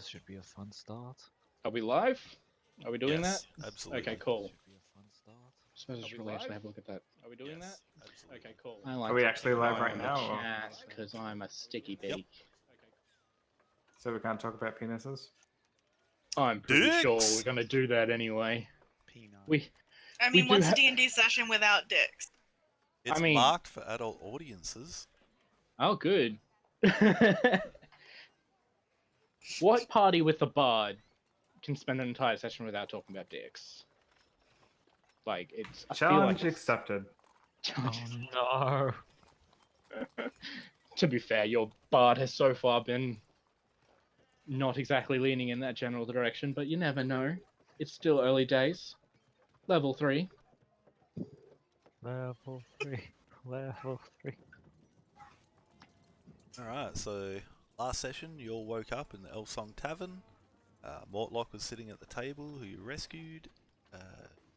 This should be a fun start. Are we live? Are we doing Yes, that? absolutely. Okay, cool. Should be a fun start. I suppose I should really actually have a look at that. Are we doing Yes, that? absolutely. Okay, cool. Are we actually live right now, or- Because I'm a sticky Yep. beak. So we can't talk about penises? I'm pretty sure Dicks! we're gonna do that anyway. P9. I mean, do what's ha- a D&D session without dicks? It's mean- marked for adult audiences. Oh, good. What party with a bard can spend an entire session without talking about dicks? Like, it's... I feel like Challenge it's- accepted. Oh no! To be fair, your bard has so far been not exactly leaning in that general direction, but you never know. It's still early days. Level 3. Level 3. Level 3. Alright, so last session you all woke up in the Elsong Tavern. Mortlock was sitting at the table who you rescued. You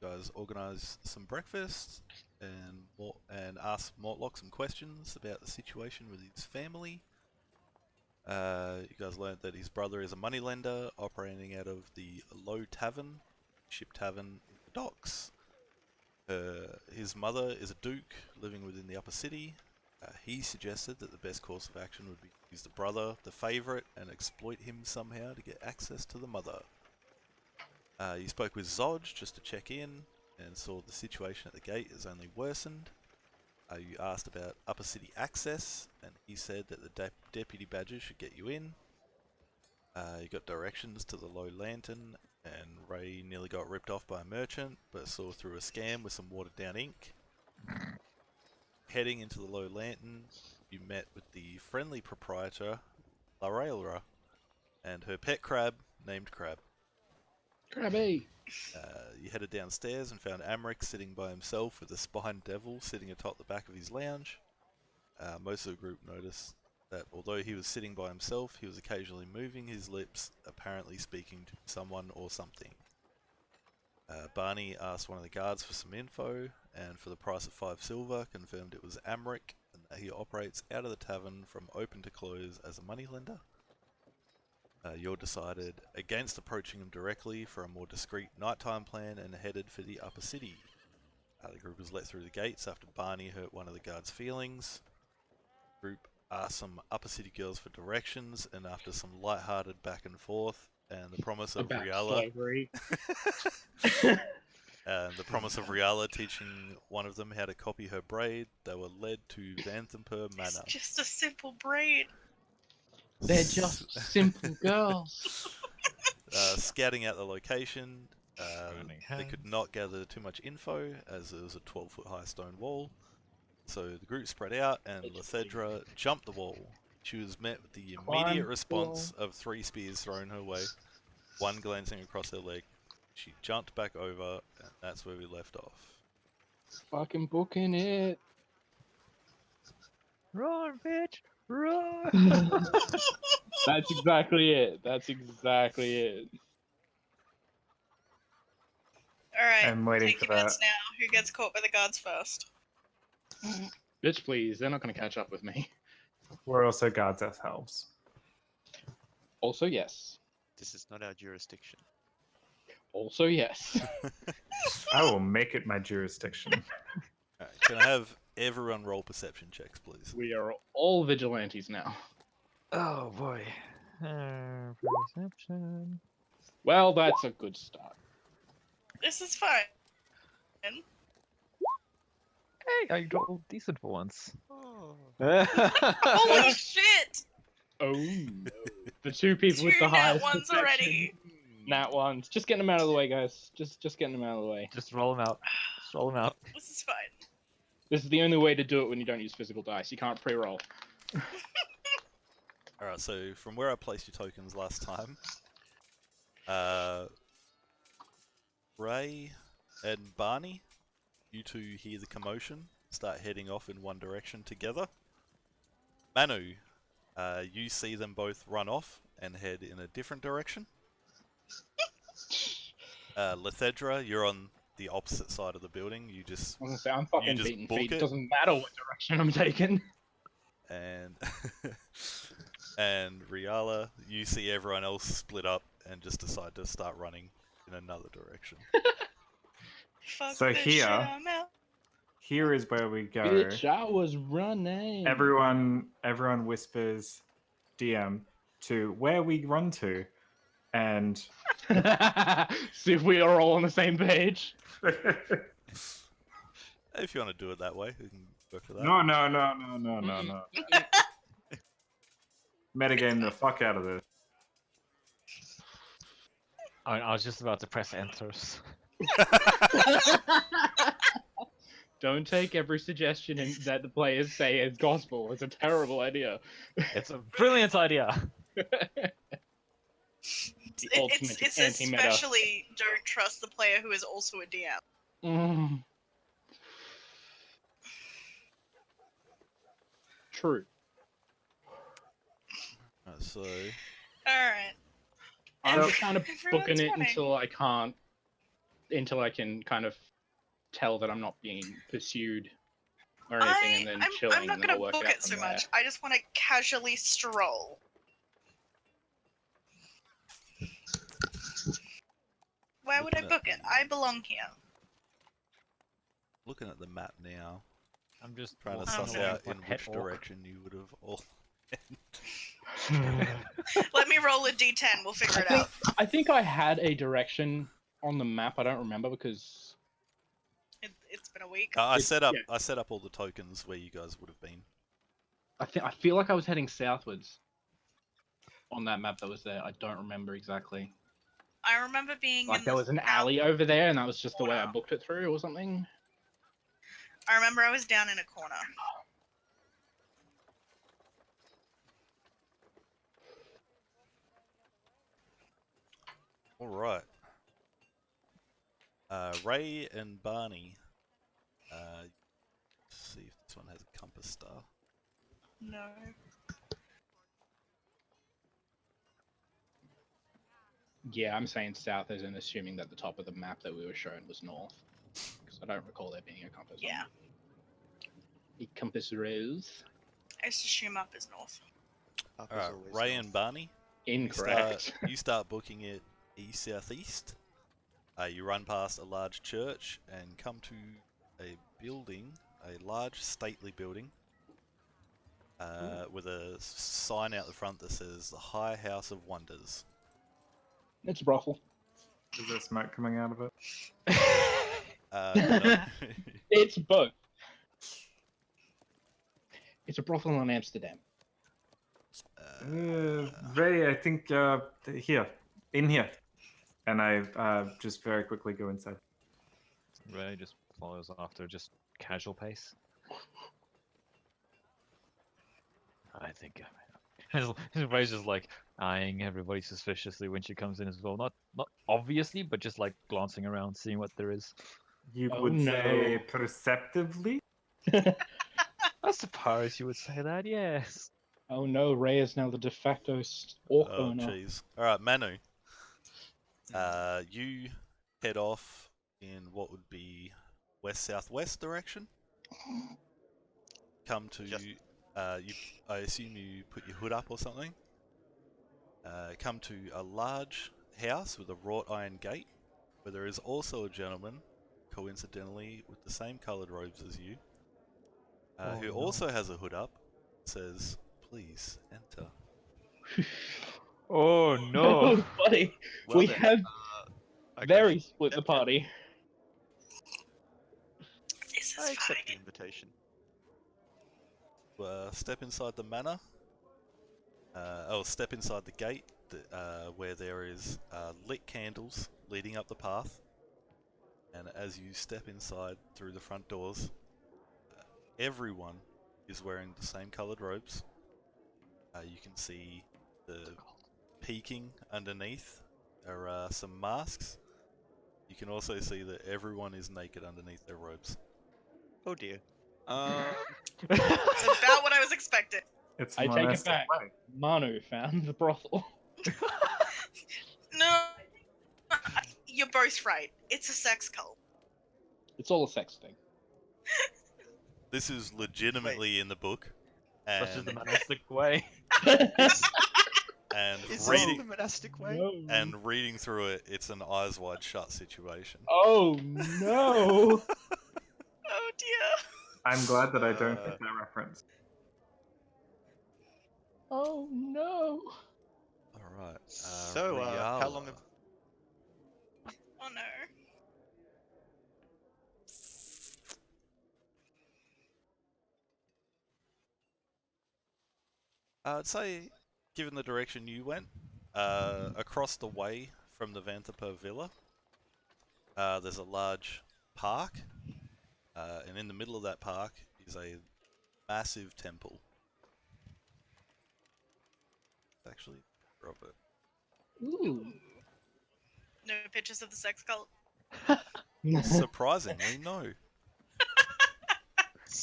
guys organised some breakfast and asked Mortlock some questions about the situation with his family. You guys learned that his brother is a moneylender operating out of the Low Tavern, ship tavern in the docks. His mother is a duke living within the upper city. He suggested that the best course of action would be to use the brother, the favourite, and exploit him somehow to get access to the mother. You spoke with Zodge just to check in and saw the situation at the gate has only worsened. You asked about upper city access and he said that the deputy badger should get you in. You got directions to the Low Lantern and Ray nearly got ripped off by a merchant but saw through a scam with some watered down ink. Heading into the Low Lantern, you met with the friendly proprietor, Larailra, and her pet crab named Crab. Crabby! You headed downstairs and found Amric sitting by himself with a spined devil sitting atop the back of his lounge. Most of the group noticed that although he was sitting by himself, he was occasionally moving his lips, apparently speaking to someone or something. Barney asked one of the guards for some info, and for the price of 5 silver, confirmed it was Amric, and that he operates out of the tavern from open to close as a moneylender. You decided against approaching him directly for a more discreet nighttime plan and headed for the upper city. The group was let through the gates after Barney hurt one of the guards' feelings. The group asked some upper city girls for directions, and after some light-hearted back and forth and the promise of About Riala, slavery. the promise of Riala teaching one of them how to copy her braid, they were led to Vanthampur It's Manor. just a simple braid. They're just simple girls. Scouting out the location, Running they hands. could not gather too much info as it was a 12-foot high stone wall. So the group spread out and Lethedra jumped the wall. She was met with the Climb immediate the response of 3 spears thrown her way, one glancing across her leg. She jumped back over, and that's where we left off. Fucking booking it. Run, bitch! Run! That's exactly it. That's exactly it. Alright, I'm waiting take for your bets that. now. Who gets caught by the gods first? Bitch, please. They're not going to catch up with me. We're also gods ourselves. Also, yes. This is not our jurisdiction. Also, yes. I will make it my jurisdiction. Alright, can I have everyone roll perception checks, please? We are all vigilantes now. Oh boy. Perception. Well, that's a good start. This is fine. Hey, I rolled decent for once. Oh. Holy shit! Oh no. The 2 people with Two the nat highest ones perception. already. Nat ones. Just getting them out of the way, guys. Just getting them out of the way. Just roll them out. Just roll them out. This is fine. This is the only way to do it when you don't use physical dice. You can't pre-roll. Alright, so from where I placed your tokens last time, Ray and Barney, you two hear the commotion, start heading off in one direction together. Manu, you see them both run off and head in a different direction. Lethedra, you're on the opposite side of the building. You just I was gonna say, I'm fucking just beating book feet. it. It doesn't matter what direction I'm taking. and And Riala, you see everyone else split up and just decide to start running in another direction. Fuck So this here- shit, I'm out. Here is where we go. Bitch, I was running. Everyone whispers DM to where we run to, and See if we are all on the same page. If you want to do it that way, we can work with that. no. Metagame the fuck out of this. I was just about to press enters. Don't take every suggestion that the players say as gospel. It's a terrible idea. It's a brilliant idea. The ultimate It's anti-meta. especially don't trust the player who is also a DM. Mm. True. So, Alright. I'm So- just kind of Everyone's booking it running. until I can kind of tell that I'm not being pursued or anything, and then chilling, I'm not and then gonna I'll work book out it so from there. much. I just want to casually stroll. Where would I Looking at book it? I belong here. looking at the map now, I'm just trying to walking suss Okay. along out in like which head orc. direction you would have all. Let me roll a d10. We'll figure it out. I think I had a direction on the map. I don't remember because It's been a week. I set up. yeah. I set up all the tokens where you guys would have been. I feel like I was heading southwards on that map that was there. I don't remember exactly. I remember being Like in there the was an south- alley over there, and that was just the way I booked it through, or something. I remember I was down in a corner. All right. Ray and Barney. Let's see if this one has a compass star. No. Yeah, I'm saying south as in assuming that the top of the map that we were shown was north. Because I don't recall there being a compass. Yeah. A compass rose. I just assume up is north. Up All is right, always Ray north. and Barney. Incorrect. You start booking it east southeast. You run past a large church and come to a building, a large stately building, with a sign out the front that says the High House of Wonders. It's a brothel. Is there smoke coming out of it? No. It's both. It's a brothel in Amsterdam. Ray, I think here, in here, and I just very quickly go inside. Ray just follows after, just casual pace. I think Ray's just like eyeing everybody suspiciously when she comes in as well. Not obviously, but just like glancing around, seeing what there is. You Oh, would say no. perceptively? I suppose you would say that, yes. Oh no, Ray is now the de facto orc Oh, owner. jeez. Alright, Manu. You head off in what would be west-southwest direction. Come to... Just- I assume you put your hood up or something. Come to a large house with a wrought iron gate, where there is also a gentleman, coincidentally with the same coloured robes as you, who also has a hood up. Says, "Please enter." Oh Oh, buddy, Well we then, have I very can split the party. This I is accept the fine. invitation. Step inside the manor. Step inside the gate, where there is lit candles leading up the path. And as you step inside through the front doors, everyone is wearing the same coloured robes. You can see the peeking underneath are some masks. You can also see that everyone is naked underneath their robes. Oh dear. It's about what I was expecting. It's I take it monastic back. way. Manu found the brothel. No. You're both right. It's a sex cult. It's all a sex thing. This is legitimately in the book. Such is the and monastic way. and Is this reading the monastic way? No. and reading through it, it's an eyes wide shut situation. Oh no! Oh dear. I'm glad that I don't get that reference. Oh no! All right. So, how long Riala. have... Oh no. I'd say, given the direction you went, across the way from the Vantapa Villa, there's a large park, and in the middle of that park is a massive temple. Actually, Robert. Ooh. No pictures of the sex cult. Surprisingly, no.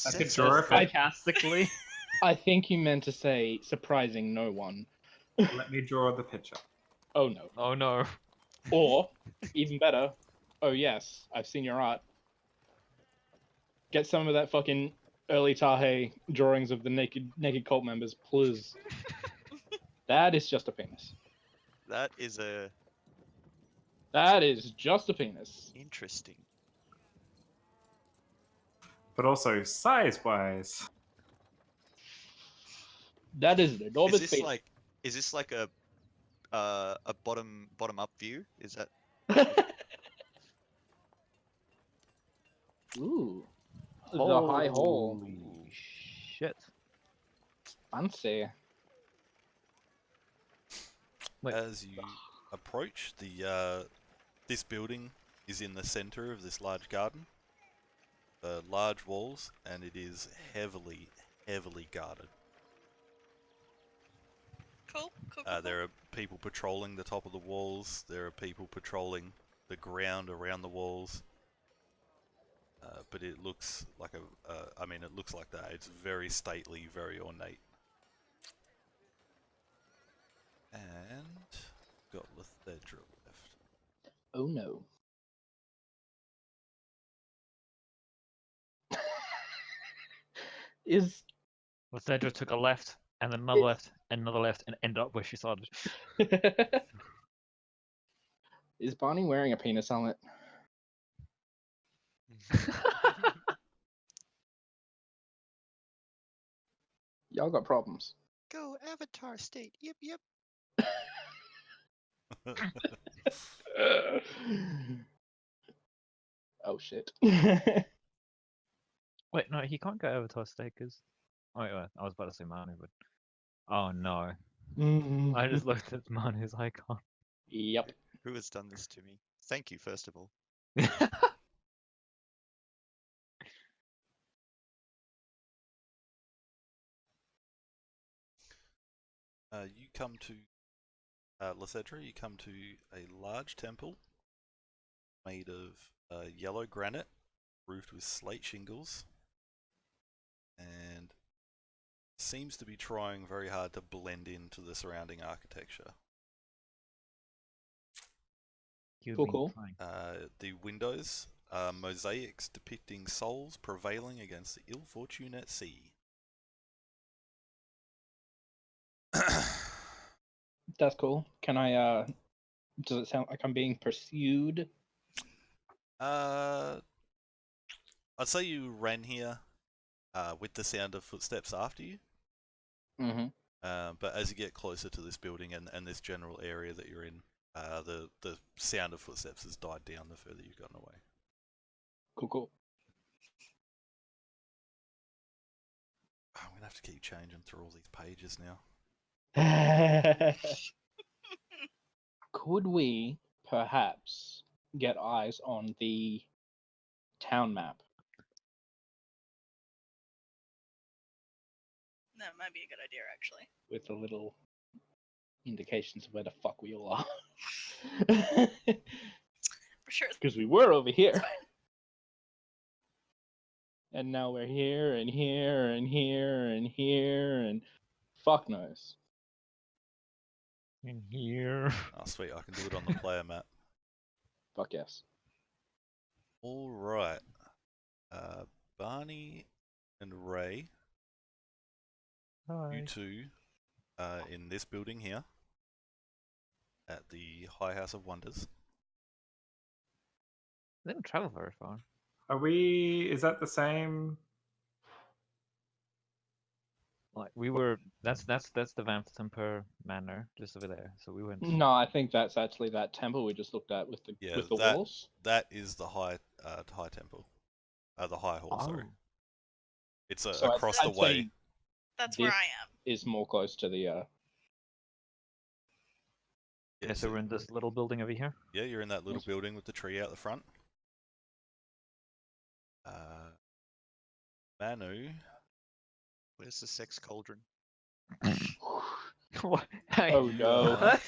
I could Sex draw cult? it. Sarcastically. I think you meant to say surprising no one. Let me draw the picture. Oh no. Oh no. Or, even better, oh yes, I've seen your art. Get some of that fucking early Tahe drawings of the naked cult members, please. That is just a penis. That is a... That is just a penis. interesting. But also size-wise. That is an Is enormous this penis. like... Is this like a bottom up view? Is that... Ooh. The high hole. Holy shit. Fancy. Wait. As you approach, this building is in the center of this large garden. Large walls, and it is heavily guarded. Cool. Cool. There are people patrolling the top of the walls. There are people patrolling the ground around the walls. But it looks like it looks like that. It's very stately, very ornate. And got Lethedra left. Oh no. Is Lethedra took a left, and then another left, and another left, and ended up where she started. Is Barney wearing a penis helmet? Y'all got problems. Go Avatar State. Yep, yep. Oh shit. Wait, no, he can't go Avatar State because. Oh, wait, I was about to say Manu, but. Oh no. I just looked at Manu's icon. Yep. Who has done this to me? Thank you, first of all. You come to Lethedra. You come to a large temple made of yellow granite, roofed with slate shingles, and seems to be trying very hard to blend into the surrounding architecture. You've Cool, been cool. trying. The windows are mosaics depicting souls prevailing against the ill fortune at sea. That's cool. Can I does it sound like I'm being pursued? I'd say you ran here with the sound of footsteps after you. Mm-hmm. But as you get closer to this building and this general area that you're in, the sound of footsteps has died down the further you've gotten away. Cool, cool. I'm gonna have to keep changing through all these pages now. Could we perhaps get eyes on the town map? That might be a good idea, actually. With the little indications of where the fuck we all are. For sure. Because we were over here. It's fine. And now we're here and here and here and here and fuck knows. In here. Oh, sweet, I can do it on the player map. Fuck yes. Alright. Barney and Ray You Hi. two are in this building here at the High House of Wonders. They didn't travel very far. Are we? Is that the same? Like we were. That's the Vamptemper Manor just over there. So we went. No, I think that's actually that temple we just looked at with the Yeah, with the that- walls. That is the High Temple. The High Hall, sorry. Oh. It's So across I'd the way. say That's where This- I am. is more close to the Yeah, Yeah, so we're in this little building over here. yeah, you're in that little Yes. building with the tree out the front. Manu, Where's the sex cauldron? What? Oh, no. What?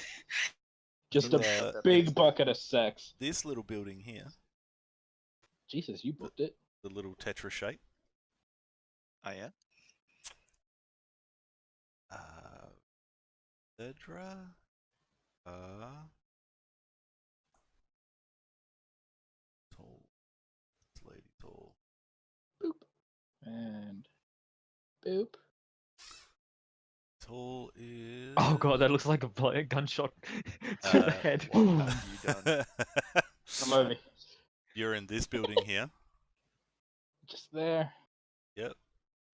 just you, a big bucket of sex. this little building here, Jesus, you booked it. the little tetra shape. Oh yeah. Edra. Tall. This lady tall. And boop. Tall is. Oh god, that looks like a gunshot to the head. What have you done? I'm over here. You're in this building here. Just there. Yep.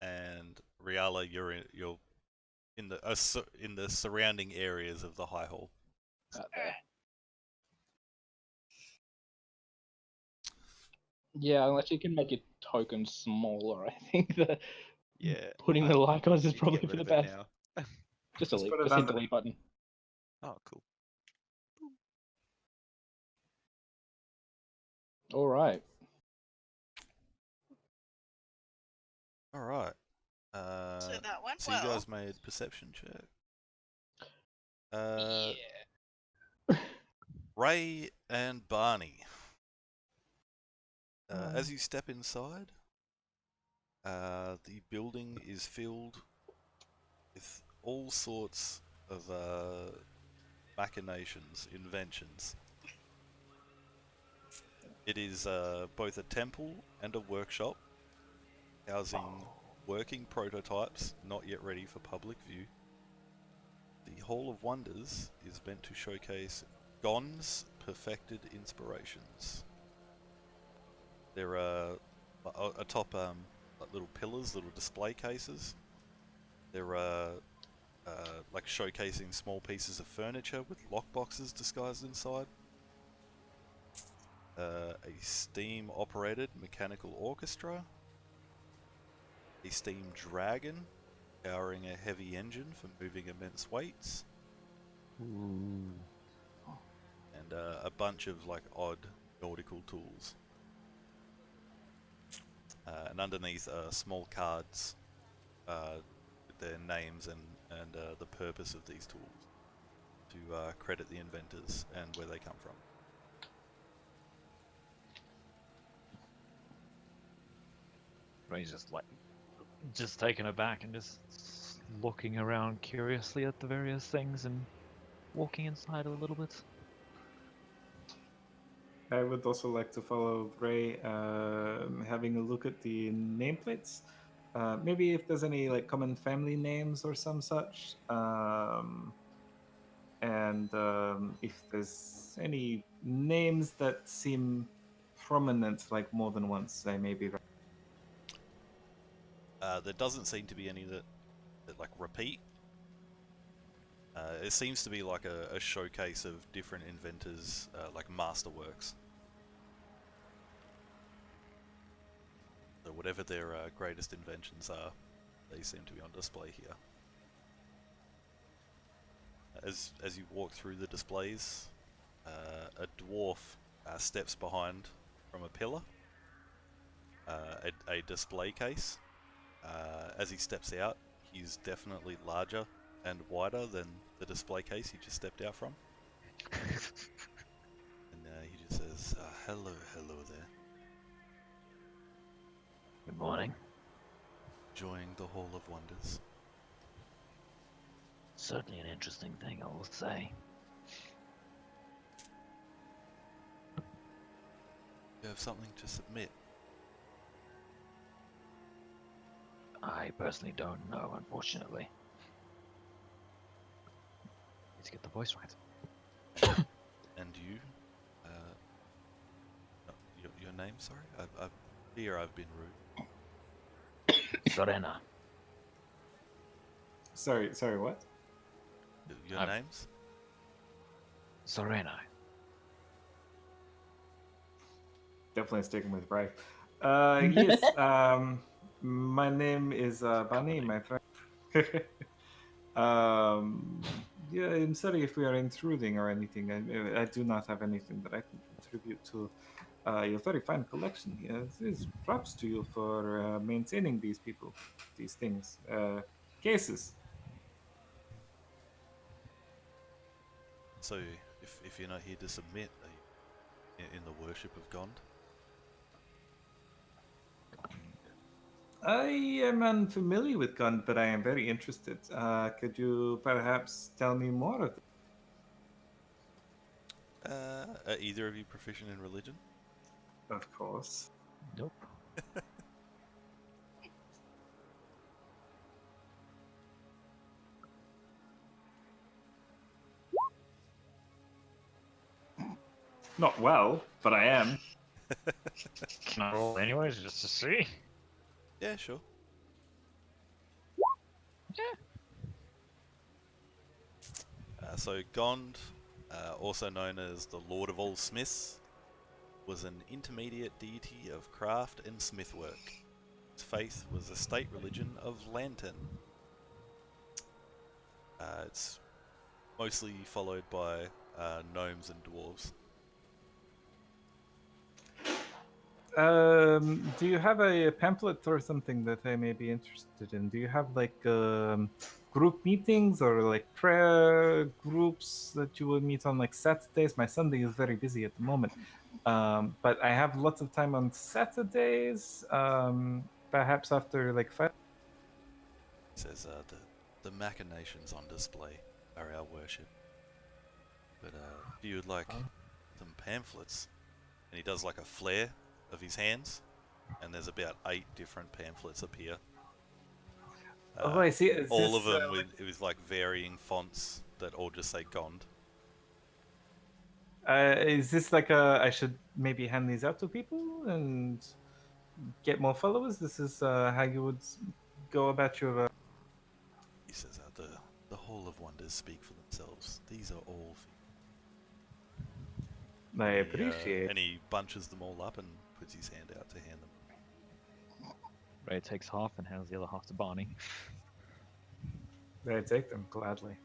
And Riala, you're in the surrounding areas of the High Hall. Out there. Yeah, unless you can make your token smaller, I think that Yeah. putting the I Lycos is need to probably get for rid the of it best. now. Just Let's delete. put it Just hit under- delete button. Oh, cool. All right. All right. So that went So well. you guys made perception check. Yeah. Ray and Barney. As you step inside, the building is filled with all sorts of machinations, inventions. It is both a temple and a workshop, housing working prototypes not yet ready for public view. The Hall of Wonders is meant to showcase Gon's perfected inspirations. There are atop like little pillars, little display cases. There are like showcasing small pieces of furniture with lockboxes disguised inside. A steam-operated mechanical orchestra. A steam dragon powering a heavy engine for moving immense weights. Ooh. And a bunch of like odd nautical tools. And underneath are small cards with their names and the purpose of these tools to credit the inventors and where they come from. Ray's just taken aback and just looking around curiously at the various things and walking inside a little bit. I would also like to follow Ray, having a look at the nameplates. Maybe if there's any like common family names or some such, and if there's any names that seem prominent, like more than once, I may be right. There doesn't seem to be any that like repeat. It seems to be like a showcase of different inventors, like masterworks. So whatever their greatest inventions are, they seem to be on display here. As you walk through the displays, a dwarf steps behind from a pillar, a display case. As he steps out, he's definitely larger and wider than the display case he just stepped out from. And he just says, hello there. Good morning. Enjoying the Hall of Wonders. Certainly an interesting thing, I will say. You have something to submit. I personally don't know, unfortunately. get the voice right. And you, no, your name, sorry? I fear I've been rude. Serena. Sorry, what? Your I've- names? Serena. Definitely sticking with Bray. Yes. My name is Bunny, my friend. Yeah, I'm sorry if we are intruding or anything. I do not have anything that I can contribute to your very fine collection here. This props to you for maintaining these people, these things, cases. So, if you're not here to submit, are you in the worship of Gond? I am unfamiliar with gun, but I am very interested. Could you perhaps tell me more of it? Are either of you proficient in religion? Of course. Nope. Not well, but I am. Can I roll anyways, just to see? Yeah, sure. So Gond, also known as the Lord of all Smiths, was an intermediate deity of craft and smithwork. His faith was a state religion of Lantern. It's mostly followed by gnomes and dwarves. Do you have a pamphlet or something that I may be interested in? Do you have like group meetings or like prayer groups that you would meet on like Saturdays? My Sunday is very busy at the moment, but I have lots of time on Saturdays. Perhaps after like 5. It says the machinations on display are our worship. But if you would like some pamphlets, and he does like a flare of his hands, and there's about 8 different pamphlets appear. Oh, I see. Is All this, of them with like varying fonts that all just say Gond. Is this like a? I should maybe hand these out to people and get more followers. This is how you would go about your. He says the whole of wonders speak for themselves. These are all for I you. appreciate. And he bunches them all up and puts his hand out to hand them. Ray takes half and hands the other half to Barney. I take them gladly.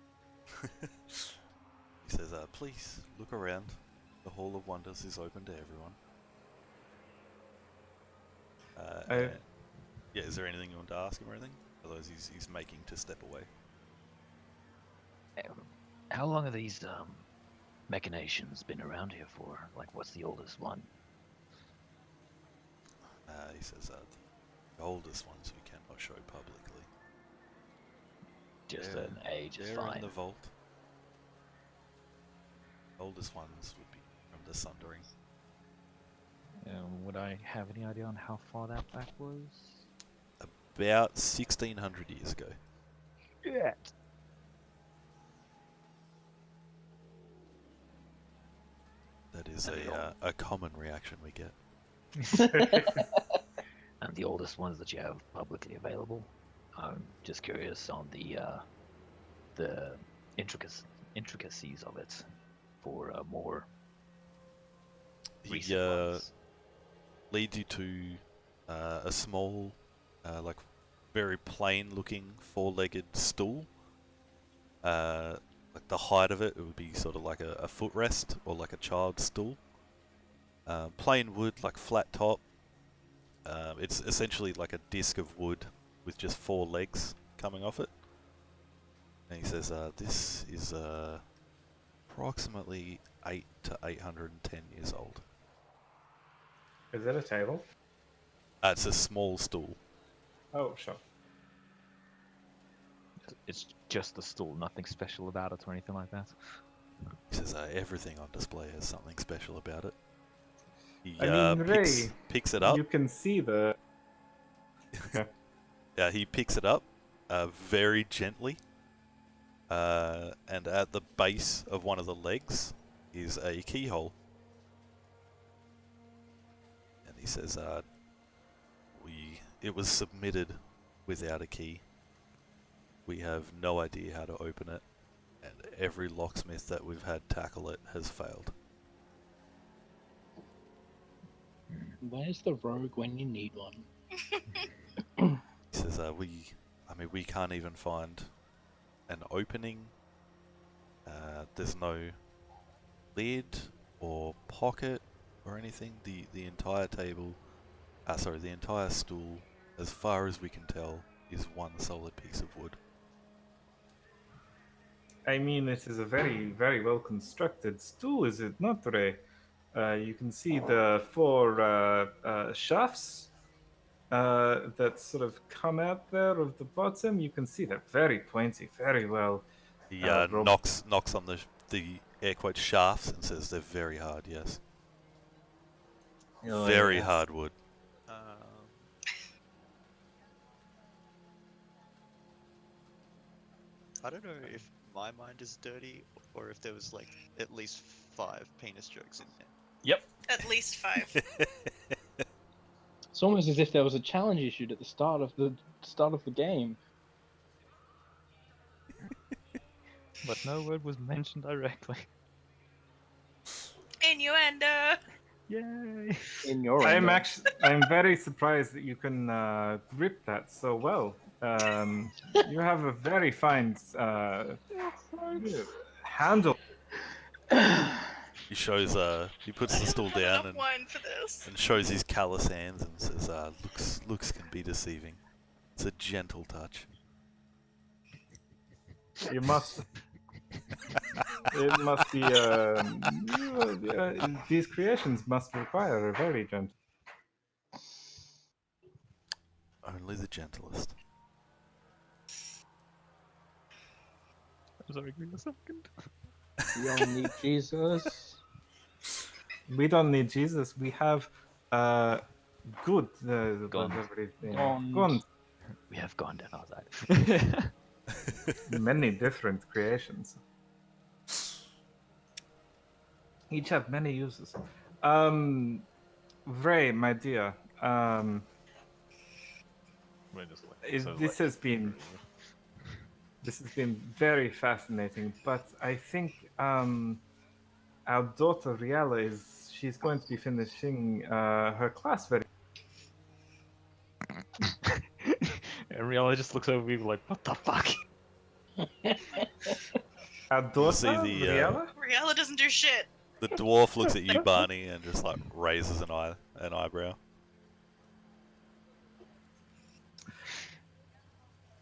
He says, please look around. The Hall of Wonders is open to everyone. Yeah, is there anything you want to ask him or anything? Otherwise he's making to step away. How long have these machinations been around here for? Like, what's the oldest one? He says, the oldest ones we cannot show publicly. Just They're- an age is They're fine. in the vault. Oldest ones would be from the Sundering. Would I have any idea on how far that back was? About 1600 years ago. Yeah. That is And the a common reaction we get. And the oldest ones that you have publicly available. I'm just curious on the intricacies of it for more He recent ones. leads you to a small, like very plain looking 4-legged stool. Like the height of it would be sort of like a footrest or like a child's stool. Plain wood, like flat top. It's essentially like a disc of wood with just 4 legs coming off it. And he says, this is approximately 8 to 810 years old. Is it a table? It's a small stool. Oh, sure. It's just the stool, nothing special about it or anything like that. He says, everything on display has something special about it. He I mean, picks it up. You can see the. Yeah, he picks it up very gently And at the base of one of the legs is a keyhole. And he says, it was submitted without a key. We have no idea how to open it, and every locksmith that we've had tackle it has failed. Where's the rogue when you need one? He says, we can't even find an opening. There's no lid or pocket or anything. The entire table, the entire stool, as far as we can tell, is one solid piece of wood. I mean, it is a very, very well constructed stool, is it not, Ray? You can see the four shafts that sort of come out there of the bottom. You can see they're very pointy, very well. He rope- knocks on the air quote shafts and says they're very hard. Yes, Oh, very yes. hard wood. I don't know if my mind is dirty or if there was like at least 5 penis jokes in there. At least 5. It's almost as if there was a challenge issued at the start of the game. But no word was mentioned directly. Innuendo. Yay! In your I'm end, I'm very surprised that you can grip that so well. You have a very fine handle. He shows he puts the stool I don't have down enough wine for this. and shows his callous hands and says, looks can be deceiving. It's a gentle touch. You must. It must be. These creations must require a very gentle. Only the gentlest. I'm sorry, give me a second. we all need Jesus. We don't need Jesus. We have good. Gone. Everything. Gone. Gone. We have gone down outside. Many different creations. Each have many uses. Ray, my dear, We're just like, this has been very fascinating. But I think our daughter Riala she's going to be finishing her class very. And Rihanna just looks over me like, what the fuck? Our daughter see the, Riala. Riella doesn't do shit. The dwarf looks at you, Barney, and just like raises an eyebrow.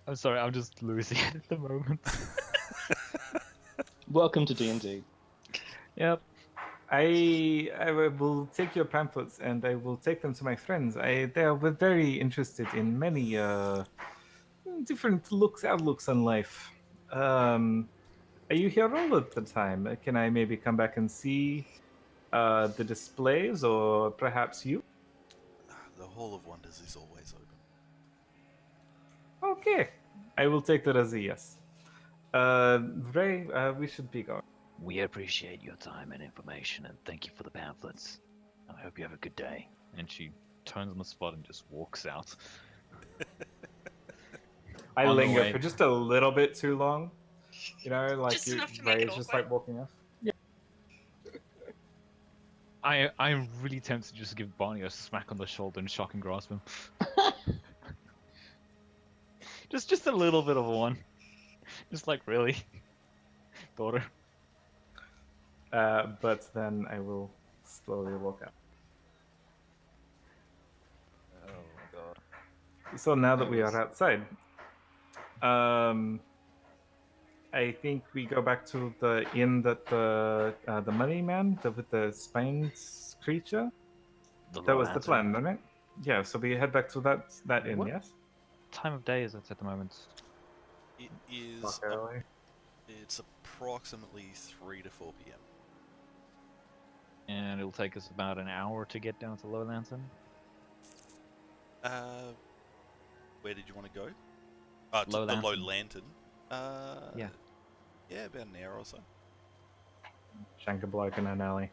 I'm sorry, I'm just losing it at the moment. Welcome to D&D. Yep. I will take your pamphlets and I will take them to my friends. They are very interested in many different outlooks on life. Are you here all of the time? Can I maybe come back and see the displays, or perhaps you? The Hall of Wonders is always open. Okay, I will take that as a yes. Ray, we should be going. We appreciate your time and information, and thank you for the pamphlets. I hope you have a good day. And she turns on the spot and just walks out. I On the linger way. for just a little bit too long. You know, like Just enough to make Ray it is just awkward. like walking off. I'm really tempted to just give Barney a smack on the shoulder and shock and grasp him. just a little bit of one. Just like, really? Daughter. But then I will slowly walk out. Oh my god. So now that we are outside, I think we go back to the inn that the money man with the spined creature. That was the plan, wasn't it? Yeah. So we head back to that inn. What? Yes. Time of day is it at the moment? It is. Fuck early. It's approximately 3 to 4 p.m. And it'll take us about an hour to get down to Low Lantern. Where did you want to go? To Low the Low Lantern. Lantern. Yeah. Yeah, about an hour or so. Shank a bloke in an alley.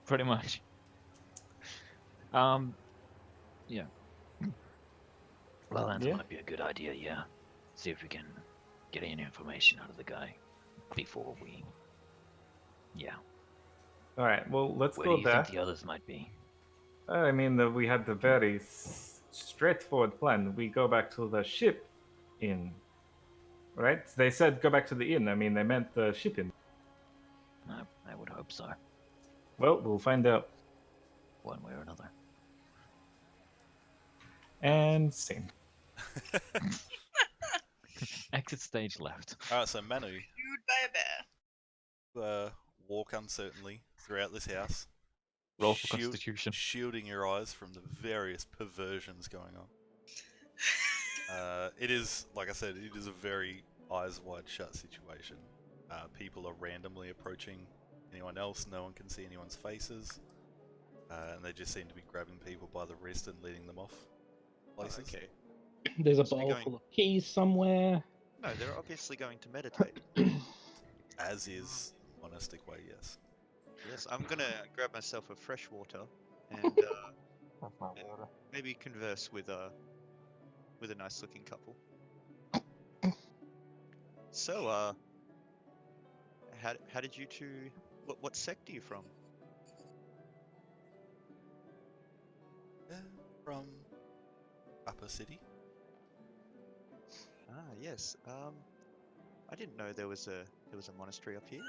Pretty much. Yeah. Well, that Yeah. might be a good idea, yeah. See if we can get any information out of the guy before we... Yeah. All right. Well, let's Where go do you there. think the others might be? I mean, we had the very straightforward plan. We go back to the ship inn, right? They said go back to the inn. I mean, they meant the ship inn. I would hope so, Well, we'll find out. one way or another. And scene. Exit stage left. Alright, so Manu, Chewed by a bear. walk uncertainly throughout this house, Roll for Constitution. shielding your eyes from the various perversions going on. It is, like I said, it is a very eyes wide shut situation. People are randomly approaching anyone else, no one can see anyone's faces, and they just seem to be grabbing people by the wrist and leading them off places. Okay. There's a So they're bowl going- full of keys somewhere. No, they're obviously going to meditate. As is monastic way, yes. Yes, I'm gonna grab myself a fresh water and maybe converse with a nice looking couple. So, how did you two? What sect are you from? From Upper City. Ah, yes. I didn't know there was a monastery up here.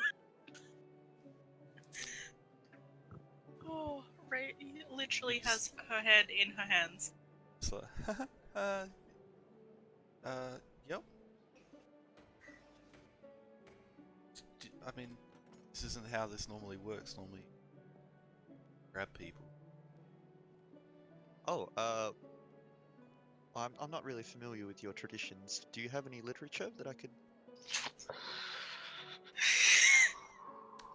Oh, Ray literally has her head in her hands. So, yep. I mean, this isn't how this normally works. Normally, grab people. Oh, I'm not really familiar with your traditions. Do you have any literature that I could?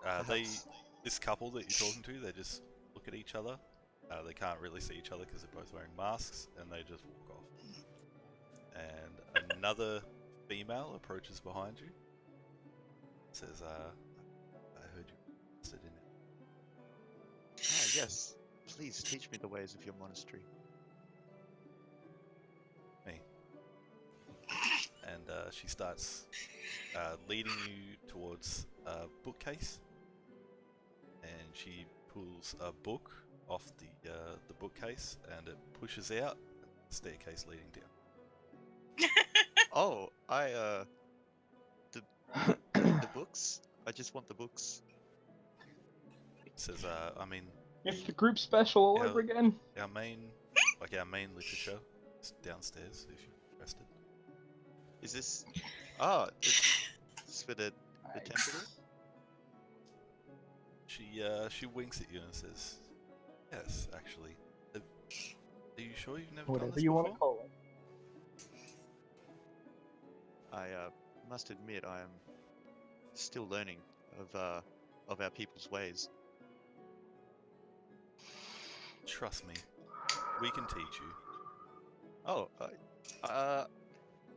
Perhaps. This couple that you're talking to, they just look at each other. They can't really see each other because they're both wearing masks, and they just walk off. And another female approaches behind you. Says, I heard you interested in it. Ah, yes. Please teach me the ways of your monastery. Me. And she starts leading you towards a bookcase. And she pulls a book off the bookcase, and it pushes out the staircase leading down. Oh, the books. I just want the books. Says, I mean, It's the group special all Yeah. over again. our main literature is downstairs if you're interested. Is this? Ah, it's for the temple. She winks at you and says, "Yes, actually. Are you sure you've never done Whatever this you before?" want to call it. I must admit I am still learning of our people's ways. Trust me, we can teach you. Oh,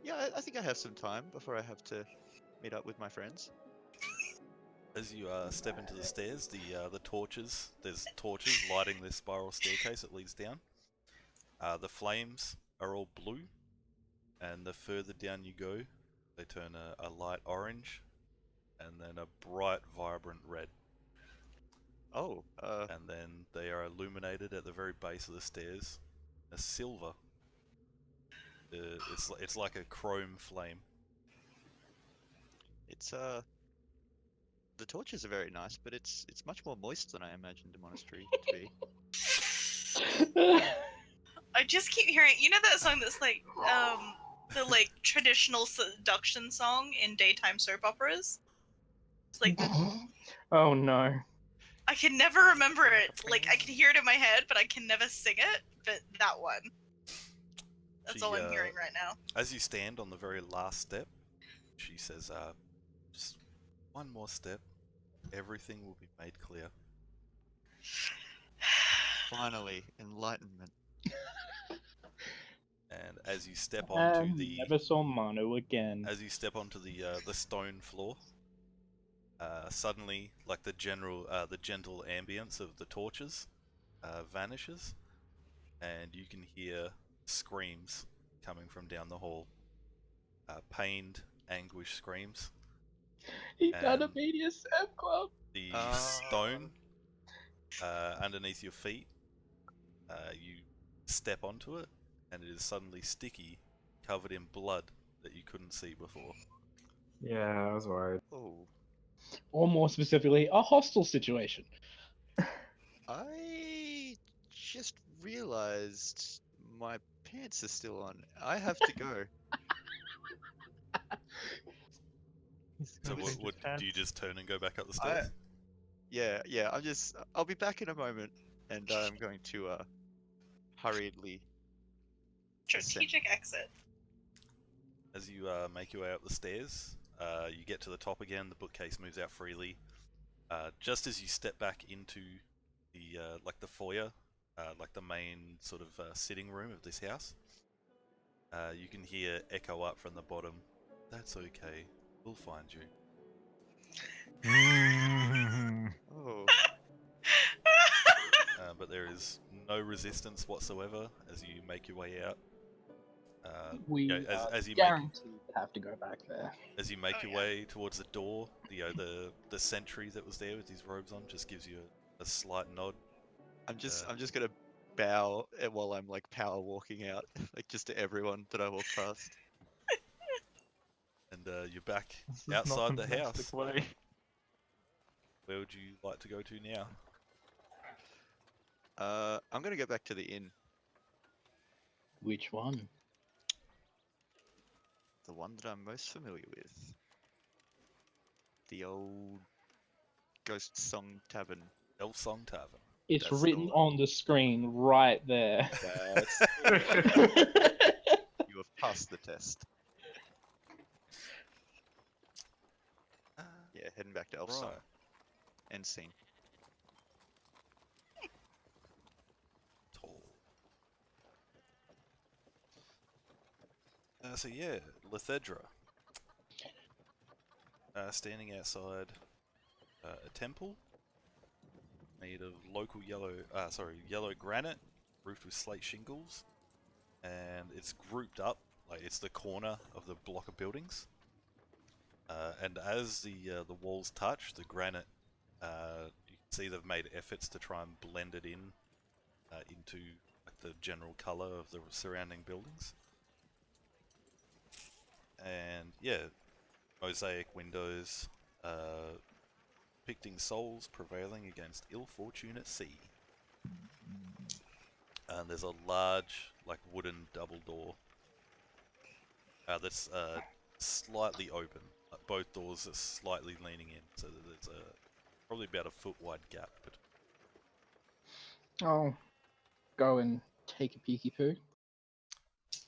yeah, I think I have some time before I have to meet up with my friends. As you step into the stairs, the torches. There's torches lighting this spiral staircase that leads down. The flames are all blue, and the further down you go, they turn a light orange, and then a bright, vibrant red. Oh, And then they are illuminated at the very base of the stairs. A silver. It's like a chrome flame. it's the torches are very nice, but it's much more moist than I imagined a monastery to be. I just keep hearing, you know that song that's like, the like traditional seduction song in daytime soap operas? It's like, Oh no. I can never remember it. Like, I can hear it in my head, but I can never sing it. But that one. That's all I'm hearing right now. As you stand on the very last step, she says, just one more step. Everything will be made clear. Finally, enlightenment. And as you step onto And the never saw Manu again. as you step onto the stone floor, suddenly, like the gentle ambience of the torches vanishes, and you can hear screams coming from down the hall. Pained, anguished screams. He done a and BDSM club. The Ah. stone underneath your feet, you step onto it, and it is suddenly sticky, covered in blood that you couldn't see before. Yeah, I was worried. Oh, Or more specifically, a hostile situation. I just realized my pants are still on. I have to go. So It was- what do you just turn and go back up the I, stairs? yeah, I'll be back in a moment, and I'm going to hurriedly Strategic exit. As you make your way up the stairs, you get to the top again. The bookcase moves out freely. Just as you step back into the like the foyer, like the main sort of sitting room of this house, you can hear echo up from the bottom. That's okay. We'll find you. Oh, But there is no resistance whatsoever as you make your way out. We As you guaranteed to have to go back there. As you make Oh, your yeah. way towards the door, the sentry that was there with his robes on just gives you a slight nod. I'm just gonna bow while I'm like power walking out, like just to everyone that I walk past. And you're back This is outside not the a house. plastic way. Where would you like to go to now? I'm gonna go back to the inn, Which one? the one that I'm most familiar with. The old Ghost Song Tavern. Elf Song Tavern. It's That's the written one. on the screen right there. That's you have passed the test. Yeah, heading back to Elf Song. Right. End scene. Tall. So yeah, Lethedra. Standing outside a temple made of local yellow granite, roofed with slate shingles, and it's grouped up like it's the corner of the block of buildings. And as the walls touch, the granite, you can see they've made efforts to try and blend it in into like the general color of the surrounding buildings. And yeah, mosaic windows, depicting souls prevailing against ill fortune at sea. And there's a large, like, wooden double door that's slightly open. Both doors are slightly leaning in, so that there's probably about a foot wide gap. But I'll go and take a peeky poo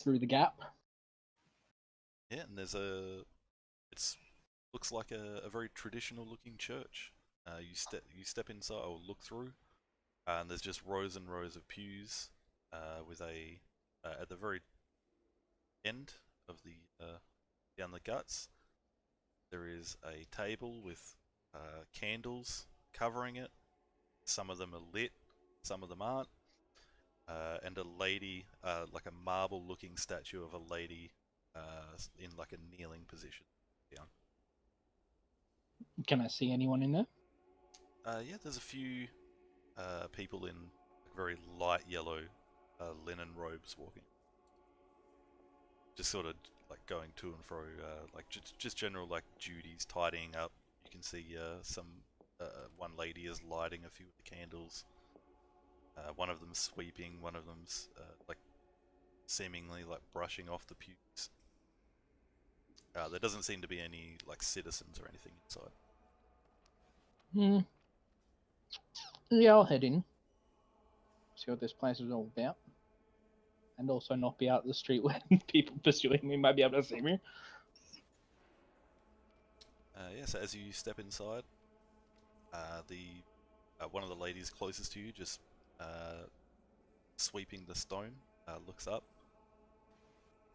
through the gap. yeah, and looks like a very traditional looking church. You step inside or look through, and there's just rows and rows of pews with at the very end of the down the guts, there is a table with candles covering it. Some of them are lit, some of them aren't. And a lady, like a marble-looking statue of a lady in like a kneeling position down. Can I see anyone in there? Yeah, there's a few people in very light yellow linen robes walking. Just sort of like going to and fro, like just general like duties, tidying up. You can see one lady is lighting a few of the candles. One of them's sweeping. One of them's like seemingly like brushing off the pews. There doesn't seem to be any like citizens or anything inside. Hmm. Yeah, I'll head in. See what this place is all about. And also not be out in the street when people pursuing me might be able to see me. Yeah, so as you step inside, one of the ladies closest to you just sweeping the stone looks up.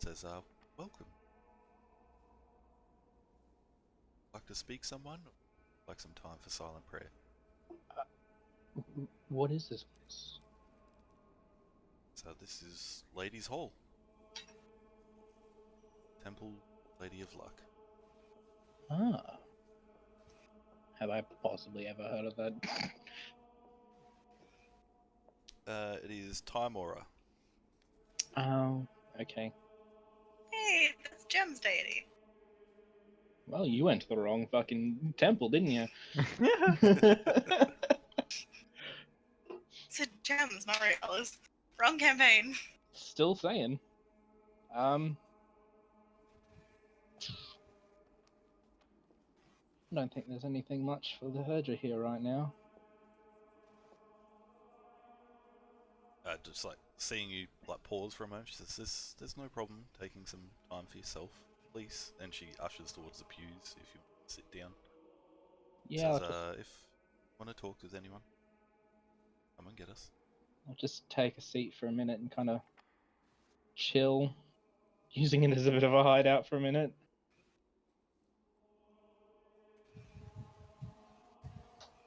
Says, welcome. Like to speak someone? Like some time for silent prayer? What is this place? So this is Ladies' Hall. Temple Lady of Luck. Ah. Have I possibly ever heard of that? It is Time Aura. Oh, okay. Hey, that's Gem's deity. Well, you went to the wrong fucking temple, didn't you? It's a Gems, not Regalas. Wrong campaign. Still saying. I don't think there's anything much for the Verger here right now. Just like seeing you like pause for a moment, she says, there's no problem taking some time for yourself, please. And she ushers towards the pews if you want to sit down. Yeah, Says, if you want to talk with anyone, come and get us. I'll just take a seat for a minute and kind of chill, using it as a bit of a hideout for a minute.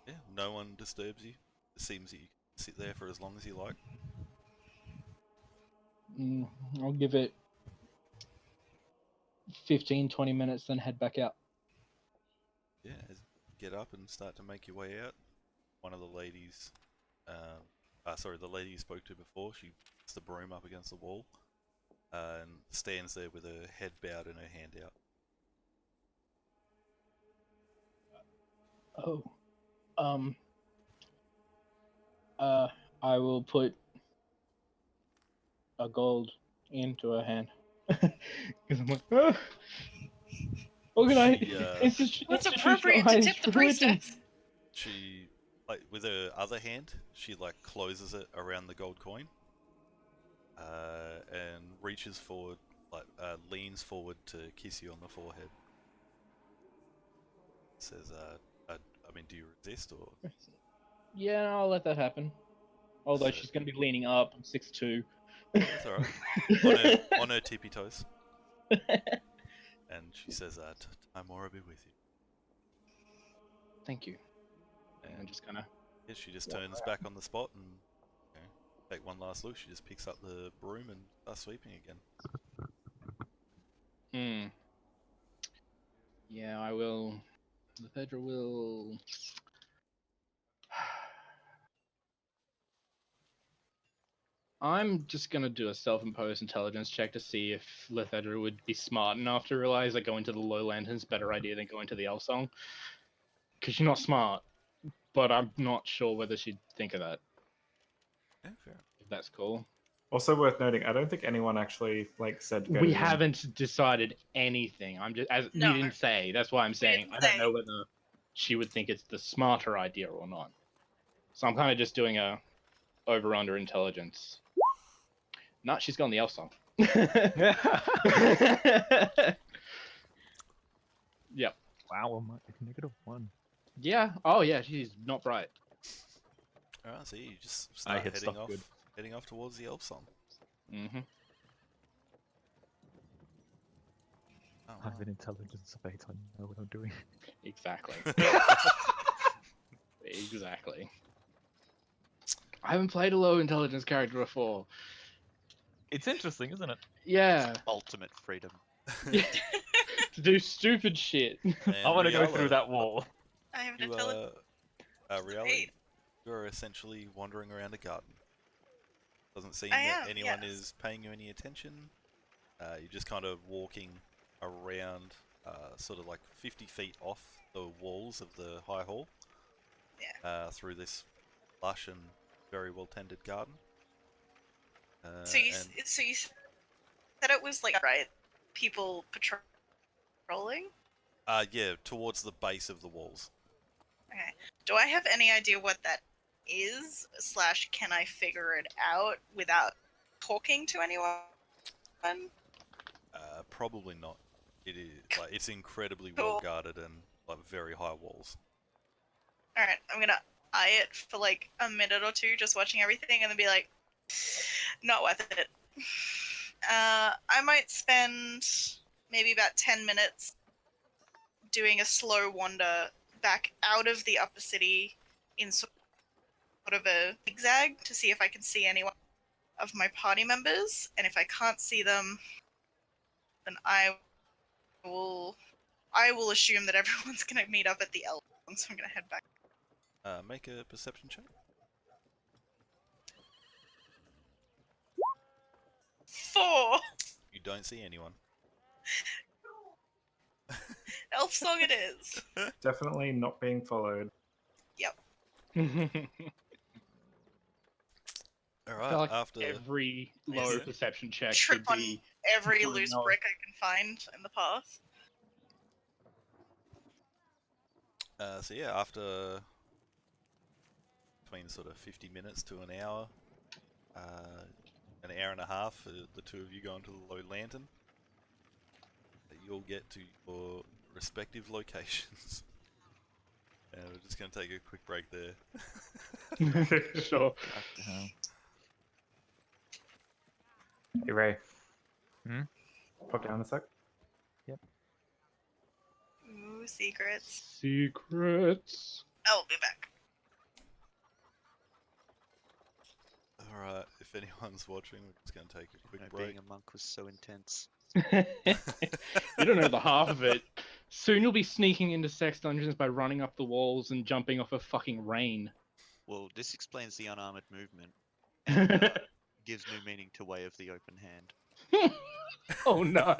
Yeah, no one disturbs you. It seems that you can sit there for as long as you like. I'll give it 15-20 minutes, then head back out. Yeah, as you get up and start to make your way out, one of the ladies, the lady you spoke to before, she puts the broom up against the wall and stands there with her head bowed and her hand out. I will put a gold into her hand. Because I'm like, oh, What's appropriate to tip the priestess? She, like, with her other hand, she like closes it around the gold coin, and reaches forward, leans forward to kiss you on the forehead. Says, do you resist or? Yeah, I'll let that happen. Although she's going to be leaning up, I'm 6'2". That's alright. on her tippy toes. And she says, Time Aura be with you. Thank you. And I'm just kind of... yeah, she just turns back on the spot and take one last look. She just picks up the broom and starts sweeping again. Yeah, I will... The Fedra will... I'm just gonna do a self-imposed intelligence check to see if Lethedra would be smart enough to realize that going to the Lowlands is a better idea than going to the Elsong. Because she's not smart, but I'm not sure whether she'd think of that. Yeah, fair. If that's cool. Also worth noting, I don't think anyone actually said. We haven't decided anything. I'm just No. we didn't say. That's why I'm saying I don't say. know whether she would think it's the smarter idea or not. So I'm kind of just doing a over/under intelligence. No, she's gone the elf song. Yep. Wow, I'm at -1. Yeah. Oh yeah, she's not bright. Alright, so you just start hit stuff good. heading off towards the elf song. Mm-hmm. Oh, I have an intelligence of 8, I know what I'm doing. Exactly. Exactly. I haven't played a low intelligence character before. It's interesting, isn't it? Yeah. Ultimate freedom. To do stupid shit. I want to go through that wall. I have You to tell it. reality. You're essentially wandering around a garden. Doesn't seem I that am, anyone yes. is paying you any attention. You're just kind of walking around, sort of like 50 feet off the walls of the high hall. Yeah. Through this lush and very well tended garden. So you said it was right, people patrolling? Yeah, towards the base of the walls. Okay. Do I have any idea what that is? / can I figure it out without talking to anyone? Probably not. It is it's incredibly Cool. well guarded and very high walls. Alright, I'm gonna eye it for a minute or two, just watching everything, and then be like, not worth it. I might spend maybe about 10 minutes doing a slow wander back out of the upper city in sort of a zigzag to see if I can see anyone of my party members. And if I can't see them, then will I will assume that everyone's gonna meet up at the L. So I'm gonna head back. Make a perception check. 4. You don't see anyone. Elf song it is. Definitely not being followed. All I right. feel like After every low Yeah. perception check Trip should on be every doing loose no- brick I can find in the path. so yeah, after between sort of 50 minutes to an hour and a half for the two of you going to the Low Lantern, you'll get to your respective locations. And we're just going to take a quick break there. Sure. Hey Ray. Hmm? Pop down a sec. Ooh, secrets. Secrets. I'll be back. Alright, if anyone's watching, we're just going to take a quick You know, break. being a monk was so intense. You don't know the half of it. Soon you'll be sneaking into sex dungeons by running up the walls and jumping off a fucking rain. Well, this explains the unarmored movement. Gives new meaning to Way of the Open Hand. Oh no.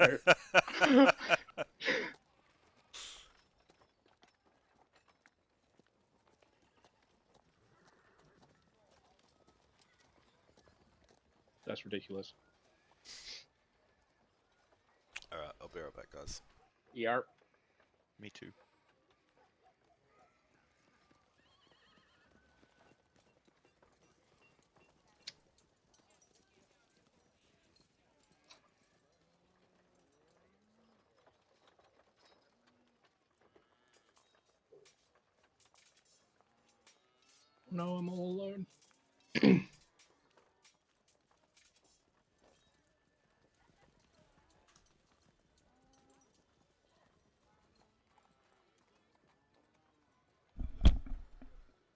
That's ridiculous. Alright, I'll be right back, guys. Yarp. Me too. No, I'm all alone.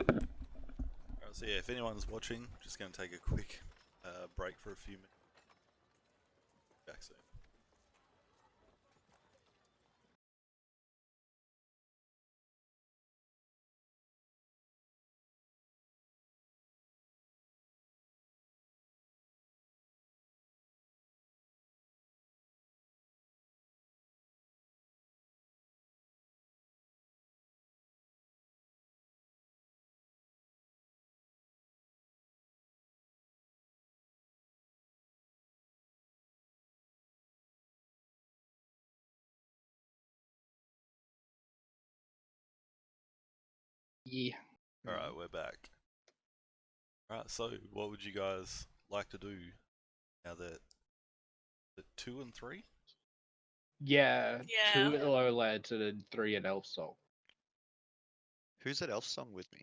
Alright, so yeah, if anyone's watching, just going to take a quick break for a few minutes. Back soon. Yeah. Alright, we're back. Alright, so what would you guys like to do now that the 2 and 3? Yeah. Yeah. 2 at Low Lads and 3 at Elf Soul. Who's at Elf Song with me?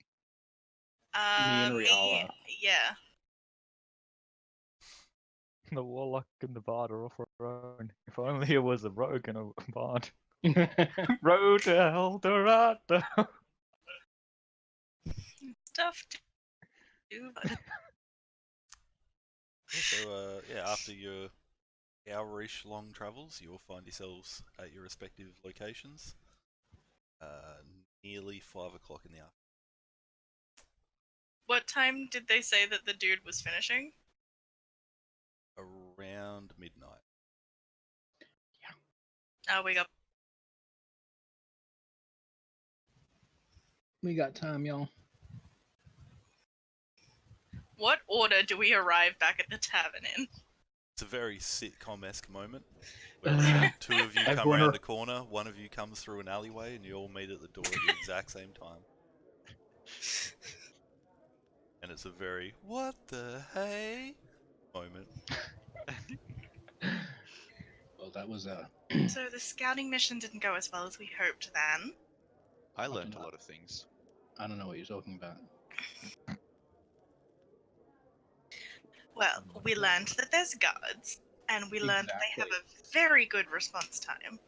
Me and Riala. Yeah. The warlock and the bard are off our own. If only it was a rogue and a bard. Road to El Dorado. Stuff to do. So yeah, after your hour-ish long travels, you'll find yourselves at your respective locations. Nearly 5 o'clock in the afternoon. What time did they say that the dude was finishing? Around midnight. We got. We got time, y'all. What order do we arrive back at the tavern in? It's a very sitcom-esque moment where two of you come Everyone around are- the corner, one of you comes through an alleyway, and you all meet at the door at the exact same time. And it's a very "what the hey" moment. Well, that was So the scouting mission didn't go as well as we hoped then. I learned not. a lot of things. I don't know what you're talking about. Well, we learned that there's guards. And we learned they have Exactly. a very good response time.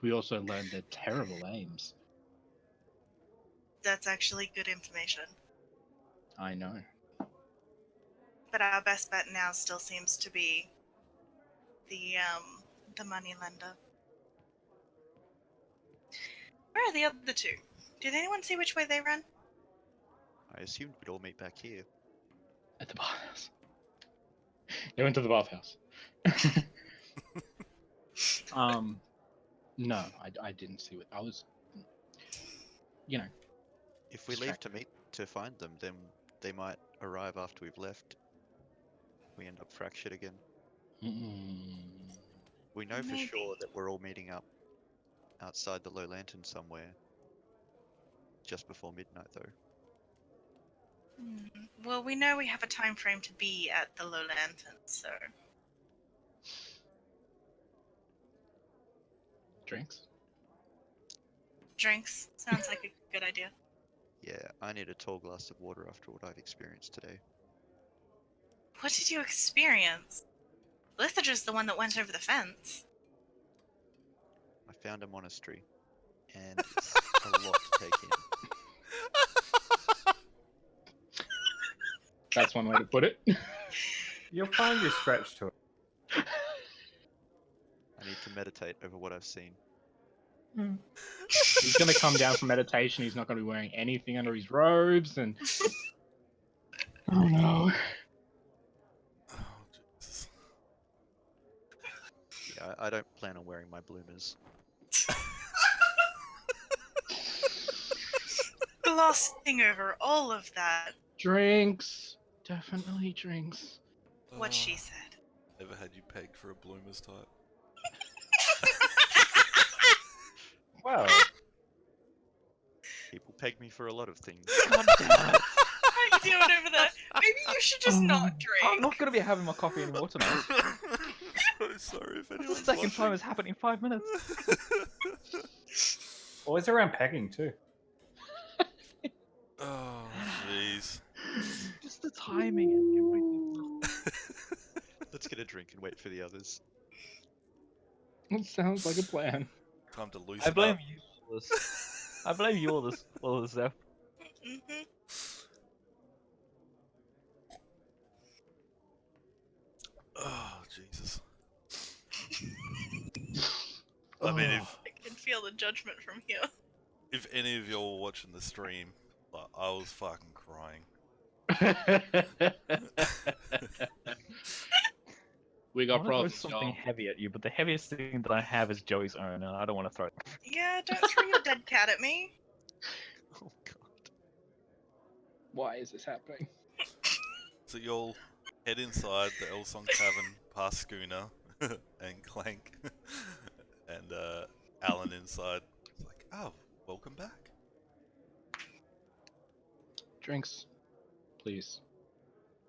We also learned their terrible aims. That's actually good information. I know. But our best bet now still seems to be the money lender. Where are the other two? Did anyone see which way they ran? I assumed we'd all meet back here. At the bathhouse. They went to the bathhouse. No, I didn't see what I was. You know, If we leave to find them, then they might arrive after we've left. We end up fractured again. We know for sure Maybe. that we're all meeting up outside the Low Lantern somewhere. Just before midnight, though. Well, we know we have a time frame to be at the Low Lantern, so drinks. drinks sounds like a good idea. Yeah, I need a tall glass of water after what I've experienced today. What did you experience? Lithager's the one that went over the fence. I found a monastery, and it's a lot to take in. That's one way to put it. You'll find your stretch to it. I need to meditate over what I've seen. He's gonna come down from meditation. He's not gonna be wearing anything under his robes, and oh no. Oh, Jesus. Yeah, I don't plan on wearing my bloomers. Glossing over all of that, Drinks. Definitely drinks. what she said. Ever had you pegged for a bloomers type? Well, People peg me for a lot of things. God damn it. How are you doing over there? Maybe you should just not drink. I'm not going to be having my coffee anymore tonight. I'm sorry if That's anyone's the second time watching. it's happened in 5 minutes. always around pegging too. Oh, jeez. Just the timing and everything. Let's get a drink and wait for the others. It sounds like a plan. Time to loosen I blame up. you for this. I blame you all this stuff. Mhm. Oh, Jesus. I mean, I can feel the judgment from here. if any of y'all were watching the stream, like, I was fucking crying. We I got want to throw problems, something y'all. heavy at you, but the heaviest thing that I have is Joey's own, and I don't want to throw it. Yeah, don't throw your dead cat at me. Oh god. Why is this happening? So y'all head inside the Elsong Tavern past Schooner and Clank and Alan inside. It's like, oh, welcome back. Drinks, please.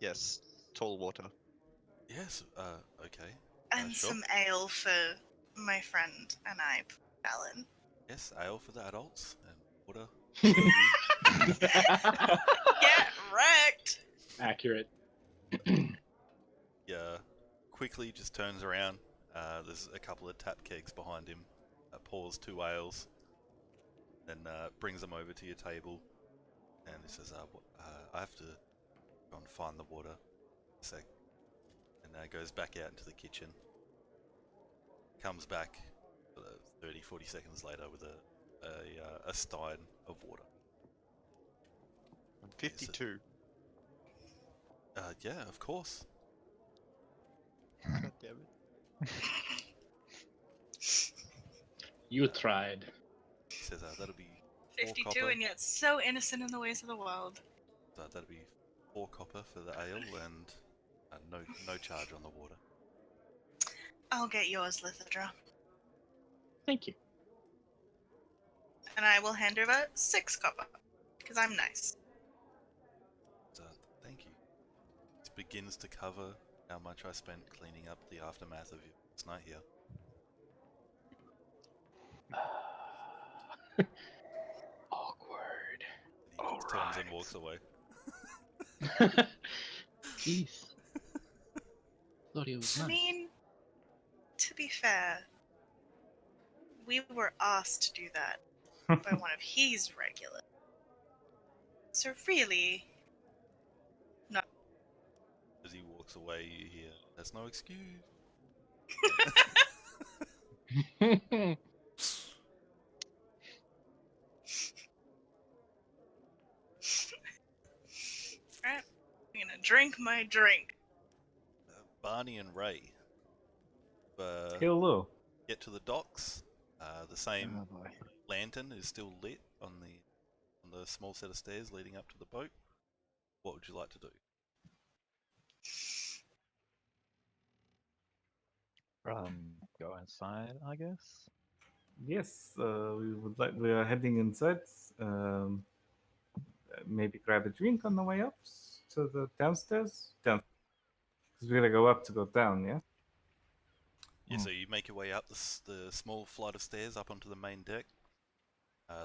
Yes, tall water. Yes, okay. And Sure. some ale for my friend and I, Alan. Yes, ale for the adults and water for you. Get wrecked! Accurate. Yeah, quickly just turns around. There's a couple of tap kegs behind him. Pours 2 ales, then brings them over to your table, and he says, "I have to go and find the water." A sec, and goes back out into the kitchen. Comes back 30-40 seconds later with a stein of water. I'm 52. Yeah, of course. God damn it. You tried. He says, "That'll be 52 copper. and yet so innocent in the ways of the world. That'll be 4 copper for the ale and no charge on the water." I'll get yours, Lithidra. Thank you. And I will hand over 6 copper. Because I'm nice. So, thank you. This begins to cover how much I spent cleaning up the aftermath of your last night here. Awkward. He just turns and walks away. Jeez. Thought he was I nice. mean, to be fair, we were asked to do that by one of his regulars. So really, As he walks away, you hear, "That's no excuse." right? I'm gonna drink my drink. Barney and Ray Hello. get to the docks. The same Oh boy. lantern is still lit on the small set of stairs leading up to the boat. What would you like to do? Go inside, I guess. Yes, we are heading inside. Maybe grab a drink on the way up to the downstairs. Down, because we're gonna go up to go down. Yeah. Yeah, so you make your way up the small flight of stairs up onto the main deck.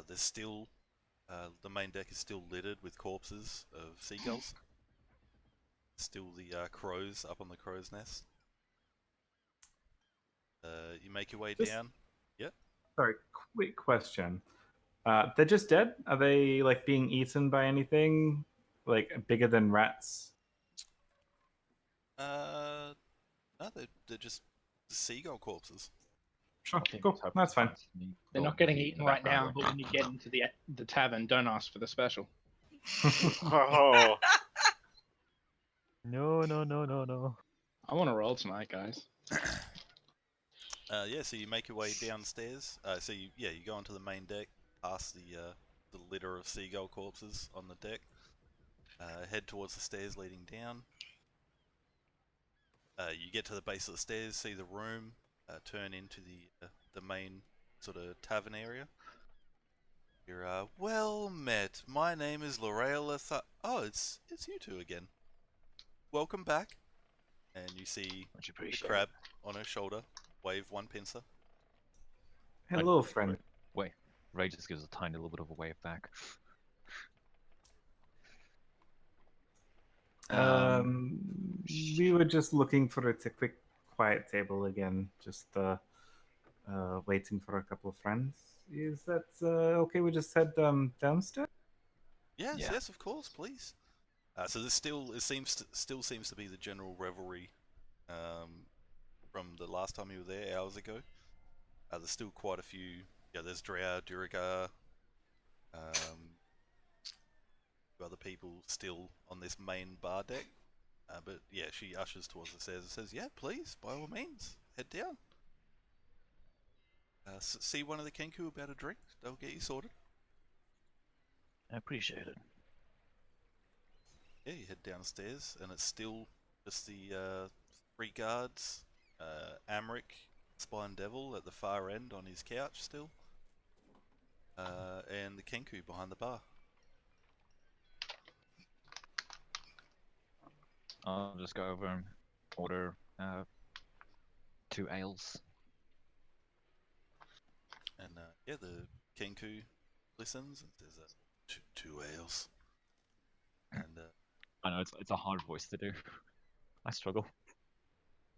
There's still the main deck is still littered with corpses of seagulls. Still the crows up on the crow's nest. You make your way Just- down. Yep. Sorry, quick question. They're just dead? Are they like being eaten by anything like bigger than rats? No, they're just seagull corpses. Sure, Okay, cool. let's hope That's this fine. one's neat. They're Oh, not getting in the eaten right now, background. but when you get into the tavern, don't ask for the special. Oh, No, no, no, no, no. I want to roll tonight, guys. Yeah, so you make your way downstairs. So you go onto the main deck, past the litter of seagull corpses on the deck. Head towards the stairs leading down. You get to the base of the stairs, see the room, turn into the main sort of tavern area. You're well met. My name is Lorela. Oh, it's you two again. Welcome back. And you see Much the appreciated. crab on her shoulder. Wave one pincer. Hello, friend. Wait, Ray just gives a tiny little bit of a wave back. We were just looking for a quick, quiet table again. Just waiting for a couple of friends. Is that okay? We just head downstairs. Yes, Yeah. yes, of course, please. So this still seems to be the general revelry from the last time you were there hours ago. There's still quite a few. Yeah, there's Drow, Durigar, other people still on this main bar deck. But yeah, she ushers towards the stairs and says, "Yeah, please, by all means, head down. See one of the Kenku about a drink. They'll get you sorted." I appreciate it. Yeah, you head downstairs, and it's still just the 3 guards, Amric, Spine Devil at the far end on his couch still, and the Kenku behind the bar. I'll just go over and order 2 ales. And yeah, the Kenku listens and says, two ales. And I know it's a hard voice to do. I struggle.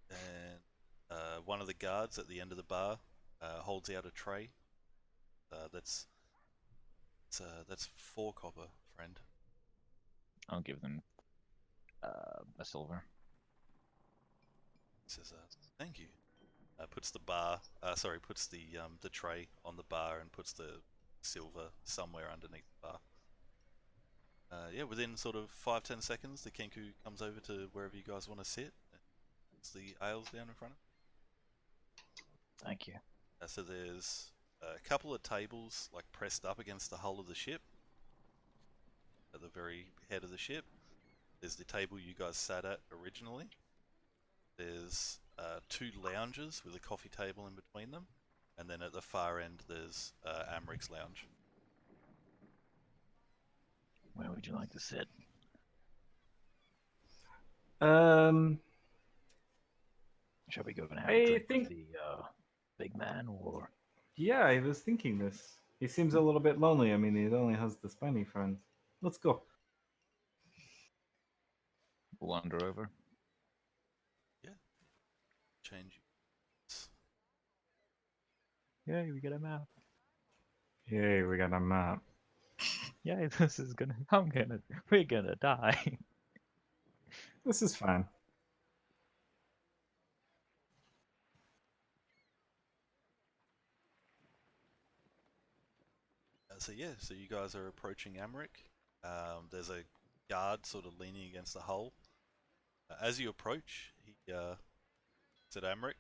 and one of the guards at the end of the bar holds out a tray. That's 4 copper, friend. I'll give them a silver. He says, "Thank you." Puts the tray on the bar and puts the silver somewhere underneath the bar. Yeah, within sort of 5-10 seconds, the Kenku comes over to wherever you guys want to sit and puts the ales down in front of Thank you. you. So there's a couple of tables like pressed up against the hull of the ship at the very head of the ship. There's the table you guys sat at originally. There's 2 lounges with a coffee table in between them, and then at the far end there's Amric's lounge. Where would you like to sit? Shall we go and have I a drink think- with the big man, or Yeah, I was thinking this. He seems a little bit lonely. I mean, he only has the spiny friend. Let's go. wander over? Change. Yay, we get a map. Yay, we got a map. Yay, we're gonna die. This is fine. So yeah, so you guys are approaching Amric. There's a guard sort of leaning against the hull. As you approach, he said Amric.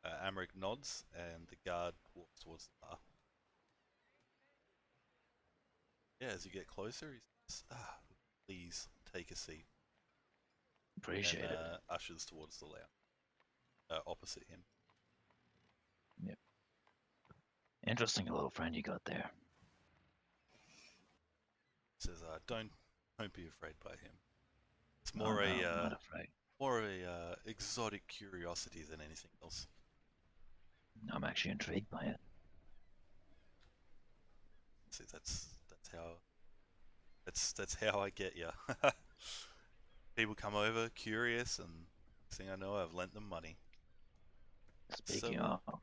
Amric nods, and the guard walks towards the bar. Yeah, as you get closer, he says, "Please take a seat." Appreciate and it. ushers towards the lounge opposite him. Interesting little friend you got there. Says, "Don't be afraid by him. It's Oh, more no, a I'm not afraid. exotic curiosity than anything else." I'm actually intrigued by it. See, that's how I get you. People come over curious, and next thing I know, I've lent them money. Speaking So, of,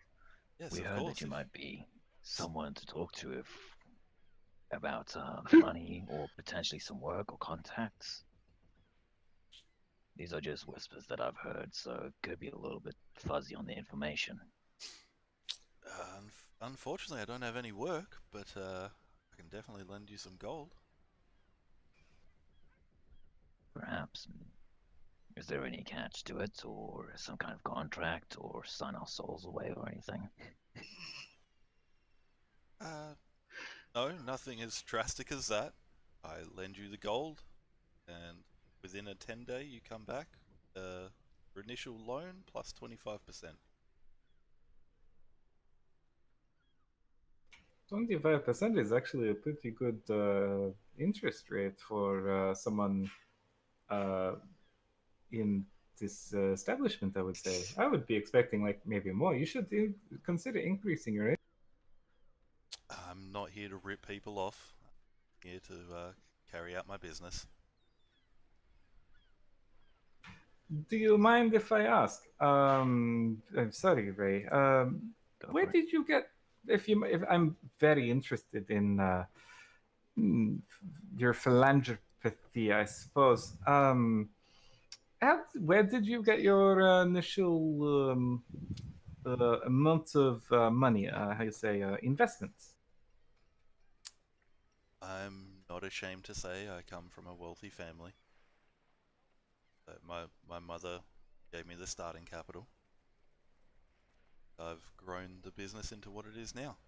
yes, we of heard course. that you if- might be someone to talk to if about money or potentially some work or contacts. These are just whispers that I've heard, so it could be a little bit fuzzy on the information. Unfortunately, I don't have any work, but I can definitely lend you some gold. Perhaps. Is there any catch to it, or some kind of contract, or sign our souls away, or anything? No, nothing as drastic as that. I lend you the gold, and within a 10-day, you come back with your initial loan plus 25%. 25% is actually a pretty good interest rate for someone in this establishment, I would say. I would be expecting like maybe more. You should consider increasing your. I'm not here to rip people off. I'm here to carry out my business. Do you mind if I ask? I'm sorry, Ray. Go Where for it. did you get? If I'm very interested in mm, your philanthropy, I suppose. Where did you get your initial amount of money? How you say investments? I'm not ashamed to say I come from a wealthy family. My mother gave me the starting capital. I've grown the business into what it is now.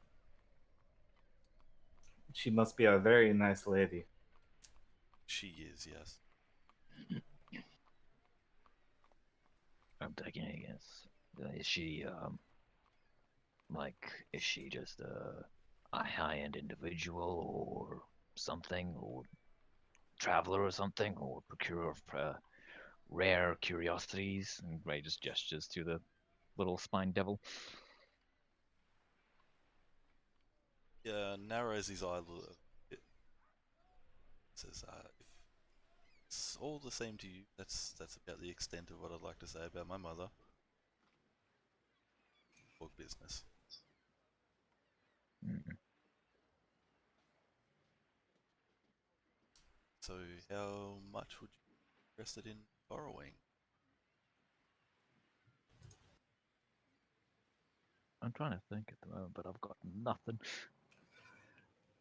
She must be a very nice lady. She is, yes. I'm taking a guess. Is she is she just a high-end individual or something, or traveler or something, or procurer of rare curiosities? And Ray just gestures to the little spine devil. Yeah, narrows his eye a little bit. Says, if it's all the same to you, that's about the extent of what I'd like to say about my mother. Or business. Mm. So how much would you be interested in borrowing? I'm trying to think at the moment, but I've got nothing.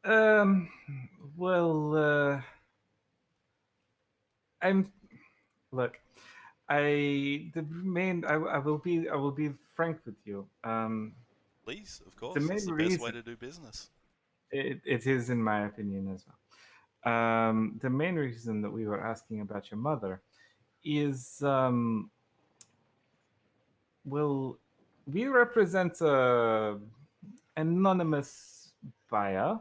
Um, well, I'm look. I will be frank with you. Please, of The course. It's main the best way reason to do business. it is, in my opinion, as well. The main reason that we were asking about your mother is, well, we represent a anonymous buyer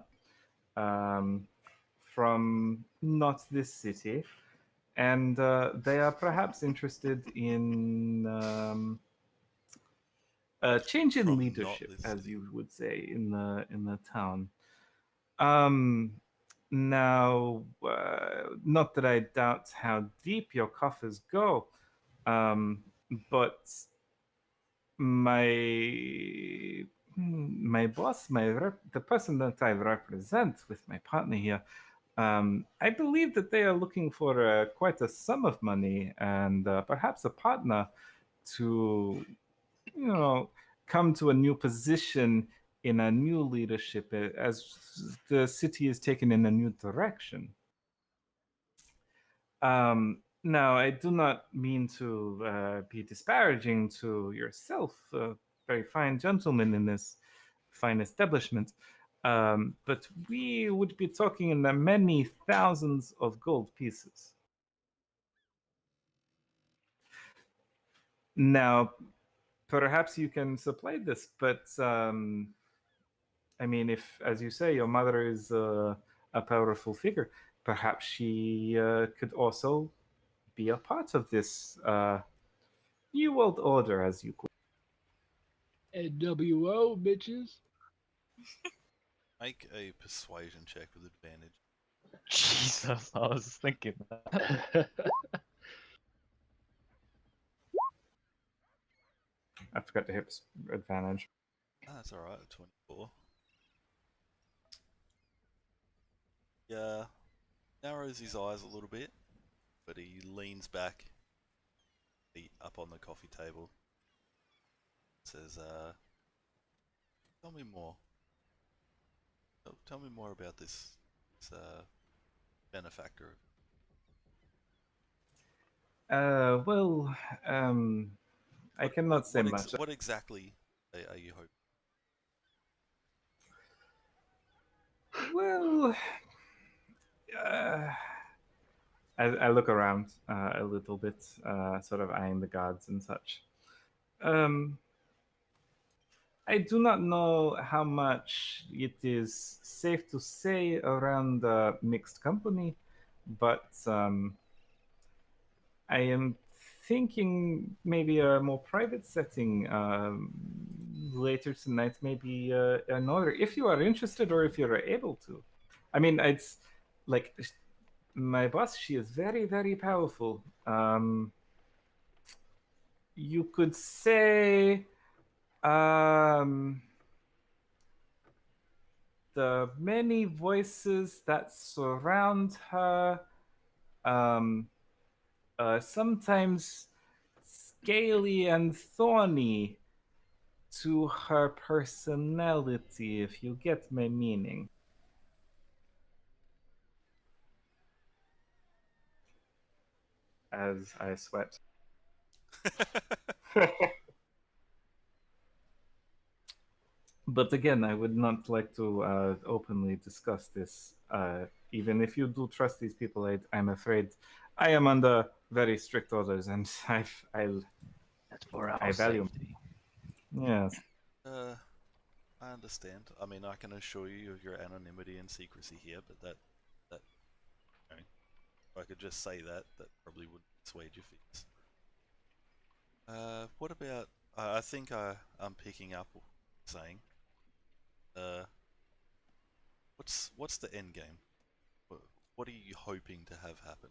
from not this city, and they are perhaps interested in a change in From not leadership, this as city. you would say in the town. Um, Now, not that I doubt how deep your coffers go, but my My boss, the person that I represent with my partner here, I believe that they are looking for quite a sum of money and perhaps a partner to, come to a new position in a new leadership as the city is taken in a new direction. Now, I do not mean to be disparaging to yourself, very fine gentleman in this fine establishment, but we would be talking in the many thousands of gold pieces. Now, perhaps you can supply this, but I mean, if, as you say, your mother is a powerful figure, perhaps she could also be a part of this New World Order, as you call NWO, bitches. Make a persuasion check with advantage. Jesus, I was thinking that. it. I forgot to hit advantage. That's alright, 24. Yeah, narrows his eyes a little bit, but he leans back, feet up on the coffee table. Says, tell me more. Tell me more about this benefactor. Well, I cannot say much. What exactly are you hoping? Well, I look around a little bit, sort of eyeing the guards and such. I do not know how much it is safe to say around mixed company, but I am thinking maybe a more private setting later tonight, maybe another, if you are interested or if you're able to. I mean, it's like my boss, she is very, very powerful. You could say the many voices that surround her, sometimes scaly and thorny to her personality, if you get my meaning. As I sweat. But again, I would not like to openly discuss this. Even if you do trust these people, I'm afraid I am under very strict orders, and That's for our I value. safety. Yes. I understand. I mean, I can assure you of your anonymity and secrecy here, but that you know, if I could just say that probably would persuade your fears. What about? I think I'm picking up what you're saying. What's the end game? What are you hoping to have happen?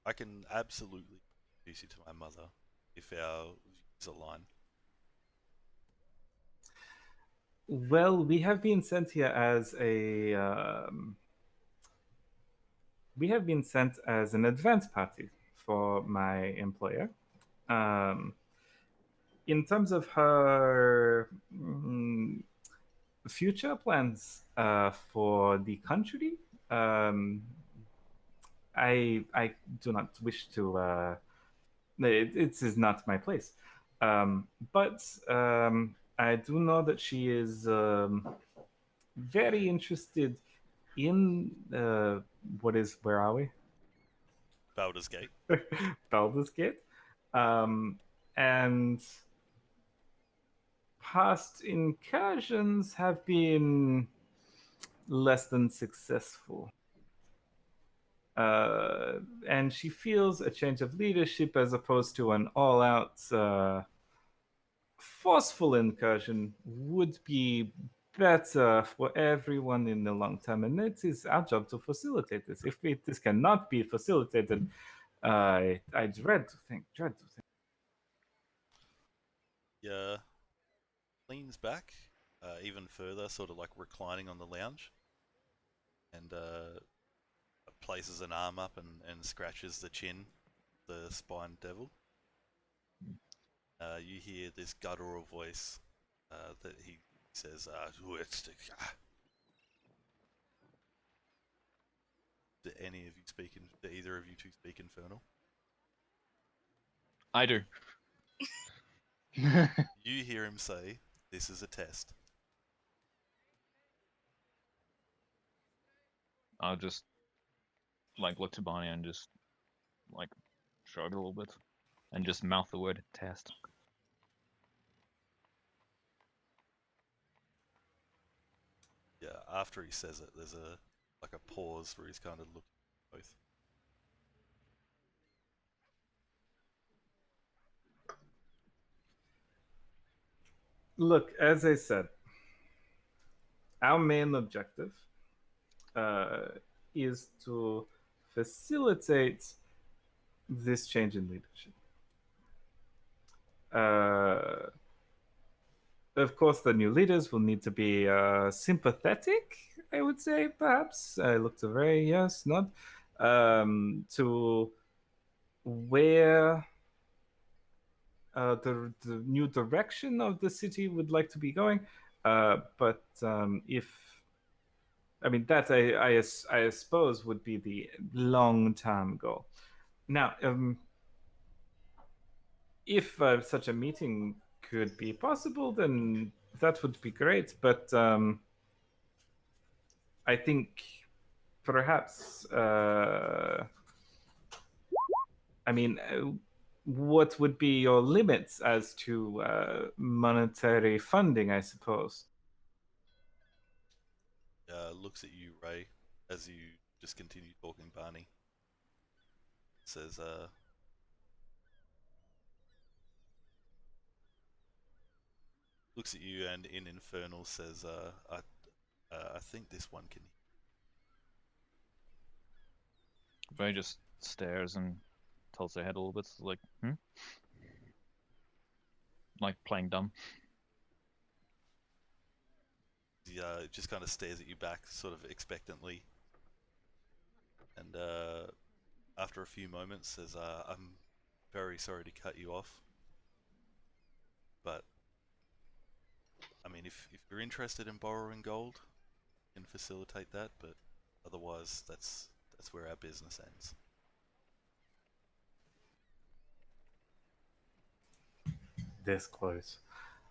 I can absolutely introduce you to my mother if our views align. Well, we have been sent here as a. We have been sent as an advance party for my employer. In terms of her future plans for the country, I do not wish to. It is not my place. But I do know that she is very interested in where are we? Baldur's Gate. Baldur's Gate. And past incursions have been less than successful. And she feels a change of leadership as opposed to an all-out forceful incursion would be better for everyone in the long term, and it is our job to facilitate this. If this cannot be facilitated, I dread to think. Yeah, leans back even further, sort of like reclining on the lounge, and places an arm up and scratches the chin, the spine devil. You hear this guttural voice that he says, do any of you speak in? Do either of you two speak Infernal? I do. You hear him say, "This is a test." I'll just like look to Bonnie and just like shrug a little bit and just mouth the word test. Yeah, after he says it, there's a pause where he's kind of looking at both. Look, as I said, our main objective is to facilitate this change in leadership. Of course, the new leaders will need to be sympathetic, I would say, perhaps. I looked a very yes, nod, to where the new direction of the city would like to be going. But if I mean that I suppose would be the long-term goal. Now, if such a meeting could be possible, then that would be great. But I think perhaps I mean. What would be your limits as to monetary funding, I suppose? Looks at you, Ray, as you just continue talking, Barney. Says, looks at you and in Infernal says, I think this one can. Ray just stares and tilts her head a little bit, like, like playing dumb. He just kind of stares at you back, sort of expectantly, and after a few moments says, I'm very sorry to cut you off, but I mean, if you're interested in borrowing gold, you can facilitate that, but otherwise, that's where our business ends. This close.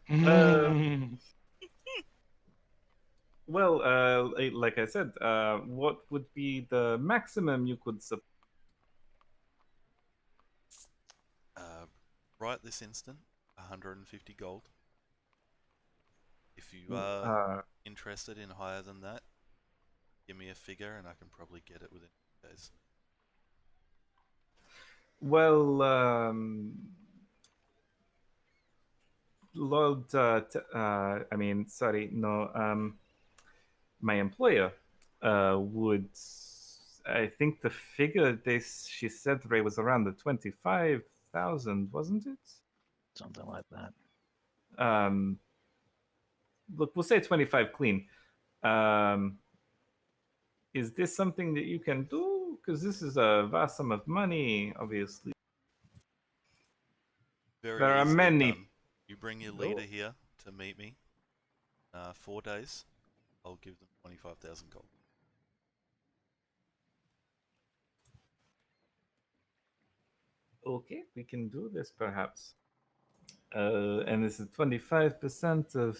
Mm. Well, like I said, what would be the maximum you could support? Right this instant, 150 gold. If you are interested in higher than that, give me a figure and I can probably get it within a few days. Well, Lord, I mean, sorry, no, my employer would. I think the figure she said, Ray, was around the 25,000, wasn't it? Something like that. Look, we'll say 25 clean. Is this something that you can do? Because this is a vast sum of money, obviously. Very There are easily many. done. You bring your leader here to meet me. 4 days. I'll give them 25,000 gold. Okay, we can do this perhaps. And this is 25% of.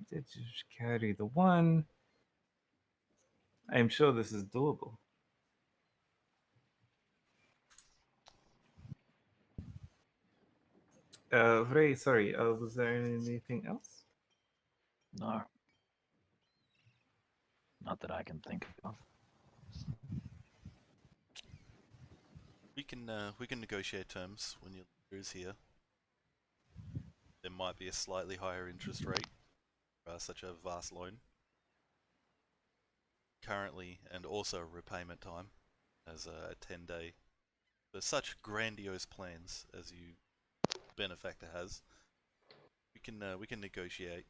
Did you carry the one? I'm sure this is doable. Ray, sorry, was there anything else? No. Not that I can think of. We can negotiate terms when your leader is here. There might be a slightly higher interest rate for such a vast loan. Currently, and also repayment time as a 10-day. For such grandiose plans as you benefactor has. We can negotiate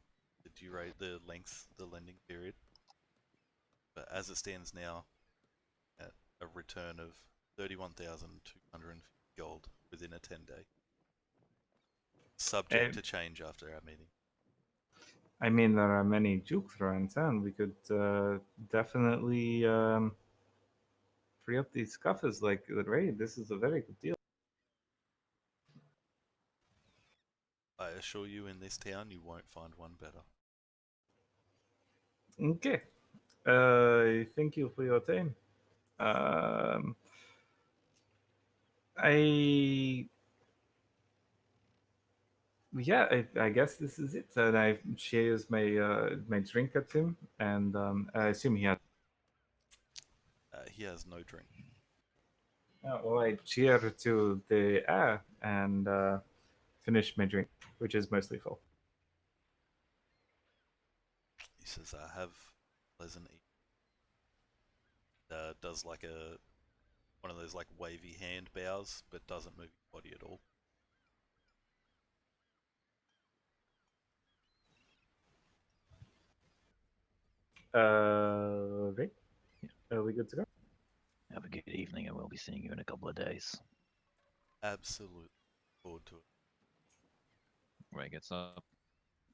the length, the lending period. But as it stands now, at a return of 31,250 gold within a 10-day, subject to change after our meeting. I mean, there are many jukes around town. We could definitely free up these scuffers like the raid. This is a very good deal. I assure you, in this town, you won't find one better. Okay. Thank you for your time. I guess this is it. And I shares my drink at him, and I assume he has. He has no drink. Well, I cheer to the air and finish my drink, which is mostly full. He says, "Have pleasant evening." Does like one of those like wavy hand bows, but doesn't move his body at all. Right? Are we good to go? Have a good evening, and we'll be seeing you in a couple of days. Absolutely forward to it. Ray gets up,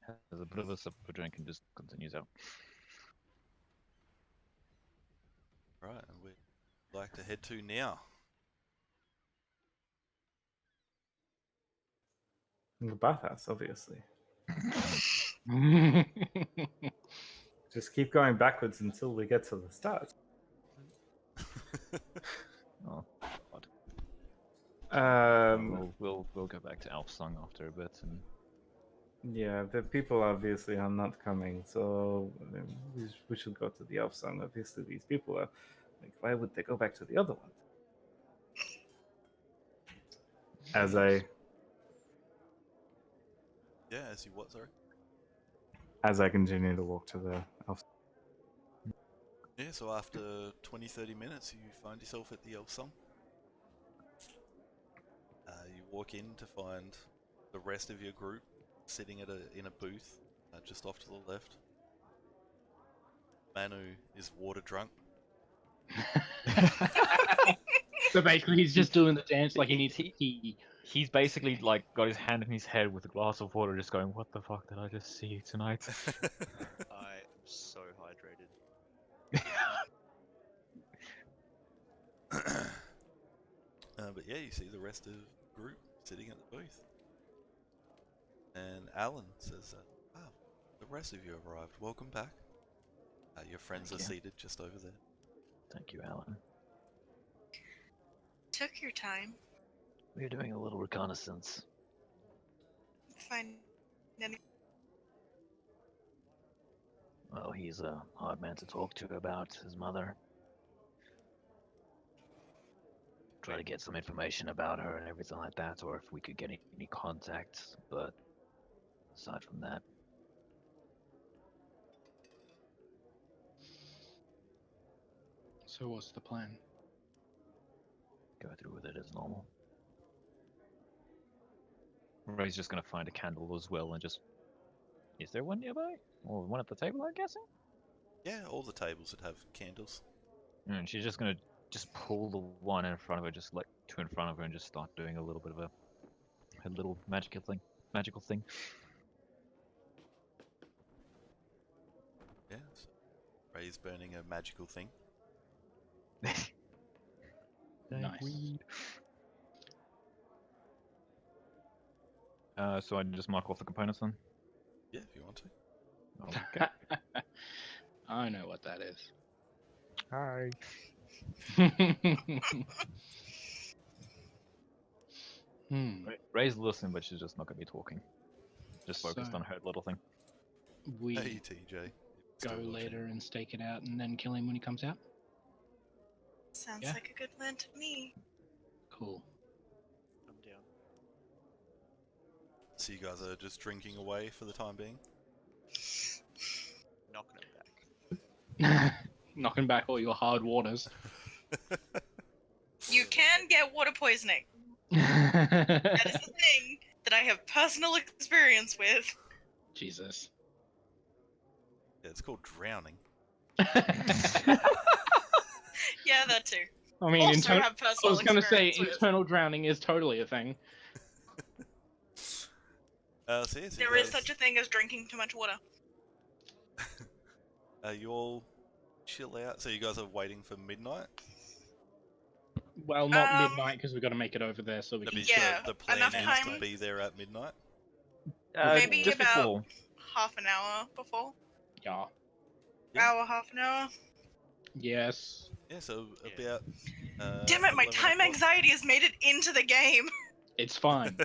has a bit of a sip of a drink, and just continues out. Right, and we'd like to head to now. The bathhouse, obviously. Just keep going backwards until we get to the start. Oh, God. We'll go back to Elf Song after a bit, and Yeah, the people obviously are not coming, so we should go to the elf song. Obviously, these people are like, why would they go back to the other one? As I As you what, sorry? continue to walk to the elf. Yeah, so after 20-30 minutes, you find yourself at the Elf Song. You walk in to find the rest of your group sitting in a booth just off to the left. Manu is water drunk. So basically, he's just doing the dance like he needs tea. he's basically like got his hand in his head with a glass of water, just going, "What the fuck did I just see tonight?" I am so hydrated. But yeah, you see the rest of the group sitting at the booth. And Alan says, the rest of you have arrived. Welcome back. Your friends Thank are you. seated just over there. Thank you, Alan. Took your time. We're doing a little reconnaissance. Find any. Well, he's a hard man to talk to about his mother. Try to get some information about her and everything like that, or if we could get any contacts, but aside from that, So what's the plan? go through with it as normal. Ray's just gonna find a candle as well and just... Is there one nearby? Or one at the table, I'm guessing? Yeah, all the tables that have candles. And she's just gonna just pull the one in front of her, just like two in front of her, and just start doing a little bit of a little magical thing. Yeah, so Ray's burning a magical thing. Nice. Weed. So I just mark off the components then? Yeah, if you want to. Okay. I know what that is. Hi. Ray's listening, but she's just not gonna be talking. Just focused So- on her little thing. We Hey, TJ. go Still watching. later and stake it out and then kill him when he comes out? Sounds Yeah. like a good plan to me. Cool. I'm down. So you guys are just drinking away for the time being? Knocking it back. Knocking back all your hard waters. You can get water poisoning. That is the thing. that I have personal experience with. Jesus. Yeah, it's called drowning. Yeah, that too. I mean, Also have I personal was going to say experience with. internal drowning is totally a thing. So yes, There is such a thing as drinking too much water. you all chill out. So you guys are waiting for midnight? Well, not midnight because we've got to make it over there so we No, can. but Yeah, the plan enough is time. to be there at midnight. Maybe just about before. half an hour before. Yeah. Yeah. Hour, half an hour. Yes. Yeah, so about. Damn it, my 11 time o'clock. anxiety has made it into the game. It's fine.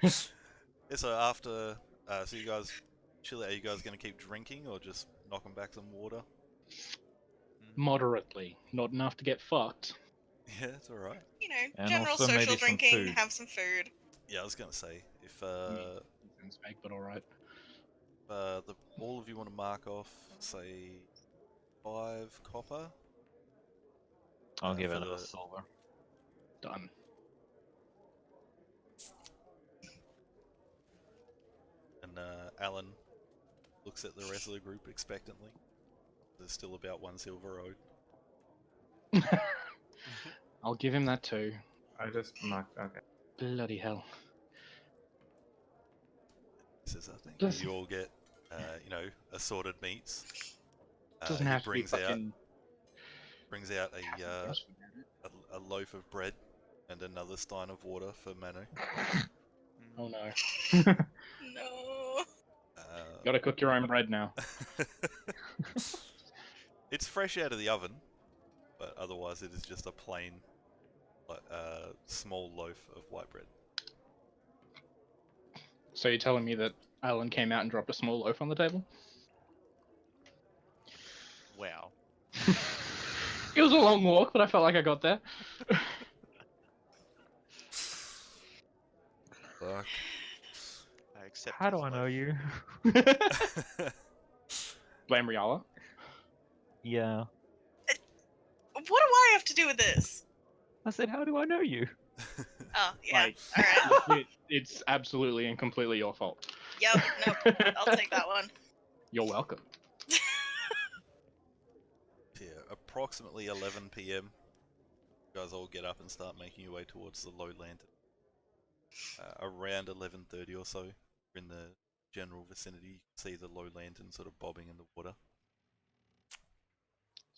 Yeah, so after, so you guys chill out. Are you guys going to keep drinking or just knocking back some water? Moderately. Not enough to get fucked. Yeah, it's alright. You know, And general also social maybe some drinking, food. have some food. Yeah, I was going to say, if Sounds vague, but alright. all of you want to mark off, say, 5 copper. I'll give for it a the- silver. Done. And Alan looks at the rest of the group expectantly. There's still about 1 silver owed. I'll give him that too. I just marked. Okay. Bloody hell. He says, I think Listen. you all get, assorted meats. Doesn't He have to be brings out fucking. a loaf of bread and another stein of water for Manu. Oh no. No. Gotta cook your own bread now. It's fresh out of the oven, but otherwise it is just a plain, small loaf of white bread. So you're telling me that Alan came out and dropped a small loaf on the table? Wow. It was a long walk, but I felt like I got there. Fuck. I accept. How do his I know loaf. you? Blame Riala. Yeah. What do I have to do with this? I said, how do I know you? Oh, yeah. Like, Alright. it's absolutely and completely your fault. Yep, nope. I'll take that one. You're welcome. Yeah, approximately 11 p.m. You guys all get up and start making your way towards the low lantern. Around 11:30 or so, in the general vicinity, you can see the low lantern sort of bobbing in the water.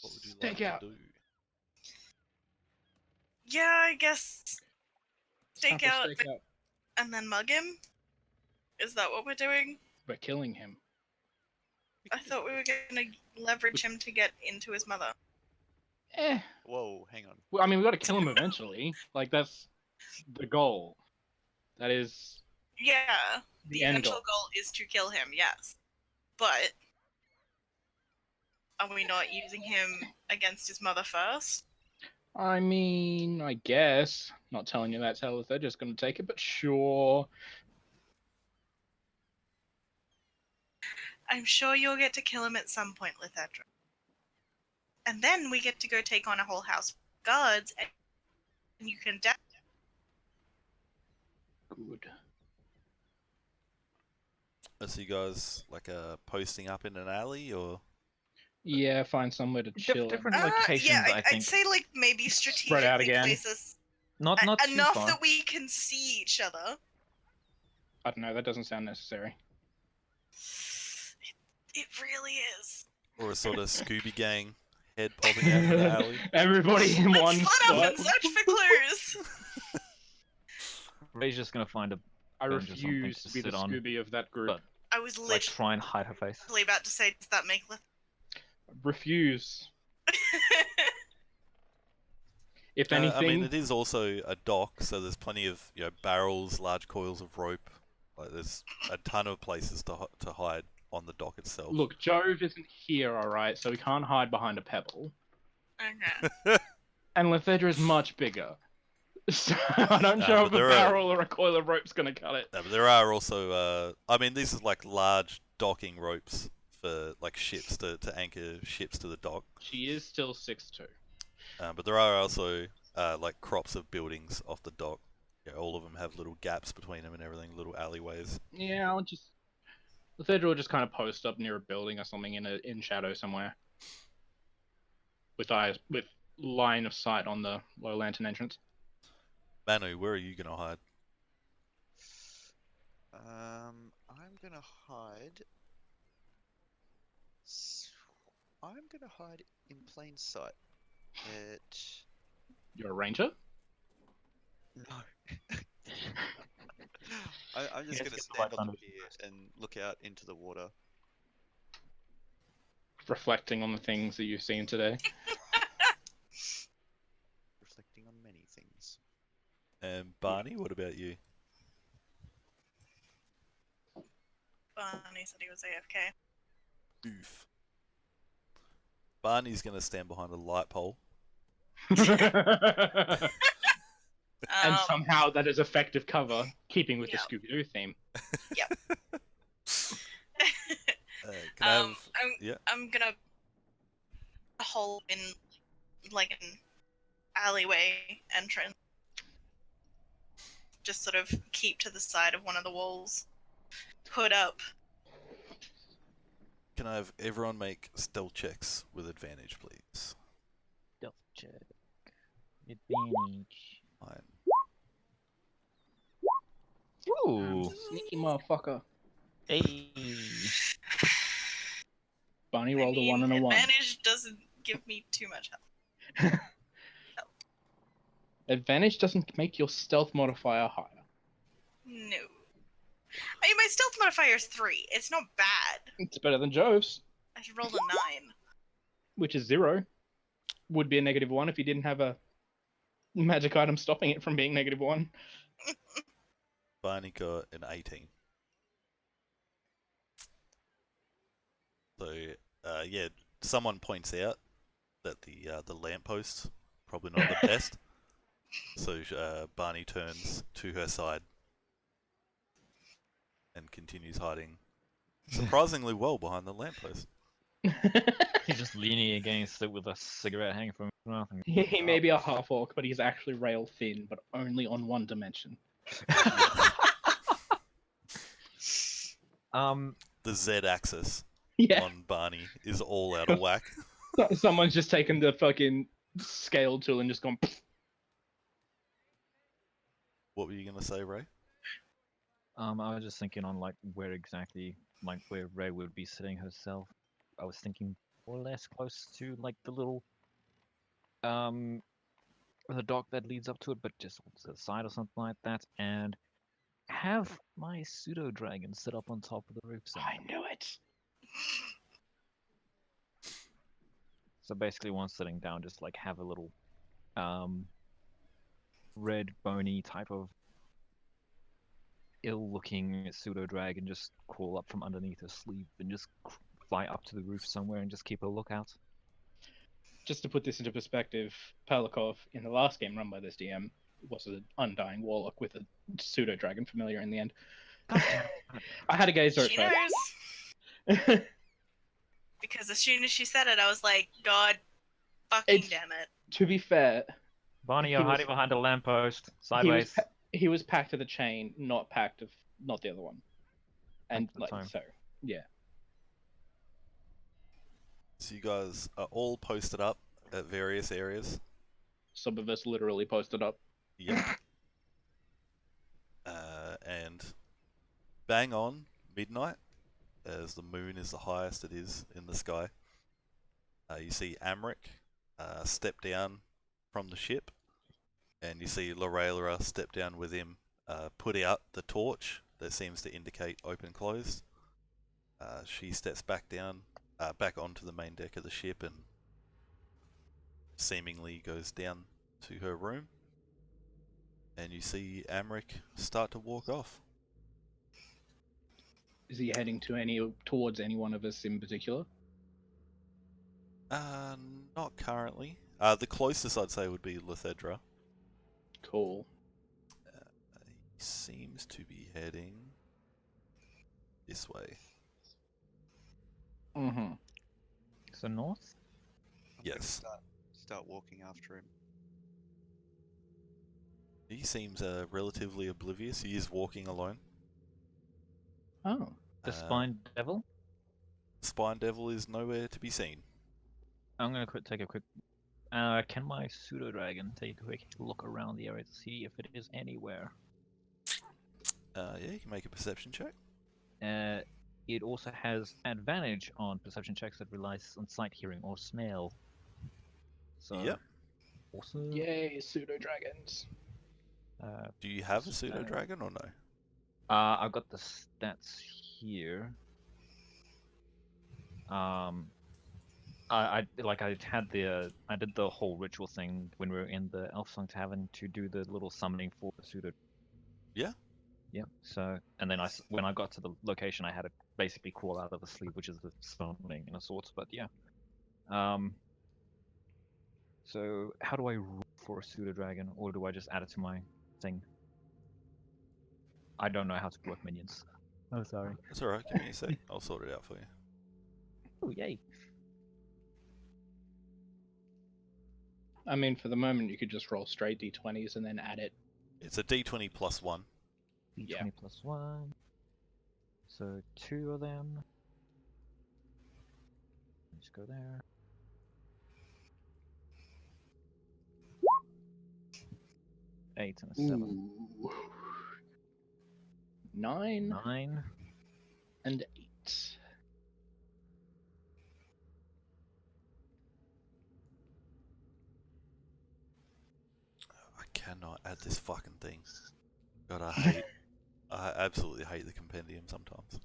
What would you like Stake out. to do? Yeah, I guess stake Time for out stake out. and then mug him? Is that what we're doing? We're killing him. I thought we were gonna leverage him to get into his mother. Eh. Whoa, hang on. Well, I mean, we gotta kill him eventually. Like, that's the goal. That is Yeah, the the end eventual goal. goal is to kill him, yes. But are we not using him against his mother first? I mean, I guess. Not telling you that's how they're just gonna take it, but sure. I'm sure you'll get to kill him at some point, Lithedra. And then we get to go take on a whole house of guards, and you can Good. So you guys posting up in an alley or? Yeah, find somewhere to chill. Different locations, yeah, I think. I'd say like maybe Spread out strategically again. place us Not too enough far. that we can see each other. I don't know, that doesn't sound necessary. It really is. Or a sort of Scooby Gang head popping out in the alley? Everybody in one Let's split up spot. and search for clues. Ray's just gonna find a I bench or something refuse to to be the sit on, Scooby of that group. but I was like literally try and hide her face. about to say, does that make Refuse. If I anything, mean, it is also a dock, so there's plenty of barrels, large coils of rope. Like there's a ton of places to hide on the dock itself. look, Jove isn't here, alright, so we can't hide behind a pebble. Okay. And Lethedra is much bigger. So I don't Nah, know but if a there are- barrel or a coil of rope's gonna cut it. No, but there are also, I mean, these are like large docking ropes for like ships to anchor ships to the dock. She is still 6'2". But there are also like crops of buildings off the dock. Yeah, all of them have little gaps between them and everything, little alleyways. Yeah, I'll just. The third will just kind of post up near a building or something in shadow somewhere. With line of sight on the low lantern entrance. Manu, where are you gonna hide? I'm gonna hide. I'm gonna hide in plain sight. You're a ranger? No. I'm just Yes, gonna get the stand light on the under. pier and look out into the water. Reflecting on the things that you've seen today. Reflecting on many things. And Barney, what about you? Barney said he was AFK. Oof. Barney's gonna stand behind a light pole. And somehow that is effective cover, keeping with Yep. the Scooby-Doo theme. Can I have... Yeah. I'm gonna hole in like an alleyway entrance. Just sort of keep to the side of one of the walls. Hood up. Can I have everyone make stealth checks with advantage, please? Stealth check. Advantage. Fine. Ooh. Sneaky motherfucker. Hey. Barney rolled a 1 and a 1. Advantage doesn't give me too much help. Advantage doesn't make your stealth modifier higher. No. I mean, my stealth modifier is 3. It's not bad. It's better than Joe's, I rolled a 9. which is 0. Would be a -1 if you didn't have a magic item stopping it from being -1. Barney got an 18. So, yeah, someone points out that the lamppost probably not the best. So Barney turns to her side and continues hiding surprisingly well behind the lamppost. He's just leaning against it with a cigarette hanging from his mouth. And... He may be a half orc, but he's actually rail thin, but only on one dimension. The Z-axis Yeah. on Barney is all out of whack. Someone's just taken the fucking scale tool and just gone. Pfft. What were you gonna say, Ray? I was just thinking on like where exactly, like where Ray would be sitting herself. I was thinking more or less close to like the little, the dock that leads up to it, but just to the side or something like that, and have my pseudo dragon sit up on top of the roof somewhere. I knew it. So basically, one sitting down, just like have a little, red bony type of ill-looking pseudo dragon just crawl up from underneath her sleeve and just fly up to the roof somewhere and just keep a lookout. Just to put this into perspective, Palikov in the last game run by this DM was an undying warlock with a pseudo dragon familiar in the end. I had to gaze She her knows. Because as soon as she said it, I was like, God fucking It's- damn it. To be fair, Barney, He you're was- hiding behind a lamppost, he was sideways. he was packed to the chain, not the other one. And At the like time. so, yeah. So you guys are all posted up at various areas. Some of us literally posted up. Yep. And bang on midnight, as the moon is the highest it is in the sky, you see Amric step down from the ship, and you see Lorela step down with him, put out the torch that seems to indicate open closed. She steps back down, back onto the main deck of the ship, and seemingly goes down to her room. And you see Amric start to walk off. Is he heading towards any one of us in particular? Not currently. The closest I'd say would be Lithedra. Cool. He seems to be heading this way. Mm-hmm. So north? I'm gonna Yes. Start walking after him. He seems relatively oblivious. He is walking alone. Oh. The Spine Devil? Spine Devil is nowhere to be seen. I'm gonna take a quick. Can my pseudo dragon take a quick look around the area to see if it is anywhere? Yeah, you can make a perception check. It also has advantage on perception checks that relies on sight, hearing, or smell. So, Yep. awesome. Yay, pseudo dragons. Do you have a Just, pseudo dragon or no? I've got the stats here. I did the whole ritual thing when we were in the Elf Song Tavern to do the little summoning for the pseudo. Yeah. Yeah. So, and then when I got to the location, I had to basically crawl out of the sleep, which is the summoning in a sorts. But yeah. So how do I roll for a pseudo dragon, or do I just add it to my thing? I don't know how to work minions. Oh, sorry. That's alright, give me a sec. I'll sort it out for you. Oh, yay. I mean, for the moment, you could just roll straight d20s and then add it. It's a d20 plus 1. D20 Yeah. plus 1. So 2 of them. Let's go there. Eight and a 7. Ooh. 9 9. and 8. I cannot add this fucking thing. God, I absolutely hate the compendium sometimes.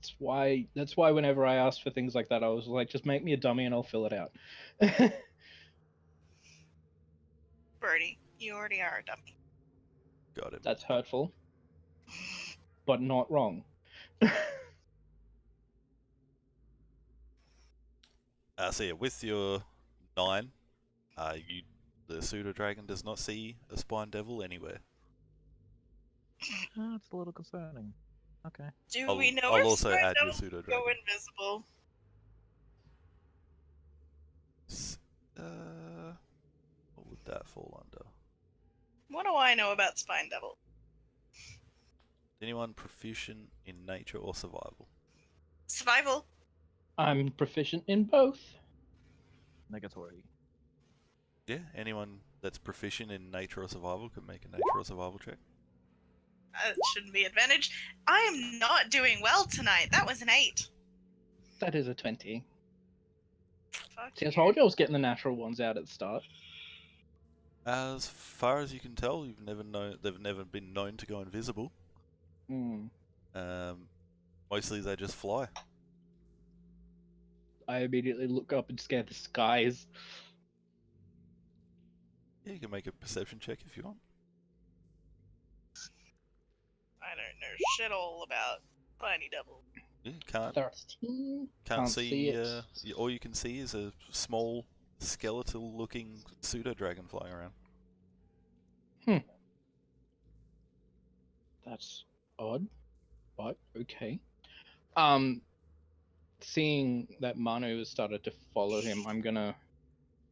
That's why whenever I asked for things like that, I was like, just make me a dummy and I'll fill it out. Birdie, you already are a dummy. Got it. That's hurtful, but not wrong. So yeah, with your 9, the pseudo dragon does not see a spine devil anywhere. That's a little concerning. Okay. Do we know I'll if also Spine add your Devils pseudo dragon. go invisible? What would that fall under? What do I know about Spine Devil? Anyone proficient in nature or survival? Survival. I'm proficient in both. Negatory. Yeah, anyone that's proficient in nature or survival can make a nature or survival check. That shouldn't be advantage. I am not doing well tonight. That was an 8. That is a 20. Fuck See, I you. told you I was getting the natural ones out at the start. As far as you can tell, they've never been known to go invisible. Hmm. Mostly they just fly. I immediately look up and scare the skies. Yeah, you can make a perception check if you want. I don't know shit all about Spiny Devil. Yeah, can't 13? can't see. it. All you can see is a small skeletal-looking pseudo dragon flying around. That's odd, but okay. Seeing that Manu has started to follow him,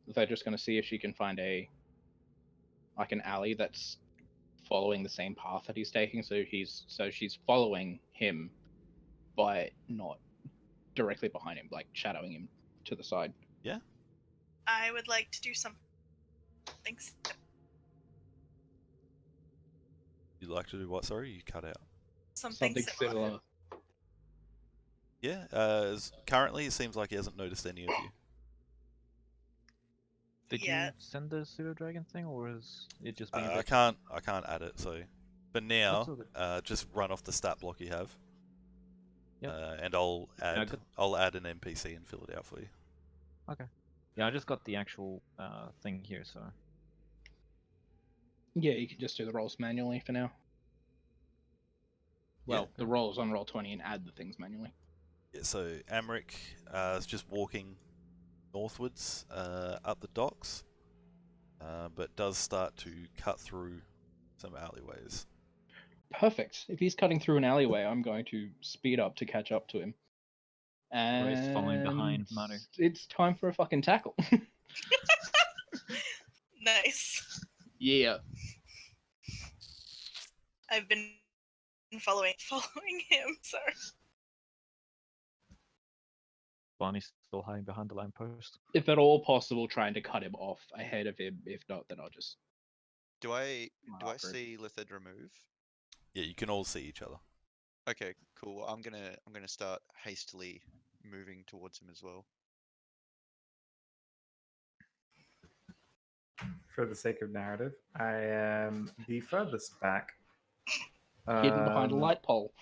they're just gonna see if she can find an alley that's following the same path that he's taking. So she's following him, but not directly behind him, like shadowing him to the side. Yeah. I would like to do something. You'd like to do what? Sorry, you cut out. Something similar. Yeah. Currently, it seems like he hasn't noticed any of you. Did Yeah. you send the pseudo dragon thing, or is it just being I can't add it. So for now, That's all good. just run off the stat block you have. Yep. And I'll add good. I'll add an NPC and fill it out for you. Yeah, I just got the actual thing here, so. Yeah, you can just do the rolls manually for now. Well, Yeah. the rolls on Roll20 and add the things manually. Yeah, so Amric is just walking northwards up the docks, but does start to cut through some alleyways. Perfect. If he's cutting through an alleyway, I'm going to speed up to catch up to him. And Roy's following behind Manu. It's time for a fucking tackle. Nice. Yeah. I've been following him. Sorry. Barney's still hiding behind the lamppost. If at all possible, trying to cut him off ahead of him. If not, then I'll just. Do I Margaret. see Lithedra move? Yeah, you can all see each other. Okay, cool. I'm gonna start hastily moving towards him as well. For the sake of narrative, I am the furthest back. Hidden behind a light pole.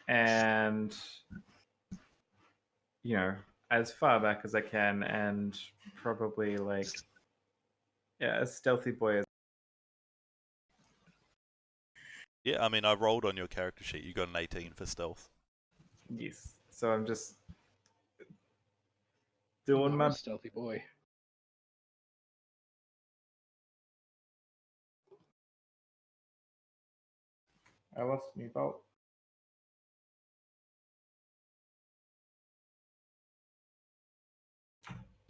And, you know, as far back as I can, and probably like, yeah, as stealthy boy as. Yeah, I mean, I rolled on your character sheet. You got an 18 for stealth. Yes. So I'm just doing my. Stealthy boy. I lost me boat.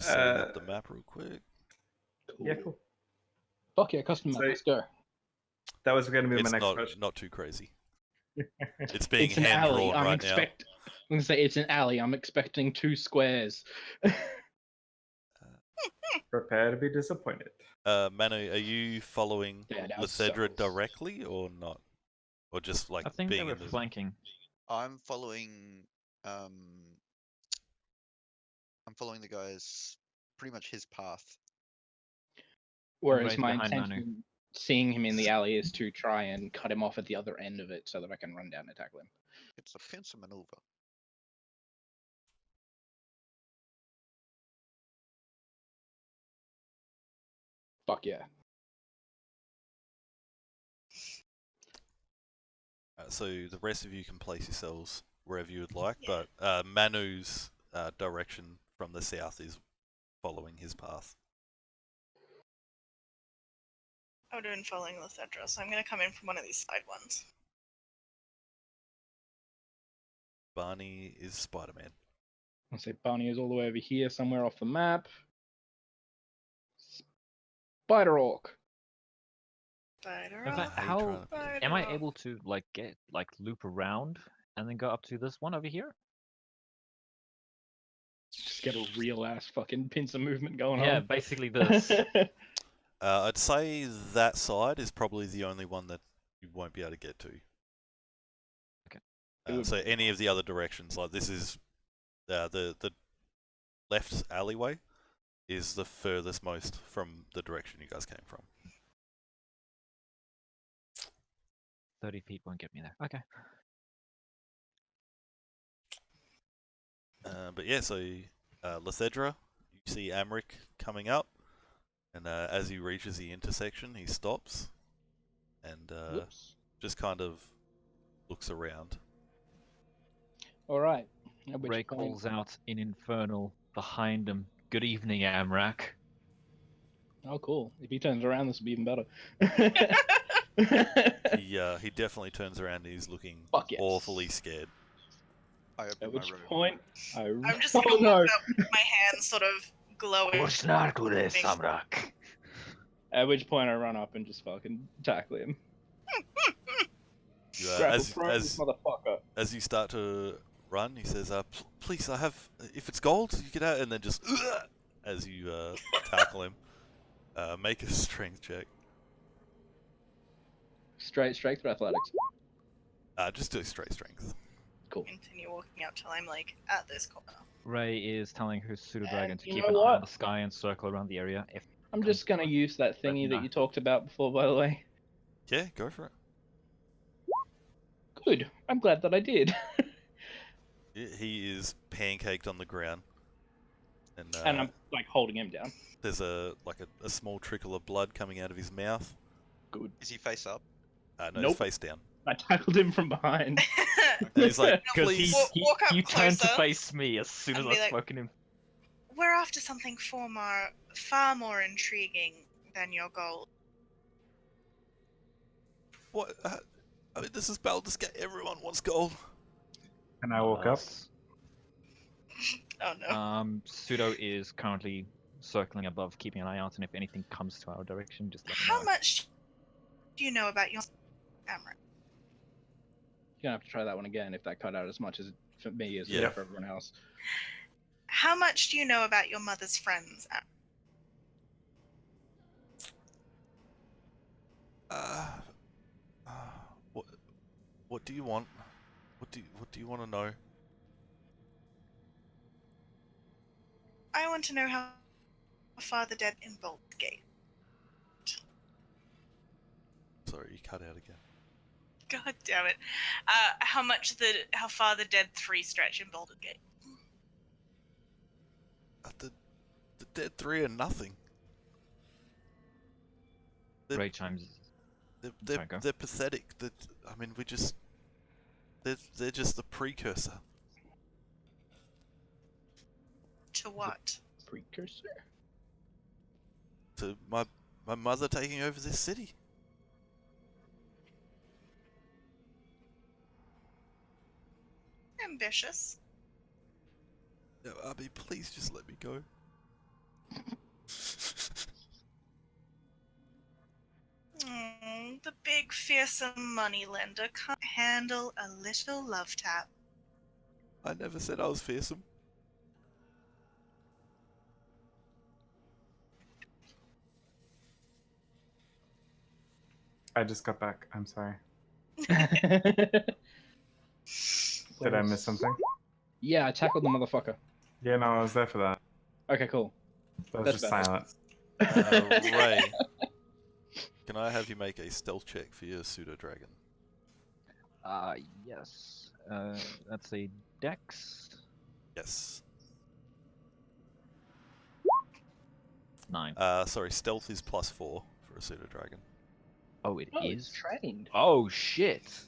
Setting up the map real quick. Cool. Yeah, cool. Fuck yeah, custom map. So- Let's go. That was going to be It's my next not question. not too crazy. It's being It's an hand alley. drawn I'm right now. I'm gonna say it's an alley. I'm expecting 2 squares. Prepare to be disappointed. Manu, are you following Yeah, now Lithedra so- directly or not? Or just like I think they being were in the flanking. I'm following the guy's pretty much his path. Whereas right my behind Manu. intention, seeing him in the alley, is to try and cut him off at the other end of it so that I can run down and tackle him. It's a pincer maneuver. Fuck yeah. So the rest of you can place yourselves wherever you would like, Yeah. but Manu's direction from the south is following his path. I'm doing following Lithedra, so I'm gonna come in from one of these side ones. Barney is Spider-Man. I'll say Barney is all the way over here, somewhere off the map. Spider Orc. Spider In fact, Rock, how Spider am I Rock. able to like get like loop around and then go up to this one over here? Just get a real ass fucking pincer movement going Yeah, on. basically this. I'd say that side is probably the only one that you won't be able to get to. Okay. So any of the other directions, like this is the left alleyway is the furthest most from the direction you guys came from. 30 feet won't get me there. Okay. But yeah, so Lithedra, you see Amric coming up, and as he reaches the intersection, he stops and Whoops. just kind of looks around. All right. At which Ray point- calls out in Infernal behind him. Good evening, Amrak. Oh, cool. If he turns around, this will be even better. He definitely turns around and he's looking Fuck yes. awfully scared. I open At my which robe. point, I'm just oh gonna no! walk up with my hands sort of glowing. Amrak? At which point, I run up and just fucking tackle him. You, Grapple throw this motherfucker. as you start to run, he says, "Please, I have. If it's gold, you get out." And then just as you tackle him, make a strength check. Straight for athletics. Just do straight strength. Cool. Continue walking out till I'm like at this corner. Ray is telling his pseudo dragon And to you keep know an eye what? on the sky and circle around the area. If I'm just gonna use that thingy that no. you talked about before, by the way. Yeah, go for it. Good. I'm glad that I did. He is pancaked on the ground, and, And I'm like holding him down. there's a small trickle of blood coming out of his mouth. Good. Is he face up? No, Nope. he's face down. I tackled him from behind. And he's like, because "Please." Walk up you turn to closer face me as soon as and I've be like- spoken him. We're after something far more intriguing than your gold. What? I mean, this is Baldur's Gate. Everyone wants gold. And I woke up. Oh no. Pseudo is currently circling above, keeping an eye out, and if anything comes to our direction, just let me How know. much do you know about your Amrit? You're gonna have to try that one again if that cut out as much as for me as it Yeah. did for everyone else. How much do you know about your mother's friends? What? What do you want? What do you want to know? I want to know how far the dead in Baldur's Gate. Sorry, you cut out again. God damn it! How far the Dead 3 stretch in Baldur's Gate? The Dead 3 are nothing. Ray chimes. Sorry, go. They're pathetic. I mean, they're just the precursor. To what? Precursor? To my mother taking over this city. Ambitious. No, I mean, please just let me go. The big fearsome moneylender can't handle a little love tap. I never said I was fearsome. I just got back. I'm sorry. Did Did I miss something? Yeah, I tackled the motherfucker. Yeah, no, I was there for that. Okay, cool. That was That's just better. silence. Ray, can I have you make a stealth check for your pseudo dragon? Yes. That's a dex. Yes. 9. Sorry, stealth is +4 for a pseudo dragon. Oh, it Oh, is. it's trained. Oh shit.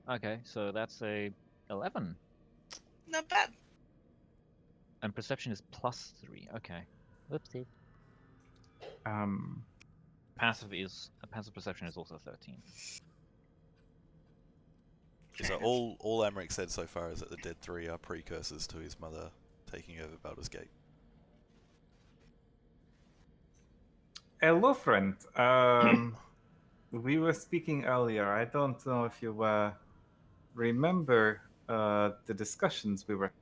Okay, so that's a 11, Not bad. and perception is +3. Okay. Whoopsie. Passive perception is also 13. So all Amric said so far is that the Dead 3 are precursors to his mother taking over Baldur's Gate. Hello, friend. We were speaking earlier. I don't know if you remember the discussions we were.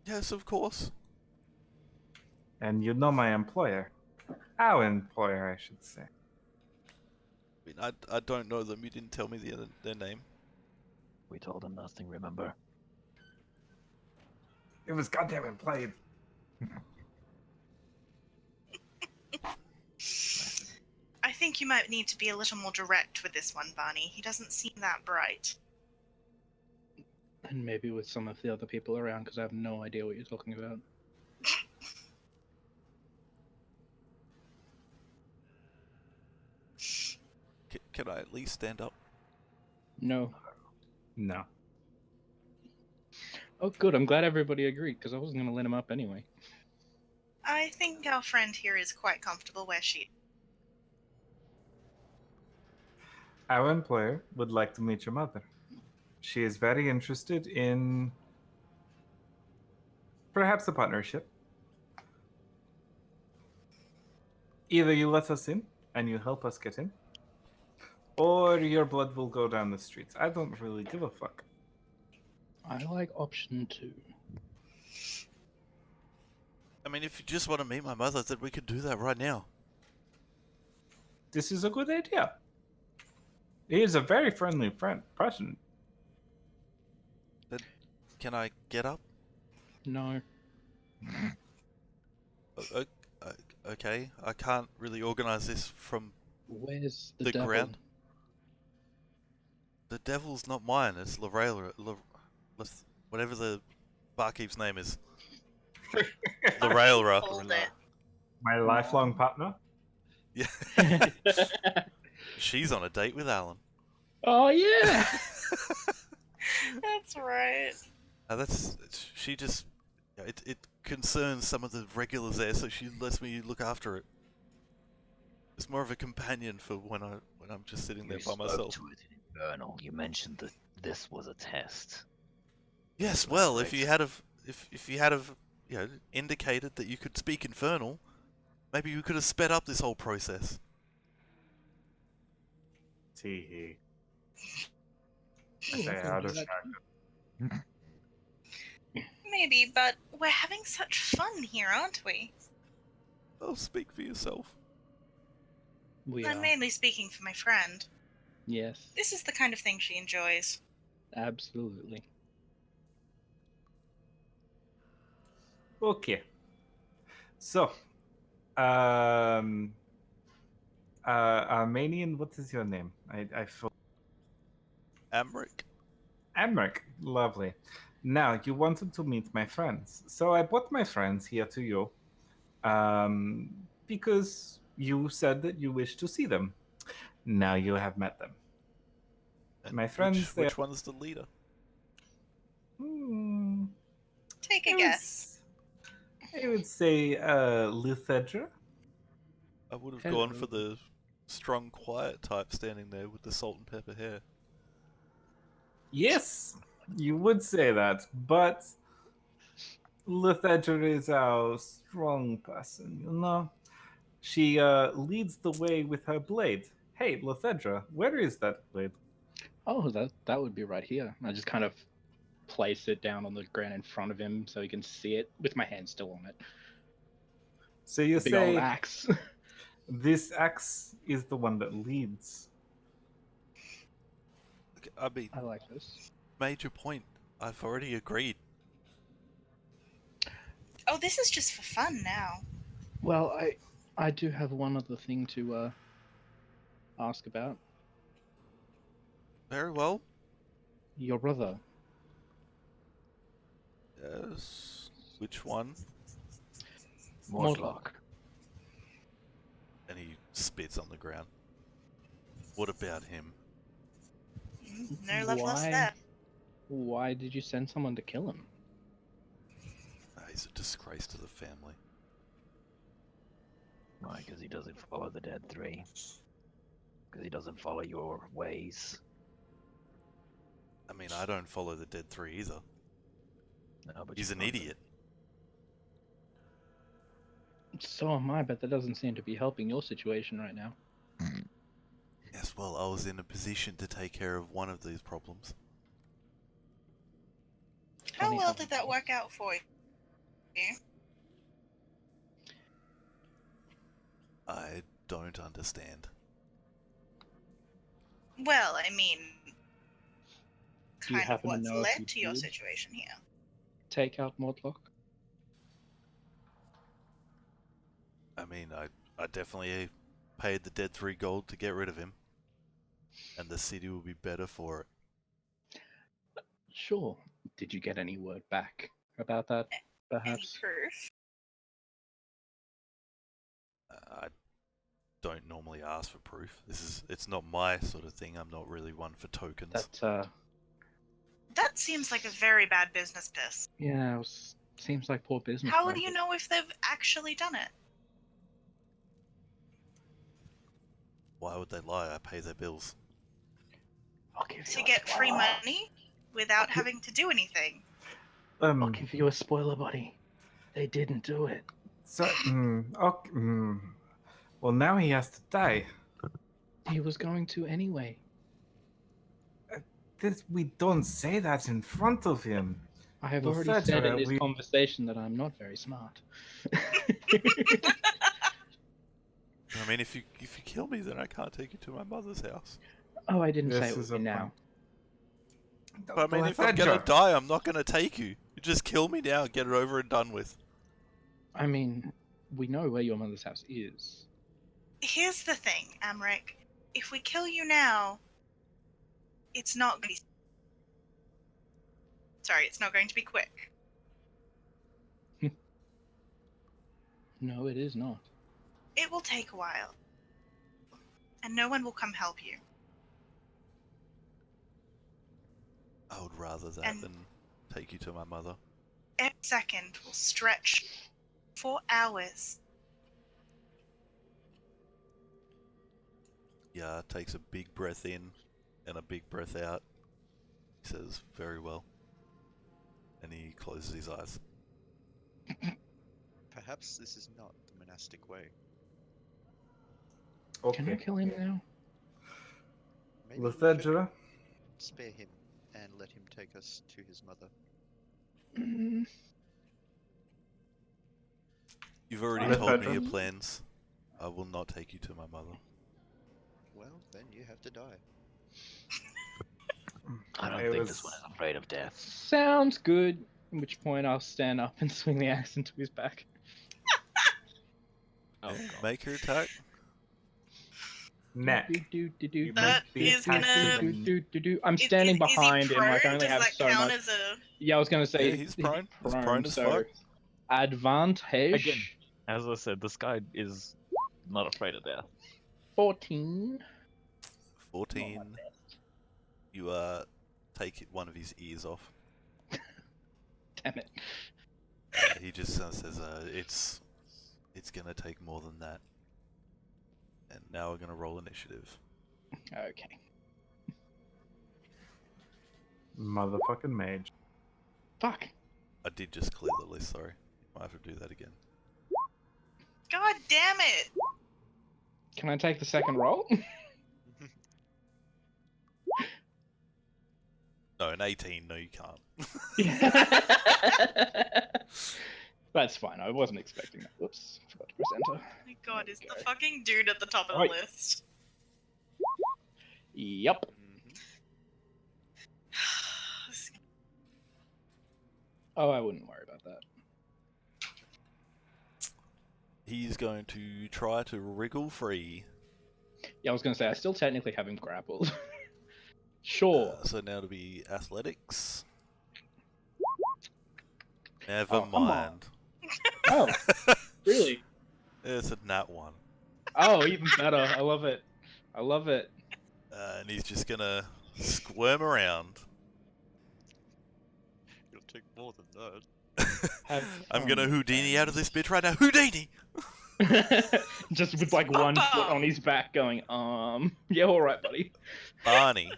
Yes, of course. And you know my employer. Our employer, I should say. I mean, I don't know them. You didn't tell me their name. We told him nothing, remember? It was goddamn implied. I think you might need to be a little more direct with this one, Barney. He doesn't seem that bright. And maybe with some of the other people around, because I have no idea what you're talking about. Can I at least stand up? No. No. Oh, good. I'm glad everybody agreed, because I wasn't going to let him up anyway. I think our friend here is quite comfortable where she is. Our employer would like to meet your mother. She is very interested in perhaps a partnership. Either you let us in and you help us get in, or your blood will go down the streets. I don't really give a fuck. I like option 2. I mean, if you just want to meet my mother, then we can do that right now. This is a good idea. He is a very friendly person. Then can I get up? No. Okay, I can't really organize this from Where's the devil? ground. The devil's not mine. It's whatever the barkeep's name is. Lorelra. Hold it. My lifelong partner. Yeah. She's on a date with Alan. Oh, yeah! That's right. She just, it concerns some of the regulars there, so she lets me look after it. It's more of a companion for when I'm just sitting there by myself. To it in Infernal. You mentioned that this was a test. Yes, well, if you had indicated that you could speak Infernal, maybe you could have sped up this whole process. Tee Oh, Okay, I can I'll do that distract too. Maybe, but we're having such fun here, aren't we? Well, speak for yourself. We I'm are. mainly speaking for my friend. Yes, This is the kind of thing she enjoys. absolutely. Okay. So, um, Armenian, what is your name? I feel Amric? Emmerich. Lovely. Now, you wanted to meet my friends. So I brought my friends here to you because you said that you wish to see them. Now you have met them. And My friends, which one's the leader? Hmm, Take a I would guess. I would say Luthedra. I would have Hello. gone for the strong, quiet type standing there with the salt and pepper hair. Yes, you would say that, but Luthedra is our strong person, you know? She leads the way with her blade. Hey, Luthedra, where is that blade? Oh, that would be right here. I just kind of place it down on the ground in front of him so he can see it with my hand still on it. So you A big old say axe. this axe is the one that leads. Okay, I mean, I like this. major point. I've already agreed. Oh, this is just for fun now. Well, I do have one other thing to ask about. Very well. Your brother. Yes. Which one? Mortlock. And he spits on the ground. What about him? No love lost there. Why did you send someone to kill him? He's a disgrace to the family. Why? Because he doesn't follow the Dead Three. Because he doesn't follow your ways. I mean, I don't follow the Dead Three either. No, but He's you an love them. idiot. So am I, but that doesn't seem to be helping your situation right now. Yes, well, I was in a position to take care of one of these problems. How Funny well how did that work out for you? I don't understand. Well, I mean, Do you kind of happen to what's know if led you to your did? situation here. Take out Mortlock? I mean, I definitely paid the Dead 3 gold to get rid of him. And the city will be better for it. Sure. Did you get any word back about that, Any perhaps? proof? I don't normally ask for proof. It's not my sort of thing. I'm not really one for tokens. That seems like a very bad business piss. Yeah, seems like poor business. How would you know if they've actually done it? Why would they lie? I pay their bills. I'll give you To a get free spoiler. money without Okay. having to do anything. I'll give you a spoiler, buddy. They didn't do it. So, well, now he has to die. He was going to anyway. We don't say that in front of him. I have Well, already said in Fedra, this we- conversation that I'm not very smart. I mean, if you kill me, then I can't take you to my mother's house. Oh, I didn't say This it is would be a now. But I mean, if I'm gonna die, I'm not gonna take you. You just kill me now and get it over and done with. I mean, we know where your mother's house is. Here's the thing, Amric. If we kill you now, it's not going to be... Sorry, it's not going to be quick. No, it is not. It will take a while. And no one will come help you. I would rather that And- than take you to my mother. Every second will stretch for hours. Yeah, takes a big breath in and a big breath out. He says, very well. And he closes his eyes. Perhaps this is not the monastic way. Can I Okay. kill him now? Maybe we should Lethedra, spare him and let him take us to his mother. Mm, You've already Let told that me your go. plans. I will not take you to my mother. Well, then you have to die. I don't It think was- this one is afraid of death. sounds good. At which point I'll stand up and swing the axe into his back. Oh, Yeah, God. make her attack. neck. Do-do-do-do-do. That the is attack gonna. to the- Do-do-do-do. I'm standing behind is he him. Like I prone? only Does have that so count much. as a? Yeah, I was gonna say Yeah, he's prone. He's prone as so fuck. advantage. Again. As I said, this guy is not afraid of death. 14. 14. You take one of his ears off. Damn it. He just says, it's gonna take more than that. And now we're gonna roll initiative. Okay. Motherfucking mage. Fuck. I did just clear the list, sorry. Might have to do that again. God damn it! Can I take the second roll? No, an 18, no you can't. That's fine. I wasn't expecting that. Whoops. Forgot to press enter. Oh my God, There is we the go. fucking dude at the top of the Right. list? Yep. Oh, I wouldn't worry about that. He's going to try to wriggle free. Yeah, I was gonna say I still technically have him grappled. Sure. So now to be athletics. Never Oh, come on. mind. Oh, really? It's a nat 1. Oh, even better. I love it. I love it. And he's just gonna squirm around. It'll take more than that. Have I'm gonna fun, Houdini out of this bitch right now. Houdini! Just with like one foot Papa! on his back going, yeah, alright, buddy. Barney.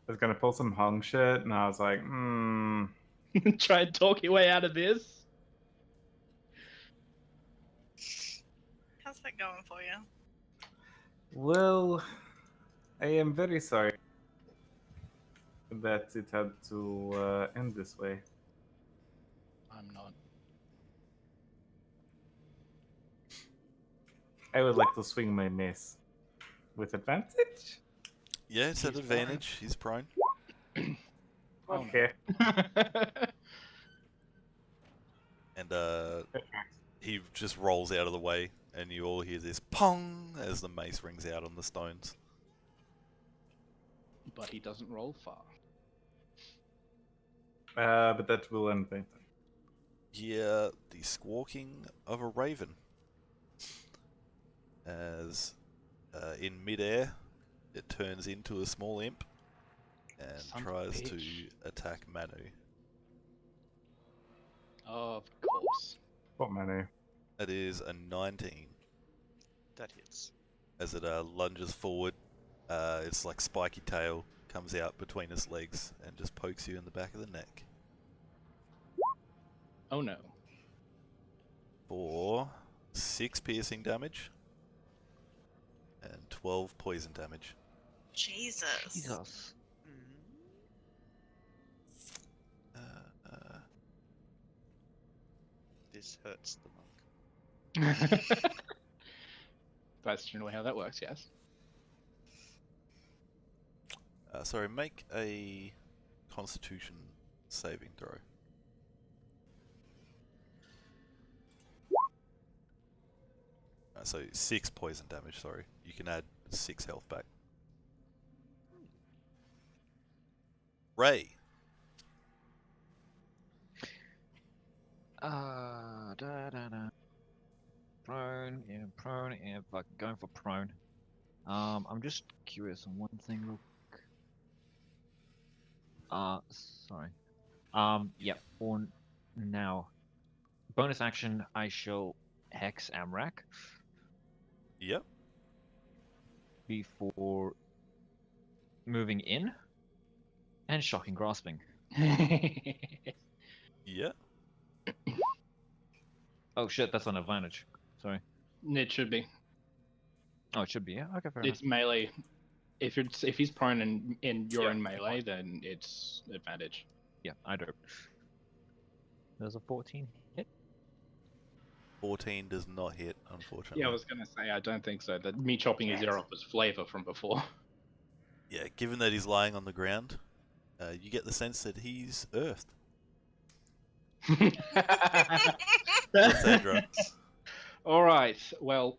I was gonna pull some hung shit, and I was like, Try and talk your way out of this. How's that going for you? well, I am very sorry that it had to end this way. I'm not. I would like to swing my mace with advantage. Yeah, it's at He's advantage. He's prone. Oh, no. Okay. And he just rolls out of the way, and you all hear this pong as the mace rings out on the stones. But he doesn't roll far. But that will end my turn. Hear the squawking of a raven as in midair it turns into a small imp and Son of a tries to bitch. attack Manu. Of course. What many? It is a 19 That hits. as it lunges forward. Its like spiky tail comes out between its legs and just pokes you in the back of the neck Oh no. for 6 piercing damage and 12 poison damage. Jesus. Jesus. This hurts the monk. That's generally how that works, yes. Sorry, make a Constitution saving throw. So 6 poison damage, sorry. You can add 6 health back. Ray. Da da da. Prone, yeah, fuck, going for prone. I'm just curious on one thing real quick. Sorry. Yeah, for now. Bonus action, I shall Hex Amrak Yep. before moving in and Shocking Grasping. Yeah. Oh shit, that's on advantage. Sorry. It should be. Oh, it should be. Yeah. Okay, fair It's melee. If he's prone and you're Yeah, in good melee, point. then it's advantage. enough. Yeah, I do. There's a 14 hit. 14 does not hit, unfortunately. Yeah, I was gonna say I don't think so. That me chopping his ear off was flavor from before. Yeah, given that he's lying on the ground, you get the sense that he's earthed. Sandra. All right. Well,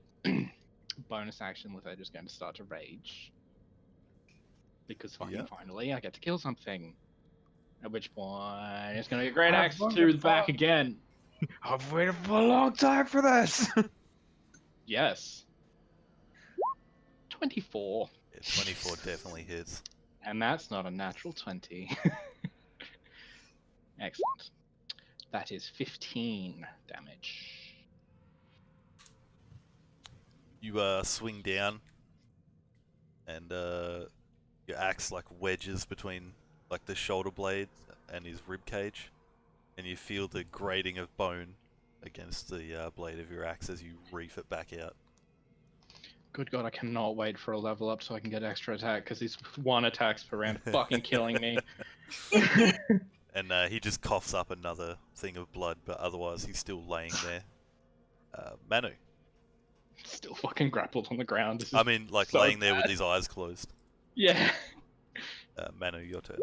bonus action with her just going to start to rage because fucking finally I get to kill something. At which point it's going to be a great axe to the back again. I've waited for a long time for this. Yes. 24. Yeah, 24 definitely hits. And that's not a natural 20. Excellent. That is 15 damage. You swing down, and your axe like wedges between like the shoulder blade and his rib cage, and you feel the grating of bone against the blade of your axe as you reef it back out. Good God, I cannot wait for a level up so I can get extra attack because these one attacks per round are fucking killing me. And he just coughs up another thing of blood, but otherwise he's still laying there. Manu. Still fucking grappled on the ground. This is I mean, like so laying there with bad. his eyes closed. Yeah. Manu, your turn.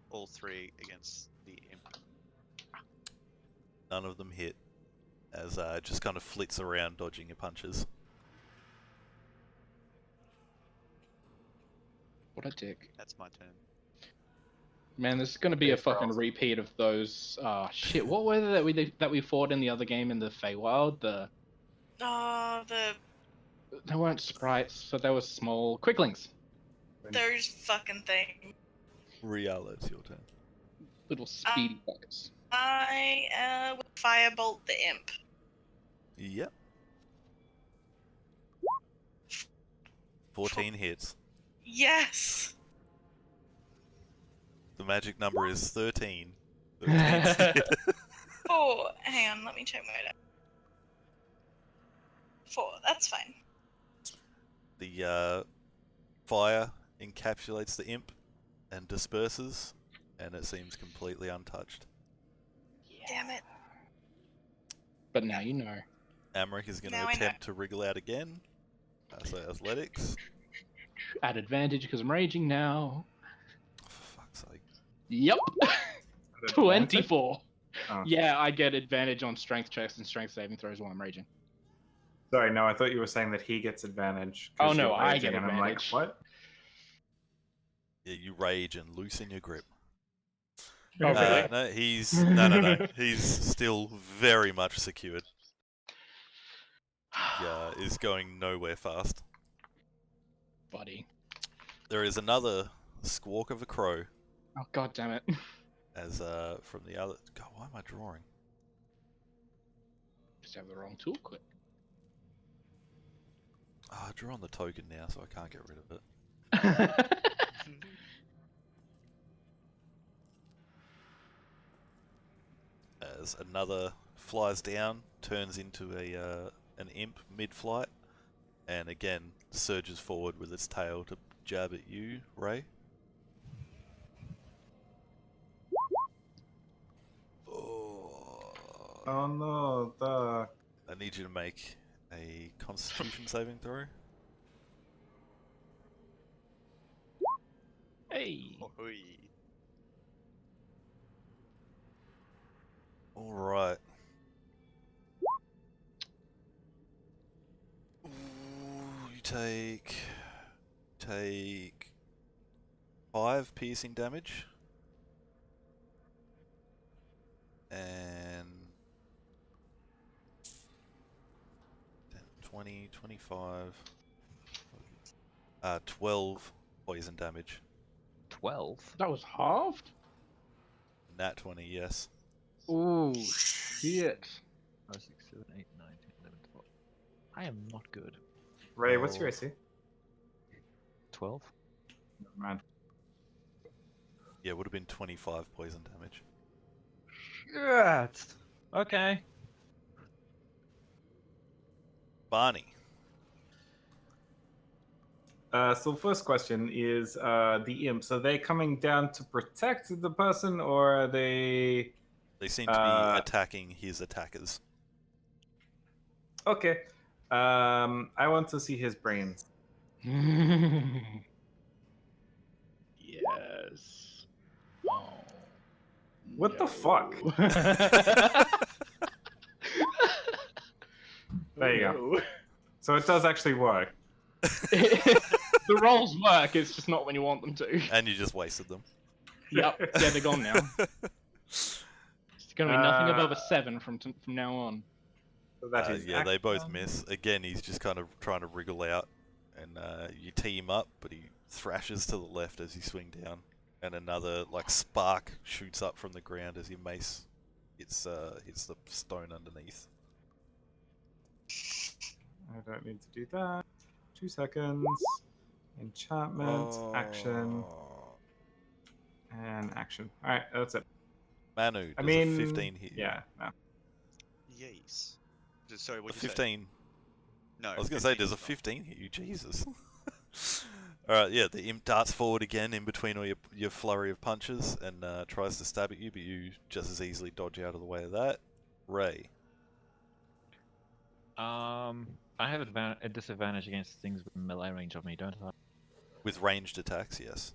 All three against the imp. None of them hit, as it just kind of flits around, dodging your punches. What a dick. That's my turn. Man, this is going to be a fucking repeat of those. Shit. What were they that we fought in the other game in the Feywild? They weren't sprites, so they were small quicklings. Those fucking things. Riala, it's your turn. Little speedy fuckers. I will firebolt the imp. Yep. 14 hits. Yes. The magic number is 13. 13's hit. Oh, hang on, let me check my dice. 4, that's fine. The fire encapsulates the imp and disperses, and it seems completely untouched. Damn it. But now you know. Amric is going to Now I know. attempt to wriggle out again. So athletics. At advantage because I'm raging now. For fuck's sake. Yep. 24. Oh. Yeah, I get advantage on strength checks and strength saving throws while I'm raging. Sorry, no, I thought you were saying that he gets advantage. Oh, 'cause no, you're I raging, get and I'm like, advantage. what? Yeah, you rage and loosen your grip. Oh, really? No, no. He's still very much secured. He is going nowhere fast. Buddy. There is another squawk of a crow, Oh, God damn it. as from the other. God, why am I drawing? Just have the wrong tool clip. I drew on the token now, so I can't get rid of it. As another flies down, turns into an imp mid-flight, and again surges forward with its tail to jab at you, Ray. Oh no, the... I need you to make a Constitution saving throw. Hey. Oi. All right. Ooh, you take 5 piercing damage, and 10, 20, 25, 12 poison damage. 12. That was halved? Nat 20, yes. Ooh, shit. 5, 6, 7, 8, 9, 10, 11, 12. I am not good. Ray, what's your Oh. AC? 12. Never mind. Yeah, it would have been 25 poison damage. Shit. Okay. Barney. So first question is the imps. Are they coming down to protect the person, or are they? They seem to be attacking his attackers. Okay. I want to see his brains. Yes. Oh. What the fuck? There you go. So it does actually work. The rolls work, it's just not when you want them to. And you just wasted them. Yep. Yeah, they're gone now. It's gonna be nothing above a 7 from now on. So that is yeah, they both miss. Again, he's just kind of trying to wriggle out, and you tee him up, but he thrashes to the left as you swing down, and another like spark shoots up from the ground as your mace hits the stone underneath. I don't need to do that. 2 seconds. Enchantment, action, and action. Alright, that's it. Manu, does I mean, a 15 hit you? Yeah, no. Yes. Sorry, A what did you say? 15. No. I was going to say, does a 15 hit you? Jesus. Alright, yeah, the imp darts forward again in between all your flurry of punches and tries to stab at you, but you just as easily dodge out of the way of that. Ray. I have a disadvantage against things with melee range of me, don't I? With ranged attacks, yes.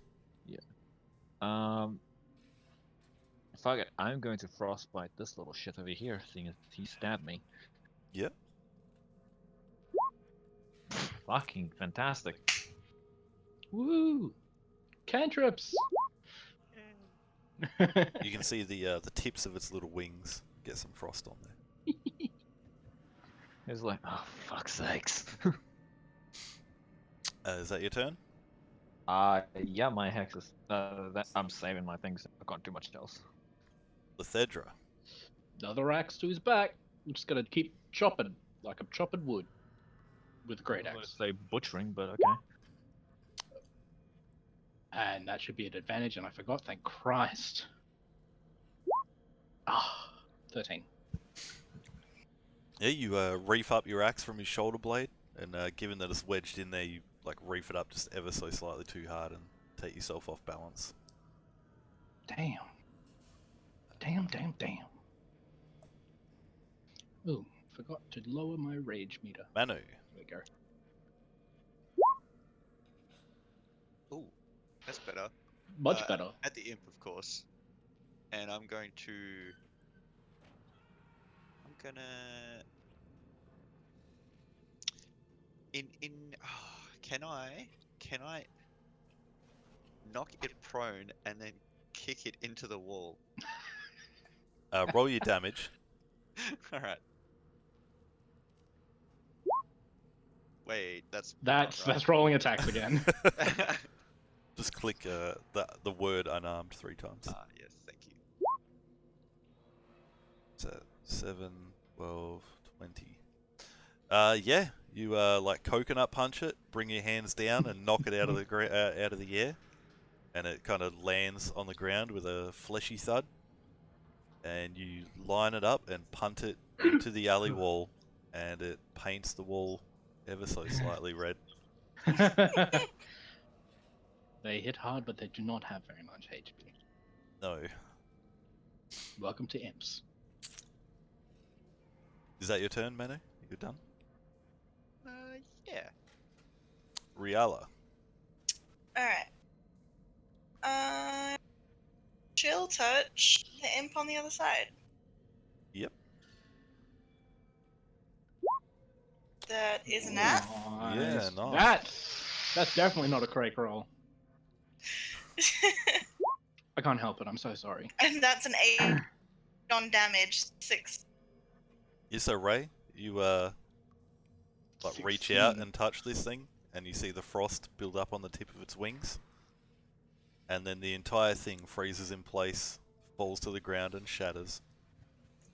Fuck it. I'm going to frostbite this little shit over here, seeing as he stabbed me. Yep. Fucking fantastic. Woo! Cantrips! You can see the tips of its little wings get some frost on there. It's like, oh, fuck's sakes. Is that your turn? Yeah, my hex is, I'm saving my things. I've got too much else. Lethedra. Another axe to his back. I'm just gonna keep chopping, like I'm chopping wood. With a great I was axe. gonna say butchering, but okay. And that should be an advantage, and I forgot, thank Christ. 13. Yeah, you reef up your axe from his shoulder blade, and given that it's wedged in there, you like reef it up just ever so slightly too hard and take yourself off balance. Damn. Damn. Ooh, forgot to lower my rage meter. Manu. There we go. Ooh, that's better. Much better. At the imp, of course. And I'm gonna. Can I knock it prone and then kick it into the wall? Roll your damage. All right. Wait, that's That's rolling attacks again. Just click the word unarmed 3 times. Yes, thank you. So 7, 12, 20. Yeah, you like coconut punch it, bring your hands down, and knock it out of the air, and it kind of lands on the ground with a fleshy thud. And you line it up and punt it into the alley wall, and it paints the wall ever so slightly red. They hit hard, but they do not have very much HP. No. Welcome to imps. Is that your turn, Manu? You're done? Yeah. Riala. Alright. Chill touch the imp on the other side. Yep. That is an F. Yeah, nice. That's definitely not a crake roll. I can't help it. I'm so sorry. And that's an 8 on damage. 6. Yeah, so Ray, you like reach out and touch this thing, and you see the frost build up on the tip of its wings, and then the entire thing freezes in place, falls to the ground, and shatters.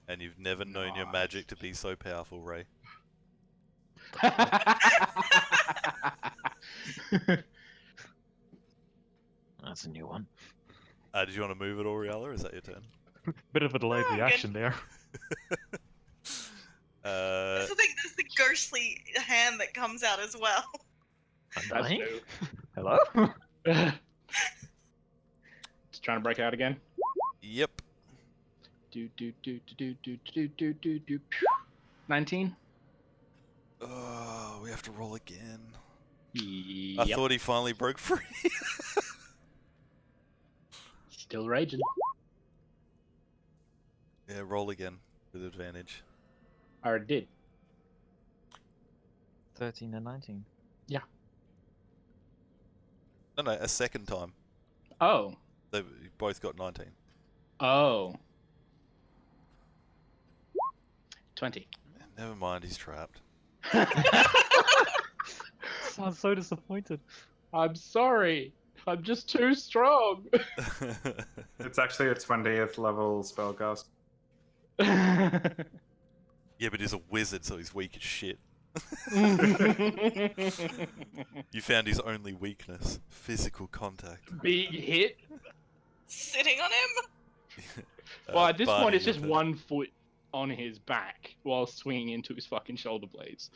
And you've never known your magic to be so powerful, Ray. That's a new one. Did you want to move it, Oriella? Is that your turn? Bit of a delayed Oh, good. reaction there. That's the thing, there's the ghostly hand that comes out as well. I'm That's dying? new. Hello? Just trying to break out again. Yep. Do. 19. Oh, we have to roll again. Yep. I thought he finally broke free. Still raging. Yeah, roll again with advantage. I already did. 13 and 19. No, a second time. Oh. They both got 19. Oh. 20. Never mind, he's trapped. Sounds so disappointed. I'm sorry. I'm just too strong. It's actually a 20th level spellcast. Yeah, but he's a wizard, so he's weak as shit. You found his only weakness: physical contact. Being hit. Sitting on him? Well, at this Barney, point, it's your just turn. 1 foot on his back while swinging into his fucking shoulder blades.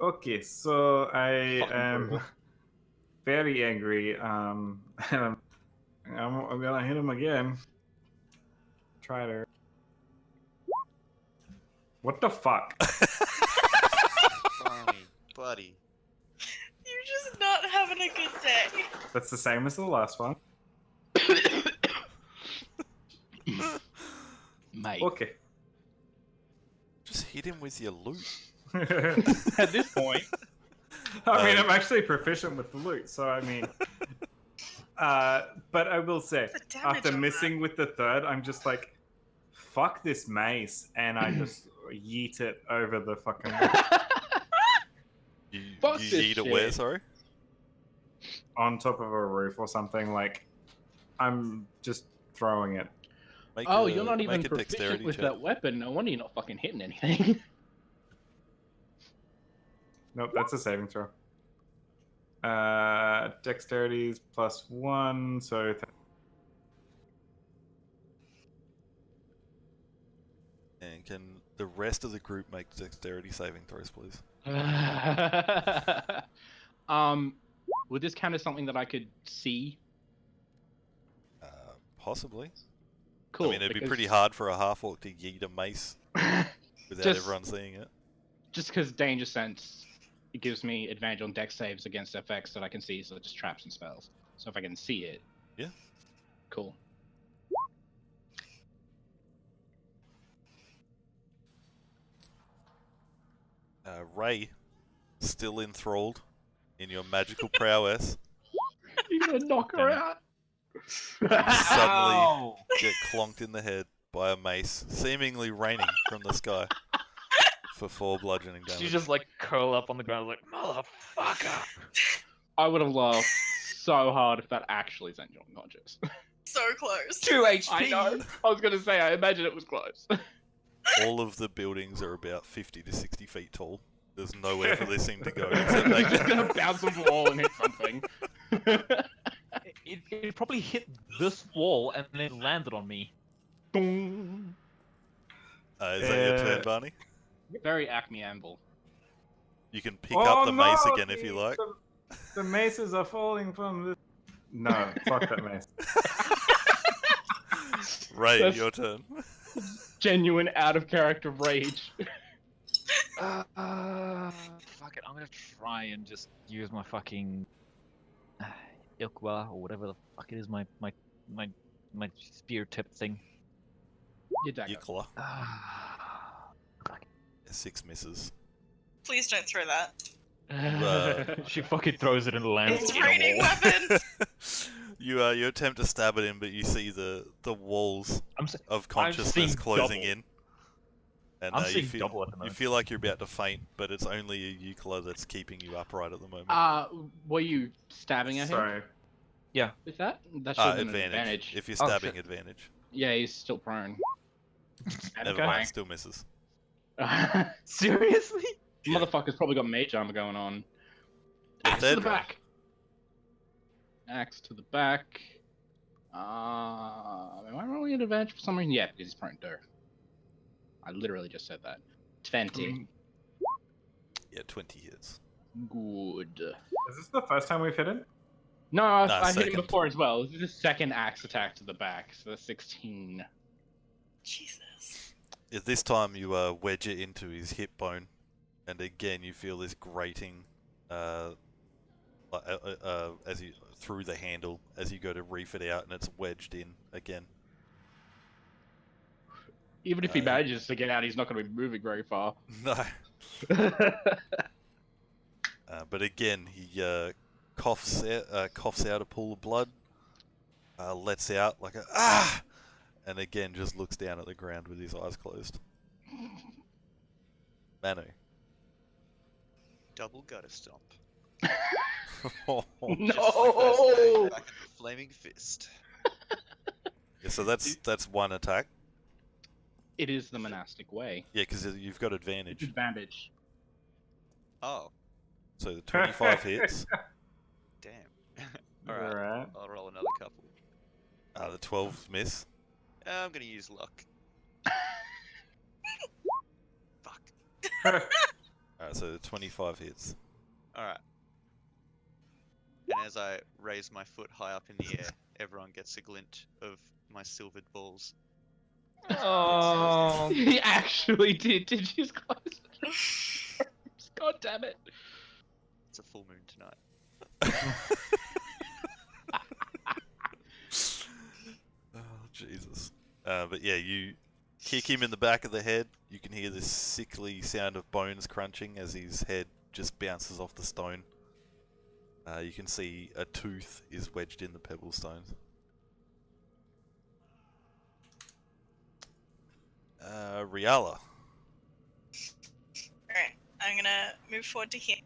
Okay, so I Fucking am brutal. very angry. And I'm gonna hit him again. Try to. What the fuck? Barney, buddy. You're just not having a good day. That's the same as the last one. Mate. Okay. Just hit him with your loot. At this point, I mean, I'm actually proficient with the loot, so I mean. But I will say, The damage after on missing with the third, I'm just like, fuck this mace, and I just yeet it over the fucking. You Fuck this eat it where, shit. sorry? On top of a roof or something. Like, I'm just throwing it. Make oh, a- you're not even make a proficient dexterity with check. that weapon. No wonder you're not fucking hitting anything. Nope, that's a saving throw. Dexterity is +1, so And can the rest of the group make dexterity saving throws, please? Would this count as something that I could see? Possibly. Cool. I mean, it'd be because- pretty hard for a half-orc to yeet a mace without Just- everyone seeing it. Just because danger sense, it gives me advantage on dex saves against effects that I can see, so just traps and spells. So if I can see it, Yeah. Cool. Ray, still enthralled in your magical prowess, You're gonna knock her out. suddenly get clonked in the head by a mace, seemingly raining from the sky for 4 bludgeoning damage. You just like curl up on the ground like, motherfucker! I would have laughed so hard if that actually sent you unconscious. So close. 2 HP! I know. I was gonna say, I imagine it was close. All of the buildings are about 50 to 60 feet tall. There's nowhere for this thing to go except they It's just gonna bounce off the wall and hit something. It probably hit this wall and then landed on me. Boom. Is that your turn, Barney? Very Acme Anvil. You can pick up the mace no, again if you like. The maces are falling from the. No, fuck that mace. Ray, That's- your turn. Genuine out of character rage. Fuck it, I'm gonna try and just use my fucking Ilkwa or whatever the fuck it is, my spear tip thing. Your dagger. Yikla. Fuck 6 misses. Please don't throw that. it. She fucking throws it and lands It's in a raining wall. weapons! You attempt to stab at him, but you see the walls I'm s- of consciousness seeing closing double. in. And I'm you seeing feel double at the you moment. feel like you're about to faint, but it's only a Euclid that's keeping you upright at the moment. Were you stabbing at him Sorry. with that? That should have been an Advantage. advantage. If you're Oh, stabbing, shit. advantage. Yeah, he's still prone. Never mind, still misses. Seriously? Motherfucker's probably got mage armor going on. Axe to third the round. back. Axe to the back. Am I rolling an advantage for some reason? Yeah, because he's prone to. I literally just said that. 20. Yeah, 20 hits. Good. Is this the first time we've hit it? No, Nah, I hit him second. before as well. This is the second axe attack to the back, so that's 16. Jesus. Yeah, this time you wedge it into his hip bone, and again you feel this grating as you through the handle as you go to reef it out, and it's wedged in again. Even if he manages to get out, he's not going to be moving very far. No. But again, he coughs out a pool of blood, lets out like a ah, and again just looks down at the ground with his eyes closed. Manu. Double gutter stomp. Oh, No! Back into flaming fist. yeah, so that's one attack. It is the monastic way. Yeah, because you've got advantage. Advantage. Oh, So the 25 hits. damn. Alright, Alright. I'll roll another couple. The 12 miss. I'm gonna use luck. Fuck. Alright, so the 25 hits. Alright. And as I raise my foot high up in the air, everyone gets a glint of my silvered balls. Oh. He actually did. Did you just close it? God damn it. It's a full moon tonight. Oh, Jesus. But yeah, you kick him in the back of the head. You can hear this sickly sound of bones crunching as his head just bounces off the stone. You can see a tooth is wedged in the pebble stones. Riala. Alright, I'm gonna move forward to him.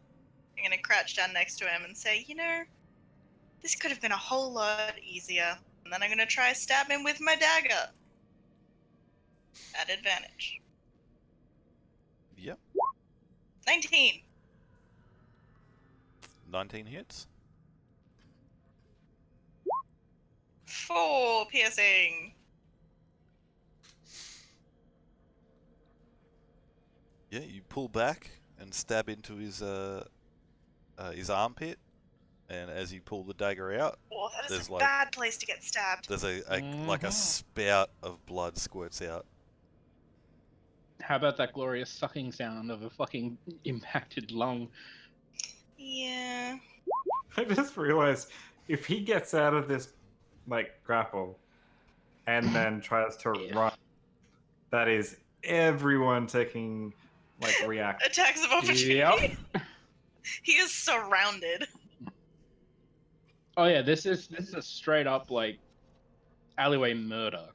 I'm gonna crouch down next to him and say, you know, this could have been a whole lot easier. And then I'm gonna try to stab him with my dagger. At advantage. Yep. 19. 19 hits. 4 piercing. Yeah, you pull back and stab into his armpit, and as you pull the dagger out, Oh, that is There's a like- bad place to get stabbed. there's like a spout of blood squirts out. How about that glorious sucking sound of a fucking impacted lung? Yeah. I just realized if he gets out of this like grapple and then tries to run, that is everyone taking like react. Attacks of opportunity. Yep. He is surrounded. Oh yeah, this is a straight up like alleyway murder.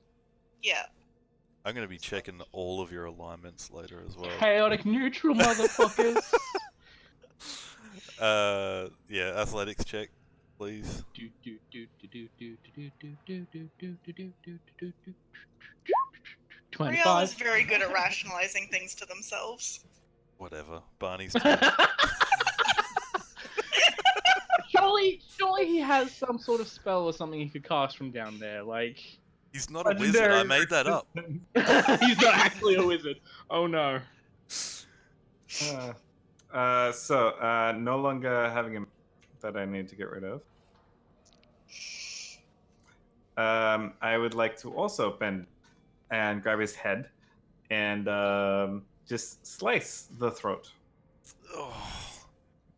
Yeah. I'm gonna be checking all of your alignments later as well. Chaotic neutral, motherfuckers. Yeah, athletics check, please. Riel is 25. very good at rationalizing things to themselves. Whatever. Barney's turn. Surely he has some sort of spell or something he could cast from down there. Like, He's not a wizard. I made that up. he's not actually a wizard. Oh no. So no longer having him that I need to get rid of. I would like to also bend and grab his head and just slice the throat. Oh,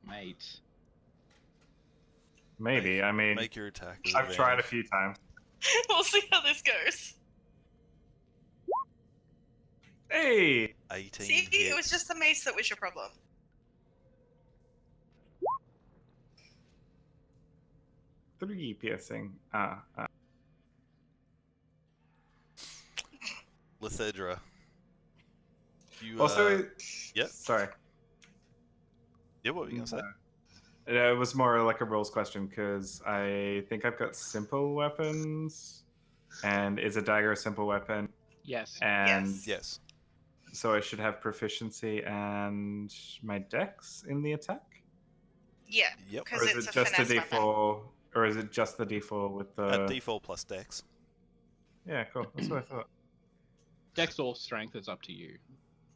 Mate. Maybe. I mean, make your attack. with I've tried a advantage. few times. We'll see how this goes. Hey! 18 See, it was hits. just the mace that was your problem. Three piercing. Lithedra. You, Also, yep. sorry. Yeah, what were you gonna say? It was more like a rules question because I think I've got simple weapons, and is a dagger a simple weapon? Yes. And Yes. Yes. so I should have proficiency and my dex in the attack, Yeah, Yep. or because is it's it a just a finesse weapon. d4? Or is it just the default with the... Default plus Dex. Yeah, cool. That's what I thought. Dex or strength is up to you.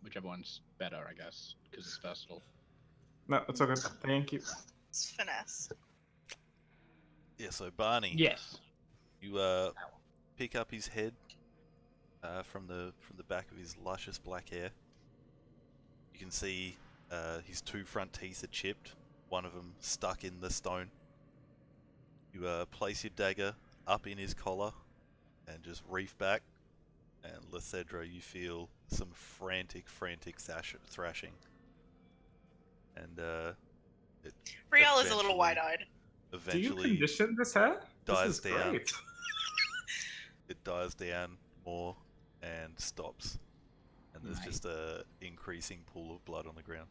Whichever one's better, I guess, because it's versatile. No, it's all good. Thank you. It's finesse. Yeah, so Barney, Yes. you pick up his head from the back of his luscious black hair. You can see his two front teeth are chipped, one of them stuck in the stone. You place your dagger up in his collar and just reef back, and Lethedra, you feel some frantic thrashing. And Riel is a little eventually- wide-eyed. Do you eventually condition this hair? dies This is down. great. It dies down more and stops. And there's Nice. just a increasing pool of blood on the ground.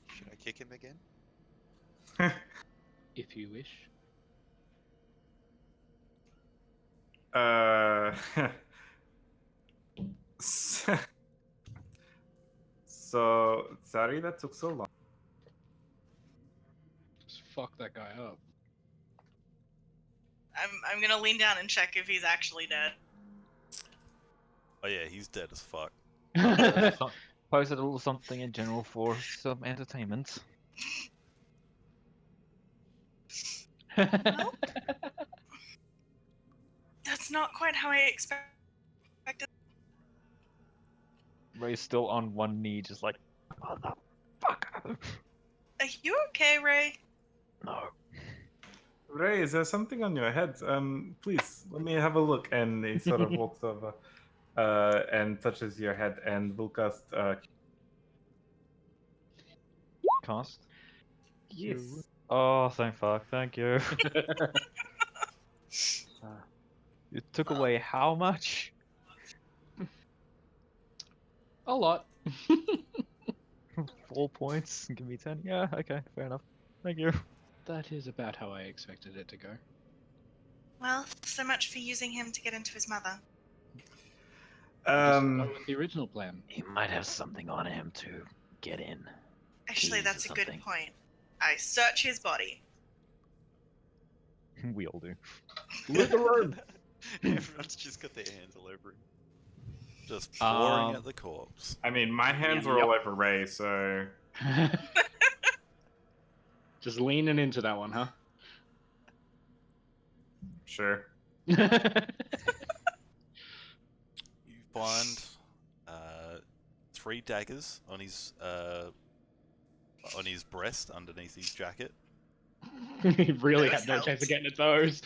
Should I kick him again? If you wish. So, sorry that took so long. Just fuck that guy up. I'm gonna lean down and check if he's actually dead. Oh yeah, he's dead as fuck. Posted a little something in general for some entertainment. Well, that's not quite how I expected. Ray's still on one knee, just like, motherfucker. Are you okay, Ray? No. Ray, is there something on your head? Please, let me have a look. And he sort of walks over and touches your head, and will cast... Cast. yes. Oh, thank fuck. Thank you. You took away how much? A lot. 4 points. Give me 10. Yeah, okay, fair enough. Thank you. That is about how I expected it to go. Well, so much for using him to get into his mother. Just go with the original plan. He might have something on him to get in. Actually, Keys that's or a good something. point. I search his body. We all do. Loot the room. Everyone's just got their hands all over him. Just pouring Um, at the corpse. I mean, my hands are Yep. all over Ray, so... Just leaning into that one, huh? Sure. You find 3 daggers on his breast underneath his jacket. He really Those had no chance helped. of getting at those.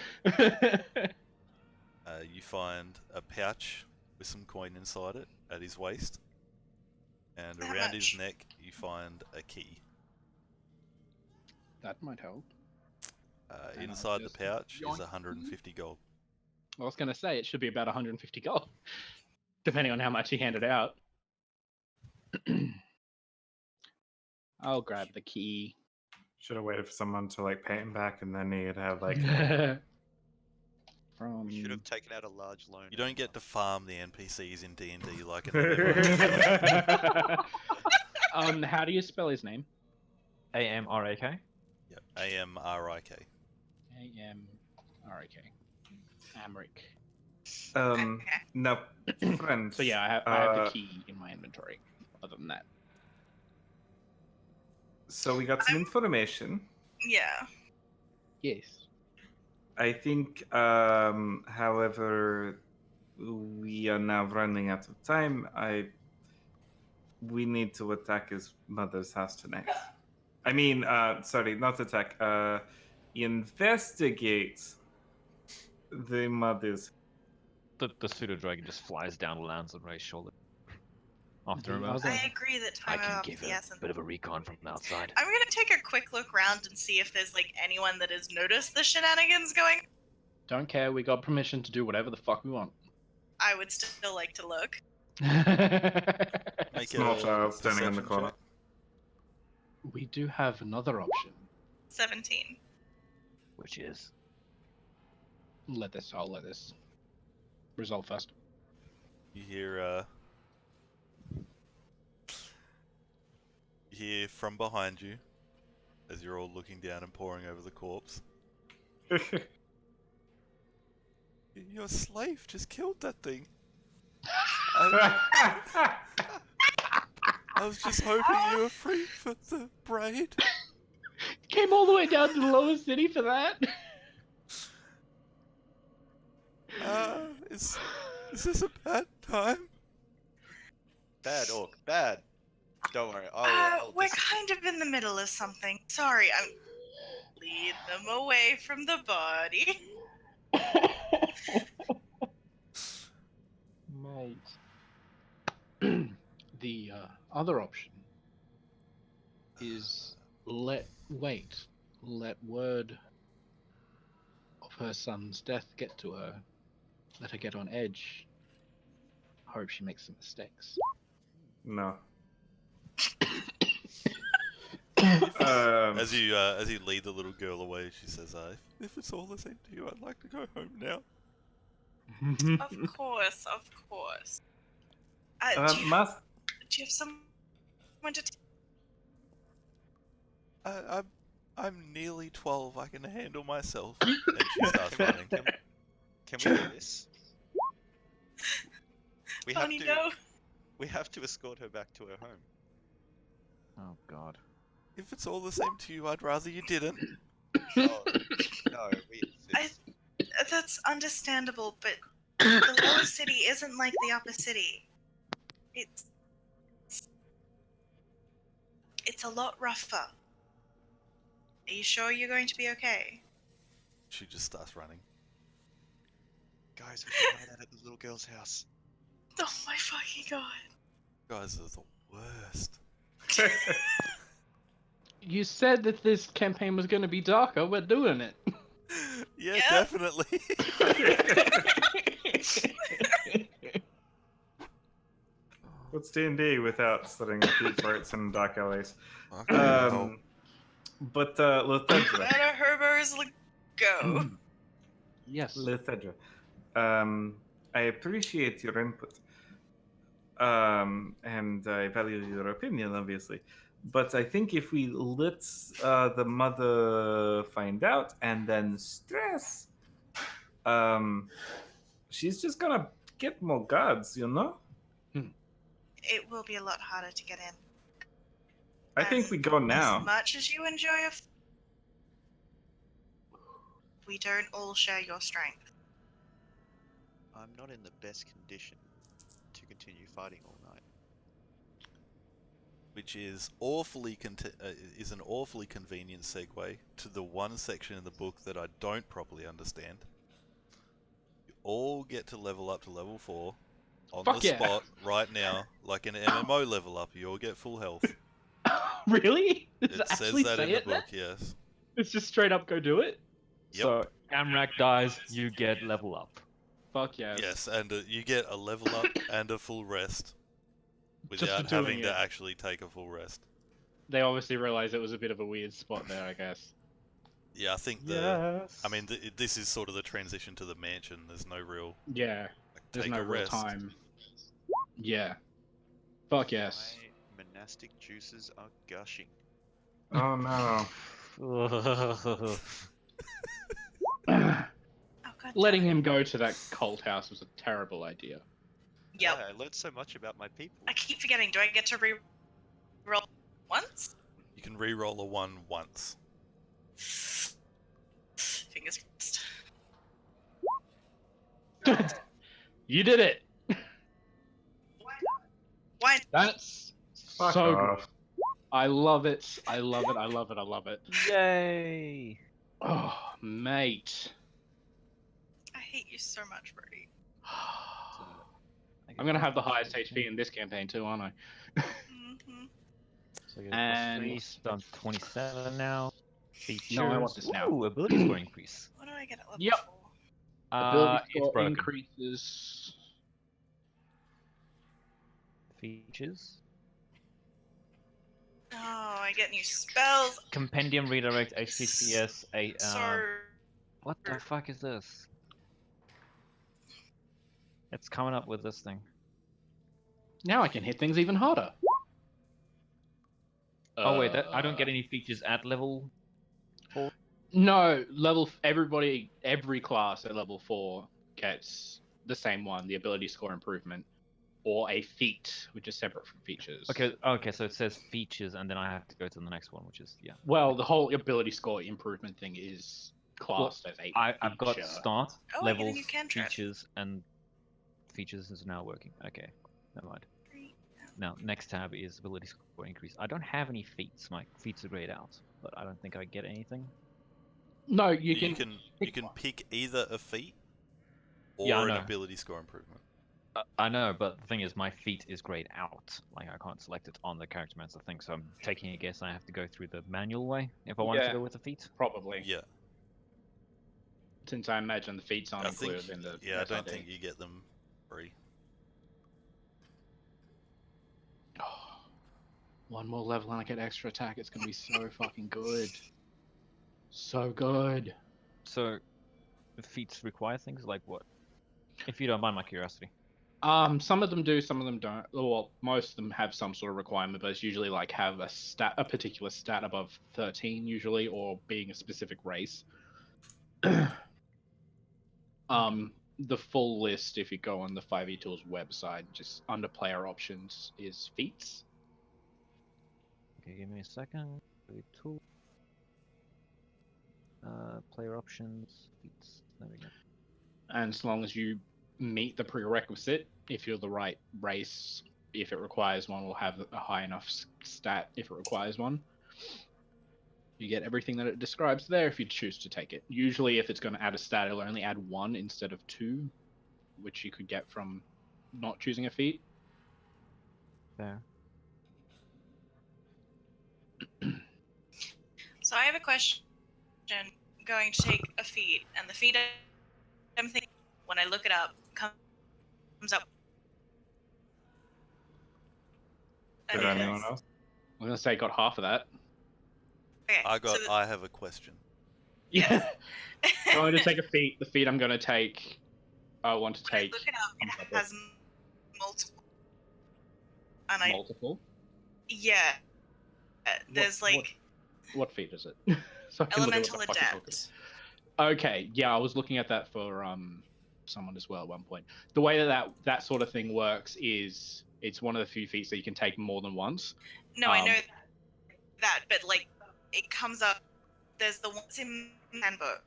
You find a pouch with some coin inside it at his waist, and How around his much? neck you find a key. That might help. Hang on, Inside the just pouch is yoink. 150 gold. I was going to say it should be about 150 gold, depending on how much he handed out. I'll grab the key. Should have waited for someone to like pay him back, and then he'd have like... From We should have taken out a large loan. You don't get to farm the NPCs in D&D like in the how do you spell his name? AMRAK? Yep, A-M-R-I-K. A-M-R-I-K. Amric. Okay. No, friends. So yeah, I have the key in my inventory. Other than that, So we got some information. Yeah. yes. I think, however, we are now running out of time. We need to attack his mother's house tonight. I mean, sorry, not attack. Investigate the mother's. The pseudo dragon just flies down and lands on Ray's shoulder. After him. other- I agree that I time can of give the a essence. bit of a recon from outside. I'm gonna take a quick look around and see if there's like anyone that has noticed the shenanigans going. Don't care. We got permission to do whatever the fuck we want. I would still like to look. Make Small a child standing in the perception corner. check. We do have another option. 17. Which is I'll let this resolve first. You hear from behind you, as you're all looking down and poring over the corpse. Your slave just killed that thing. I was just hoping you were free for the braid. Came all the way down to the lower city for that? Is this a bad time? Bad orc, bad. Don't worry, I'll We're kind of in the middle of something. Sorry, I'm. Lead them away from the body. Mate. The other option is let word of her son's death get to her. Let her get on edge. Hope she makes some mistakes. No. As you lead the little girl away, she says, "If it's all the same to you, I'd like to go home now." Of course, of course. Do you have someone to? I'm nearly 12. I can handle myself. And she starts running. Can we do this? We have Bonnie, to. no. We have to escort her back to her home. Oh god. If it's all the same to you, I'd rather you didn't. Oh, no, That's understandable, but the lower city isn't like the upper city. It's a lot rougher. Are you sure you're going to be okay? She just starts running. Guys, we can hide out at the little girl's house. Oh my fucking god. Guys are the worst. You said that this campaign was going to be darker. We're doing it. Yeah, Yeah. definitely. What's D&D without studying food farts and dark alleys? Okay, well, But Lethedra. Let our herbers go. Yes. Lethedra. I appreciate your input. And I value your opinion, obviously. But I think if we let the mother find out and then stress, she's just gonna get more guards, you know? It will be a lot harder to get in. I think we go now. As much as you enjoy we don't all share your strength. I'm not in the best condition to continue fighting all night. which is awfully is an awfully convenient segue to the one section in the book that I don't properly understand. You all get to level up to level 4 on Fuck the yeah. spot right now, like an MMO level up. You all get full health. Really? Does It says actually that say in the it there? book, yes. It's just straight up go do it? Yep. So Amrak dies, you get level up. Fuck yes. Yes, and you get a level up and a full rest Just for without doing having it. to actually take a full rest. They obviously realized it was a bit of a weird spot there, I guess. Yeah, I think Yes. I mean, this is sort of the transition to the mansion. There's no real Yeah, like, there's take no a real rest. time. Yeah. Fuck yes. My monastic juices are gushing. Oh no. Oh, God Letting damn it. him go to that cult house was a terrible idea. Yep. Yeah, I learned so much about my people. I keep forgetting. Do I get to re-roll once? You can re-roll a 1 once. Fingers crossed. You did it! Why? That's Fuck so off. good. I love it. I love it. I love it. I love it. Yay! Oh, mate. I hate you so much, Brody. I'm gonna have the highest HP in this campaign too, aren't I? Mm-hmm. So I get And- +3, so I'm 27 now. Features. No, I want this now. Ooh, ability score increase. What do I get at level Yep. 4? Ability It's score broken. increases. Features. Oh, I get new spells. Compendium redirect HTTPS 8. So What the fuck is this? It's coming up with this thing. Now I can hit things even harder. Oh wait, I don't get any features at level 4. No, every class at level 4 gets the same one, the ability score improvement, or a feat, which is separate from features. Okay, so it says features, and then I have to go to the next one, which is Well, the whole ability score improvement thing is classed as a I've got feature. start, Oh, levels, everything you can try. features, and features is now working. Okay, never mind. Now, next tab is ability score increase. I don't have any feats. My feats are grayed out, but I don't think I get anything. No, You can one. pick either a feat Yeah, I or an know. ability score improvement. I know, but the thing is, my feat is grayed out. Like, I can't select it on the character master thing, so I'm taking a guess I have to go through the manual way if I wanted to Yeah. go with a feat. Probably. Yeah. Since I imagine the feats aren't I think. included in the Yeah, I don't SID. think you get them free. One more level and I get extra attack. It's gonna be so fucking good. So good. So, the feats require things like what? If you don't mind my curiosity. Some of them do, some of them don't. Well, most of them have some sort of requirement, but it's usually like have a particular stat above 13 usually, or being a specific race. The full list, if you go on the 5e Tools website, just under player options, is feats. Okay, give me a second. Tool. Player options, feats. There we go. And as long as you meet the prerequisite, if you're the right race, if it requires one, will have a high enough stat if it requires one. You get everything that it describes there if you choose to take it. Usually, if it's going to add a stat, it'll only add 1 instead of 2, which you could get from not choosing a feat. There. So I have a question. Going to take a feat, and the feat I'm thinking when I look it up comes up. Did Okay. anyone else? I'm going to say got half of that. Okay, I have a question. Yeah. Going to take a feat. The feat I'm going to take, I want to when I take. look it up, it has multiple. And Multiple? Yeah. There's What feat is it? So I can look at what elemental the fuck you're talking adept. about. Okay, yeah, I was looking at that for someone as well at one point. The way that sort of thing works is it's one of the few feats that you can take more than once. No, I know that, but it comes up. There's the ones in handbook,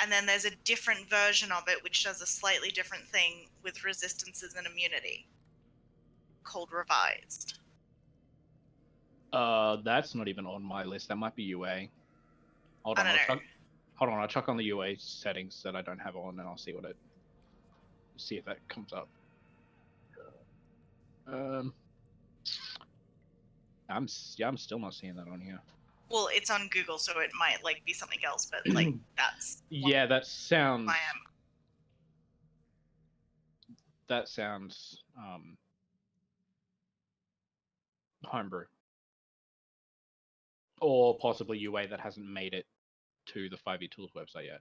and then there's a different version of it which does a slightly different thing with resistances and immunity, called revised. That's not even on my list. That might be UA. Hold on, I'll check on the UA settings that I don't have on, and I'll see see if that comes up. I'm still not seeing that on here. Well, it's on Google, so it might be something else, but that's yeah, that sounds. I am. That sounds homebrew, or possibly UA that hasn't made it to the 5e Tools website yet.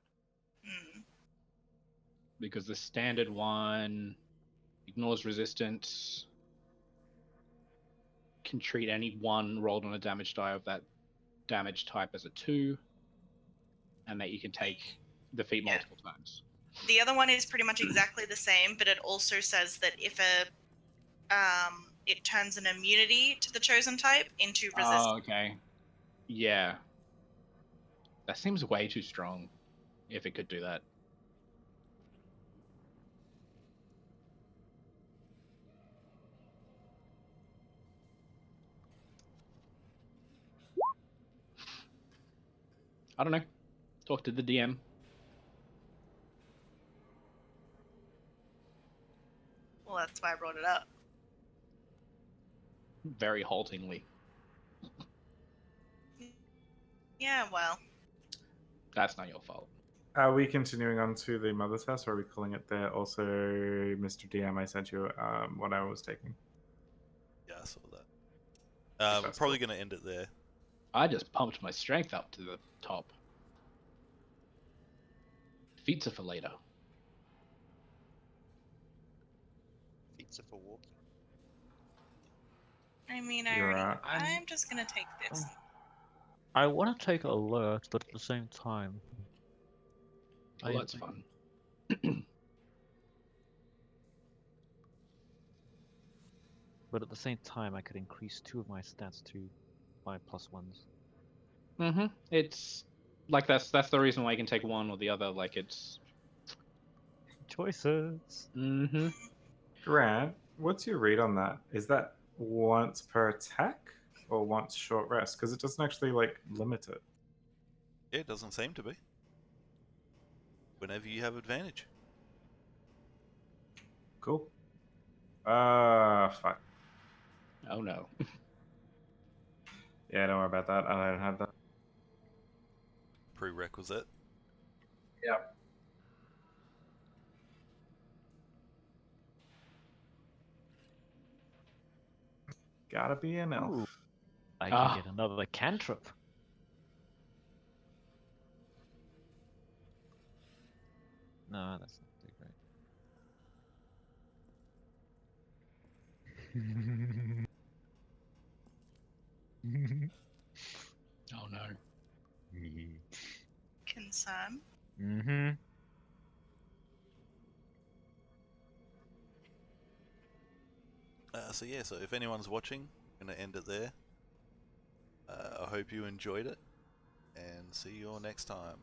Because the standard one ignores resistance, can treat any one rolled on a damage die of that damage type as a 2, and that you can take the feat multiple times. The other one is pretty much exactly the same, but it also says that if it turns an immunity to the chosen type into resistance. Oh, okay. Yeah. That seems way too strong, if it could do that. I don't know. Talk to the DM. Well, that's why I brought it up. Very haltingly. Yeah, well. That's not your fault. Are we continuing on to the mother's house, or are we calling it there? Also, Mr. DM, I sent you what I was taking. Yeah, I saw that. We're probably going to end it there. I just pumped my strength up to the top. Feats are for later. Pizza for walking. I mean, You're I'm just gonna take this. I want to take alert, but at the same time, Oh, that's fun. but at the same time, I could increase 2 of my stats to 5+1s. Mm-hmm. It's like that's the reason why you can take one or the other. Like it's. Choices. Mm-hmm. Grant, what's your rate on that? Is that once per attack or once short rest? Because it doesn't actually like limit it. Yeah, it doesn't seem to be. Whenever you have advantage. Cool. Fuck. Oh no. Yeah, don't worry about that. I don't have that. Prerequisite. Yep. Gotta be an elf. Ooh. I can get another cantrip. No, that's not too great. Oh no. Concern. Mm-hmm. So yeah, so if anyone's watching, I'm gonna end it there. I hope you enjoyed it, and see you all next time.